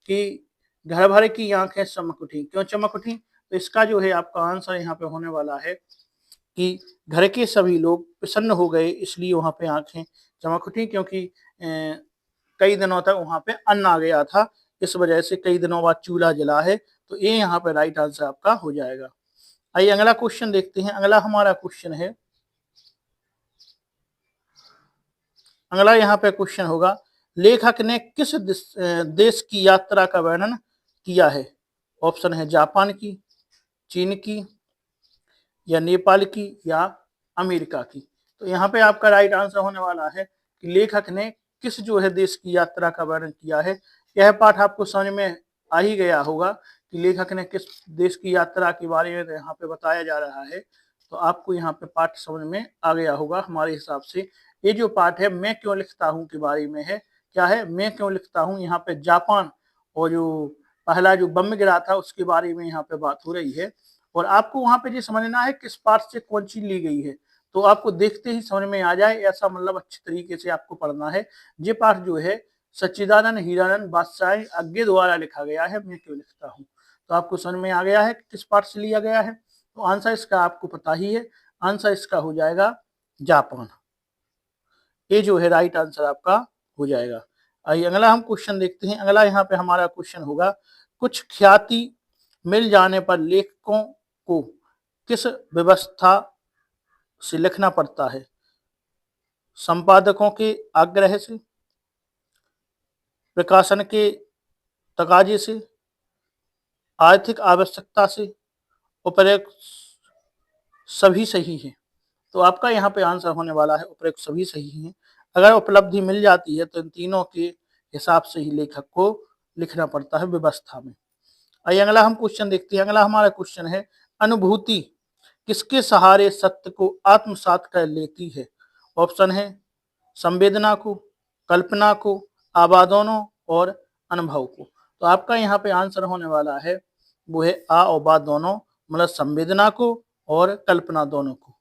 कि घर भर की आंखें चमक उठी। क्यों चमक उठी? तो इसका जो है आपका आंसर यहाँ पे होने वाला है कि घर के सभी लोग प्रसन्न हो गए, इसलिए वहां पे आंखें चमक उठी, क्योंकि कई दिनों तक वहां पे अन्न आ गया था, इस वजह से कई दिनों बाद चूल्हा जला है। तो ये यहाँ पे राइट आंसर आपका हो जाएगा। आइए अगला क्वेश्चन देखते हैं। अगला हमारा क्वेश्चन है, अगला यहाँ पे क्वेश्चन होगा, लेखक ने किस देश की यात्रा का वर्णन किया है? ऑप्शन है जापान की, चीन की, या नेपाल की, या अमेरिका की। तो यहाँ पे आपका राइट आंसर होने वाला है कि लेखक ने किस जो है देश की यात्रा का वर्णन किया है। यह पाठ आपको समझ में आ ही गया होगा कि लेखक ने किस देश की यात्रा के बारे में यहाँ पे बताया जा रहा है। तो आपको यहाँ पे पाठ समझ में आ गया होगा हमारे हिसाब से। ये जो पाठ है मैं क्यों लिखता हूँ के बारे में है। क्या है? मैं क्यों लिखता हूँ। यहाँ पे जापान और जो पहला जो बम गिरा था उसके बारे में यहाँ पे बात हो रही है। और आपको वहां पे ये समझना है किस पार्ट से कौन चीज ली गई है। तो आपको देखते ही समझ में आ जाए ऐसा मतलब अच्छे तरीके से आपको पढ़ना है। ये पाठ जो है सच्चिदानंद हीरानंद बादशाह अज्ञे द्वारा लिखा गया है, मैं क्यों लिखता हूँ। तो आपको समझ में आ गया है किस पार्ट से लिया गया है। तो आंसर इसका आपको पता ही है, आंसर इसका हो जाएगा जापान। ये जो है राइट आंसर आपका हो जाएगा। आइए अगला हम क्वेश्चन देखते हैं। अगला यहाँ पे हमारा क्वेश्चन होगा, कुछ ख्याति मिल जाने पर लेखकों को किस व्यवस्था से लिखना पड़ता है? संपादकों के आग्रह से, प्रकाशन के तकाजे से, आर्थिक आवश्यकता से, उपरोक्त सभी सही है। तो आपका यहाँ पे आंसर होने वाला है उपरोक्त सभी सही है। अगर उपलब्धि मिल जाती है तो इन तीनों के हिसाब से ही लेखक को लिखना पड़ता है व्यवस्था में। आइए अगला हम क्वेश्चन देखते हैं। अगला हमारा क्वेश्चन है, अनुभूति किसके सहारे सत्य को आत्मसात कर लेती है? ऑप्शन है संवेदना को, कल्पना को, आबादों और अनुभव को। तो आपका यहाँ पे आंसर होने वाला है वो है आ और बा दोनों, मतलब संवेदना को और कल्पना दोनों को।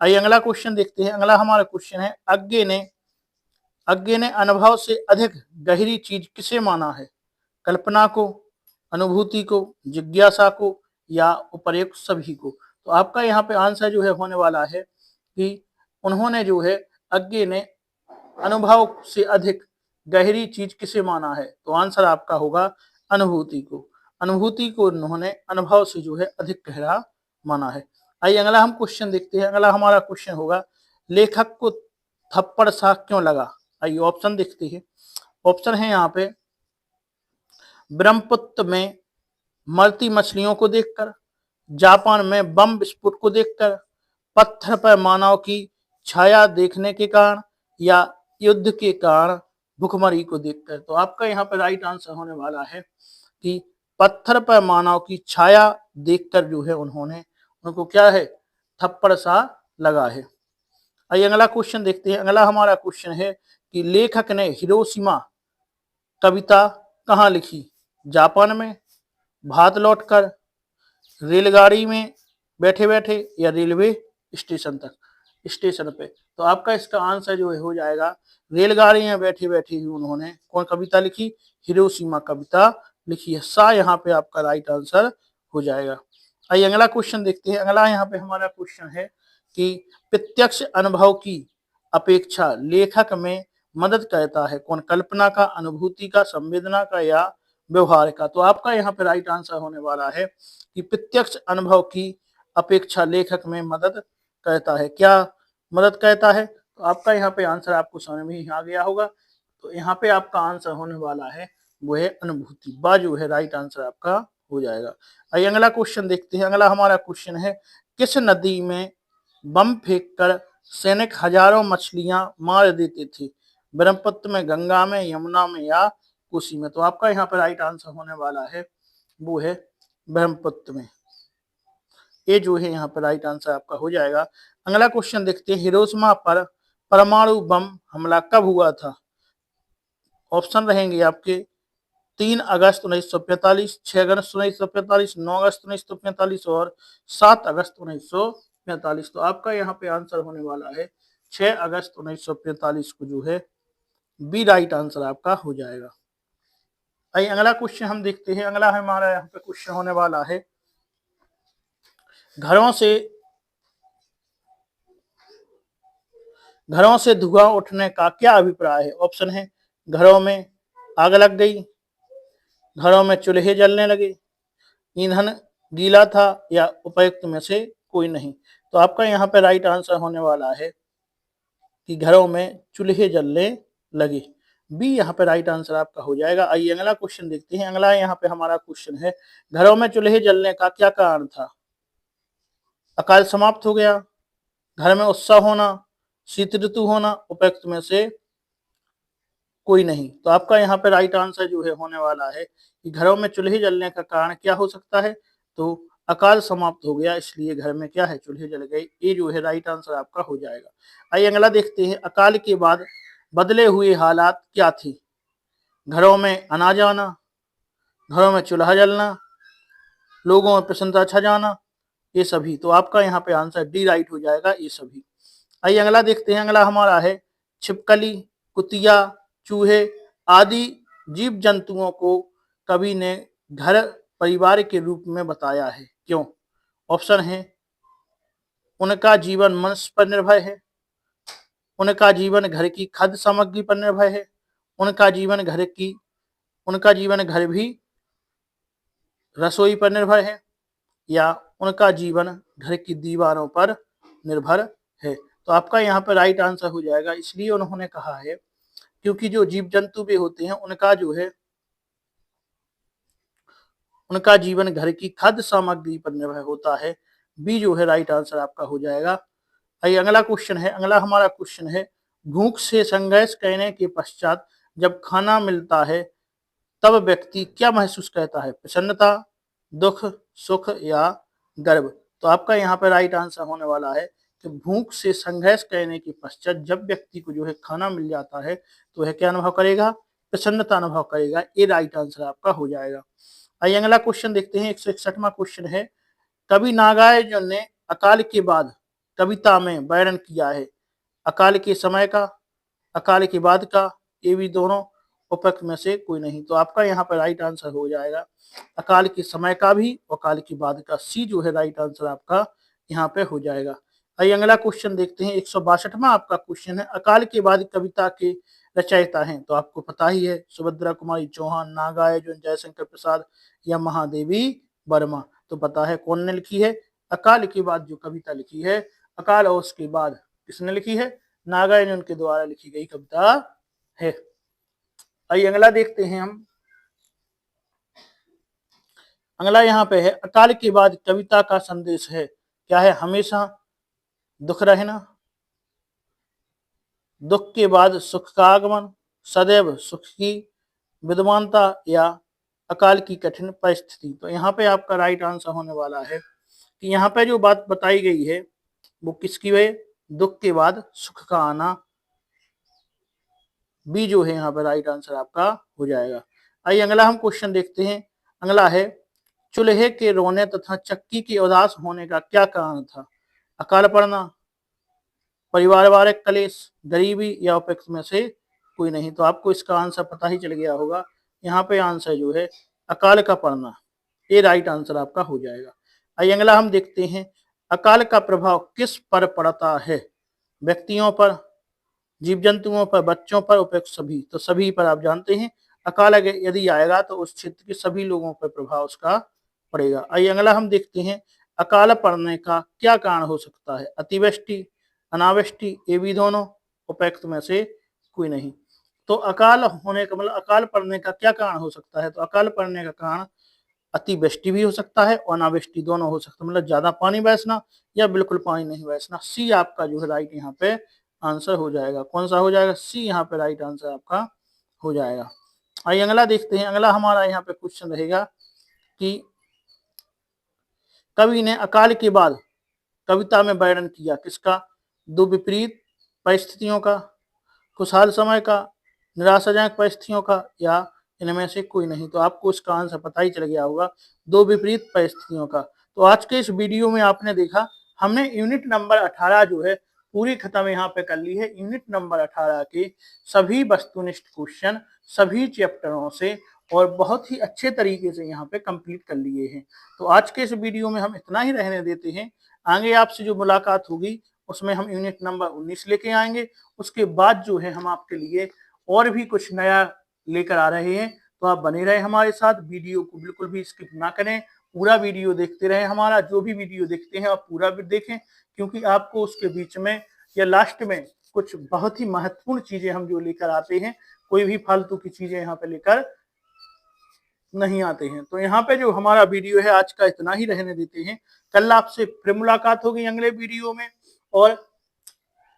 आइए अगला क्वेश्चन देखते हैं। अगला हमारा क्वेश्चन है, अज्ञे ने अनुभव से अधिक गहरी चीज किसे माना है? कल्पना को, अनुभूति को, जिज्ञासा को, या उपर्युक्त सभी को। तो आपका यहाँ पे आंसर जो है होने वाला है कि उन्होंने जो है अज्ञे ने अनुभव से अधिक गहरी चीज किसे माना है? तो आंसर आपका होगा अनुभूति को। अनुभूति को उन्होंने अनुभव से जो है अधिक गहरा माना है। आइए अगला हम क्वेश्चन देखते हैं। अगला हमारा क्वेश्चन होगा, लेखक को थप्पड़ सा क्यों लगा? आइए ऑप्शन देखते हैं। ऑप्शन है यहाँ पे ब्रह्मपुत्र में मरती मछलियों को देखकर, जापान में बम विस्फोट को देखकर, पत्थर पर मानव की छाया देखने के कारण, या युद्ध के कारण भुखमरी को देखकर। तो आपका यहाँ पर राइट आंसर होने वाला है कि पत्थर पर मानव की छाया देखकर जो है उनको क्या है थप्पड़ सा लगा है। आइए अगला क्वेश्चन देखते हैं। अगला हमारा क्वेश्चन है कि लेखक ने हिरोशिमा कविता कहाँ लिखी? जापान में, भारत लौटकर, रेलगाड़ी में बैठे बैठे या रेलवे स्टेशन पे। तो आपका इसका आंसर जो है हो जाएगा रेलगाड़ी में बैठे बैठे ही उन्होंने कौन कविता लिखी? हिरोशिमा कविता लिखी है। सा यहाँ पे आपका राइट आंसर हो जाएगा। आइए अगला क्वेश्चन देखते हैं। अगला यहाँ पे हमारा क्वेश्चन है कि प्रत्यक्ष अनुभव की अपेक्षा लेखक में मदद करता है कौन? कल्पना का, अनुभूति का, संवेदना का या व्यवहार का। तो आपका यहाँ पे राइट आंसर होने वाला है कि प्रत्यक्ष अनुभव की अपेक्षा लेखक में मदद करता है। क्या मदद करता है? तो आपका यहाँ पे आंसर आपको समझ में ही आ गया होगा। तो यहाँ पे आपका आंसर होने वाला है वो है अनुभूति। बा जो है राइट आंसर आपका हो जाएगा। आइए अगला क्वेश्चन देखते हैं। अगला हमारा क्वेश्चन है किस नदी में बम फेंककर सैनिक हजारों मछलियां मार देते थे? ब्रह्मपुत्र में, गंगा में, यमुना में या कोसी में। तो आपका यहाँ पर राइट आंसर होने वाला है वो है ब्रह्मपुत्र में। ये जो है यहाँ पर राइट आंसर आपका हो जाएगा। अगला क्वेश्चन देखते हैं हिरोशिमा पर परमाणु बम हमला कब हुआ था? ऑप्शन रहेंगे आपके 3 अगस्त 1945, 6 अगस्त 1945, 9 अगस्त 1945 और 7 अगस्त 1945। तो आपका यहाँ पे आंसर होने वाला है 6 अगस्त 1945 को जो है बी राइट आंसर आपका हो जाएगा। आइए अगला क्वेश्चन हम देखते हैं। अगला हमारा यहाँ पे क्वेश्चन होने वाला है घरों से धुआं उठने का क्या अभिप्राय है? ऑप्शन है घरों में आग लग गई, घरों में चूल्हे जलने लगे, ईंधन गीला था या उपयुक्त में से कोई नहीं। तो आपका यहाँ पे राइट आंसर होने वाला है कि घरों में चूल्हे जलने लगे। बी यहाँ पे राइट आंसर आपका हो जाएगा। आइए अगला क्वेश्चन देखते हैं। अगला यहाँ पे हमारा क्वेश्चन है घरों में चूल्हे जलने का क्या कारण था? अकाल समाप्त हो गया, घर में उत्सव होना, शीत ऋतु होना, उपयुक्त में से कोई नहीं। तो आपका यहाँ पे राइट आंसर जो है होने वाला है कि घरों में चूल्हे जलने का कारण क्या हो सकता है? तो अकाल समाप्त हो गया इसलिए घर में क्या है चूल्हे जल गए। ये जो है राइट आंसर आपका हो जाएगा। आइए अगला देखते हैं अकाल के बाद बदले हुए हालात क्या थे? घरों में अनाज आना, घरों में चूल्हा जलना, लोगों में प्रसन्नता छा जाना, ये सभी। तो आपका यहाँ पे आंसर डी राइट हो जाएगा, ये सभी। आइए अगला देखते हैं। अगला हमारा है छिपकली, कुतिया, चूहे आदि जीव जंतुओं को कवि ने घर परिवार के रूप में बताया है, क्यों? ऑप्शन है उनका जीवन मनुष्य पर निर्भर है, उनका जीवन घर की खाद्य सामग्री पर निर्भर है, उनका जीवन घर भी रसोई पर निर्भर है या उनका जीवन घर की दीवारों पर निर्भर है। तो आपका यहाँ पर राइट आंसर हो जाएगा। इसलिए उन्होंने कहा है क्योंकि जो जीव जंतु भी होते हैं उनका जीवन घर की खाद्य सामग्री पर निर्भर होता है। बी जो है राइट आंसर आपका हो जाएगा। आइए अगला क्वेश्चन है। अगला हमारा क्वेश्चन है भूख से संघर्ष करने के पश्चात जब खाना मिलता है तब व्यक्ति क्या महसूस करता है? प्रसन्नता, दुख, सुख या गर्व। तो आपका यहाँ पे राइट आंसर होने वाला है कि भूख से संघर्ष करने के पश्चात जब व्यक्ति को जो है खाना मिल जाता है तो वह क्या अनुभव करेगा? प्रसन्नता अनुभव करेगा। ये राइट आंसर आपका हो जाएगा। आइए अगला क्वेश्चन देखते हैं। 161वां क्वेश्चन है कवि नागार्जुन ने अकाल के बाद कविता में वर्णन किया है अकाल के समय का, अकाल के बाद का, ये भी दोनों, उपयुक्त में से कोई नहीं। तो आपका यहाँ पर राइट आंसर हो जाएगा अकाल के समय का भी, अकाल के बाद का। सी जो है राइट आंसर आपका यहाँ पे हो जाएगा। आइए अगला क्वेश्चन देखते हैं। 162वां आपका क्वेश्चन है अकाल के बाद कविता के रचयिता हैं। तो आपको पता ही है सुभद्रा कुमारी चौहान, नागार्जुन, जयशंकर प्रसाद या महादेवी वर्मा। तो पता है कौन ने लिखी है अकाल के बाद जो कविता लिखी है। अकाल और उसके बाद किसने लिखी है? नागार्जुन के द्वारा लिखी गई कविता है। आइए अगला देखते हैं हम। अगला यहाँ पे है अकाल के बाद कविता का संदेश है क्या है? हमेशा दुख रहना, दुख के बाद सुख का आगमन, सदैव सुख की विद्वानता या अकाल की कठिन परिस्थिति। तो यहाँ पे आपका राइट आंसर होने वाला है कि यहाँ पे जो बात बताई गई है वो किसकी है? दुख के बाद सुख का आना, बी जो है यहाँ पे राइट आंसर आपका हो जाएगा। आइए अगला हम क्वेश्चन देखते हैं। अगला है चूल्हे के रोने तथा चक्की के उदास होने का क्या कारण था? अकाल पड़ना, पारिवारिक कलेश, गरीबी या उपेक्षा में से कोई नहीं। तो आपको इसका आंसर पता ही चल गया होगा। यहाँ पे आंसर जो है अकाल का पड़ना, ये राइट आंसर आपका हो जाएगा। आइए अगला हम देखते हैं अकाल का प्रभाव किस पर पड़ता है? व्यक्तियों पर, जीव जंतुओं पर, बच्चों पर, उपेक्षा सभी। तो सभी पर आप जानते हैं अकाल यदि आएगा तो उस क्षेत्र के सभी लोगों पर प्रभाव उसका पड़ेगा। आइए अगला हम देखते हैं अकाल पड़ने का क्या कारण हो सकता है? अतिवृष्टि, अनावृष्टि, ये भी दोनों, उपेक्षा में से कोई नहीं। तो अकाल होने का मतलब अकाल पड़ने का क्या कारण हो सकता है? तो अकाल पड़ने का कारण अतिवृष्टि भी हो सकता है और अनावृष्टि दोनों हो सकता है, मतलब ज्यादा पानी बरसना या बिल्कुल पानी नहीं बरसना। सी आपका जो है राइट यहाँ पे आंसर हो जाएगा। कौन सा हो जाएगा? सी यहाँ पे राइट आंसर आपका हो जाएगा। आइए अगला देखते हैं। अगला हमारा यहाँ पे क्वेश्चन रहेगा कि कवि ने अकाल के बाद कविता में वर्णन किया किसका? दो विपरीत परिस्थितियों का, खुशहाल समय का, निराशाजनक परिस्थितियों का, या इनमें से कोई नहीं। तो आपको इसका आंसर पता ही चल गया होगा, दो विपरीत परिस्थितियों का। तो आज के इस वीडियो में आपने देखा हमने यूनिट नंबर 18 जो है पूरी खत्म यहाँ पे कर ली है। यूनिट नंबर 18 के सभी वस्तुनिष्ठ क्वेश्चन सभी चैप्टरों से और बहुत ही अच्छे तरीके से यहाँ पे कंप्लीट कर लिए हैं। तो आज के इस वीडियो में हम इतना ही रहने देते हैं। आगे आपसे जो मुलाकात होगी उसमें हम यूनिट नंबर 19 लेके आएंगे। उसके बाद जो है हम आपके लिए और भी कुछ नया लेकर आ रहे हैं। तो आप बने रहे हमारे साथ, वीडियो को बिल्कुल भी स्किप ना करें, पूरा वीडियो देखते रहे। हमारा जो भी वीडियो देखते हैं आप पूरा भी देखें, क्योंकि आपको उसके बीच में या लास्ट में कुछ बहुत ही महत्वपूर्ण चीजें हम जो लेकर आते हैं, कोई भी फालतू की चीजें यहाँ पे लेकर नहीं आते हैं। तो यहाँ पे जो हमारा वीडियो है आज का इतना ही रहने देते हैं। कल आपसे फिर मुलाकात होगी अगले वीडियो में। और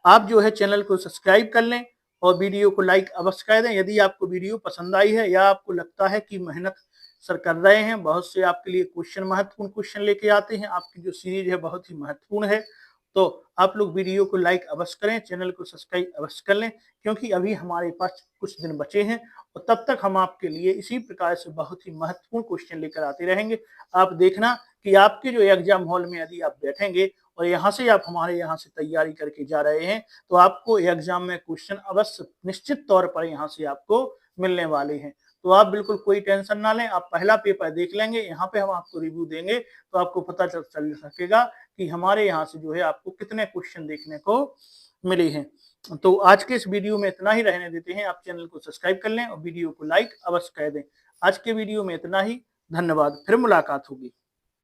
आप जो है चैनल को सब्सक्राइब कर लें और वीडियो को लाइक अवश्य कर दें। यदि आपको वीडियो पसंद आई है या आपको लगता है कि मेहनत सर कर रहे हैं, बहुत से आपके लिए क्वेश्चन, महत्वपूर्ण क्वेश्चन लेके आते हैं, आपकी जो सीरीज है बहुत ही महत्वपूर्ण है, तो आप लोग वीडियो को लाइक अवश्य करें, चैनल को सब्सक्राइब अवश्य कर लें, क्योंकि अभी हमारे पास कुछ दिन बचे हैं और तब तक हम आपके लिए इसी प्रकार से बहुत ही महत्वपूर्ण क्वेश्चन लेकर आते रहेंगे। आप देखना कि आपके जो एग्जाम हॉल में यदि आप बैठेंगे और यहाँ से आप हमारे यहाँ से तैयारी करके जा रहे हैं, तो आपको एग्जाम में क्वेश्चन अवश्य निश्चित तौर पर यहाँ से आपको मिलने वाले हैं। तो आप बिल्कुल कोई टेंशन ना लें, आप पहला पेपर देख लेंगे, यहाँ पे हम आपको रिव्यू देंगे तो आपको पता चल सकेगा कि हमारे यहाँ से जो है आपको कितने क्वेश्चन देखने को मिले हैं। तो आज के इस वीडियो में इतना ही रहने देते हैं। आप चैनल को सब्सक्राइब कर लें और वीडियो को लाइक अवश्य कर दें। आज के वीडियो में इतना ही, धन्यवाद, फिर मुलाकात होगी।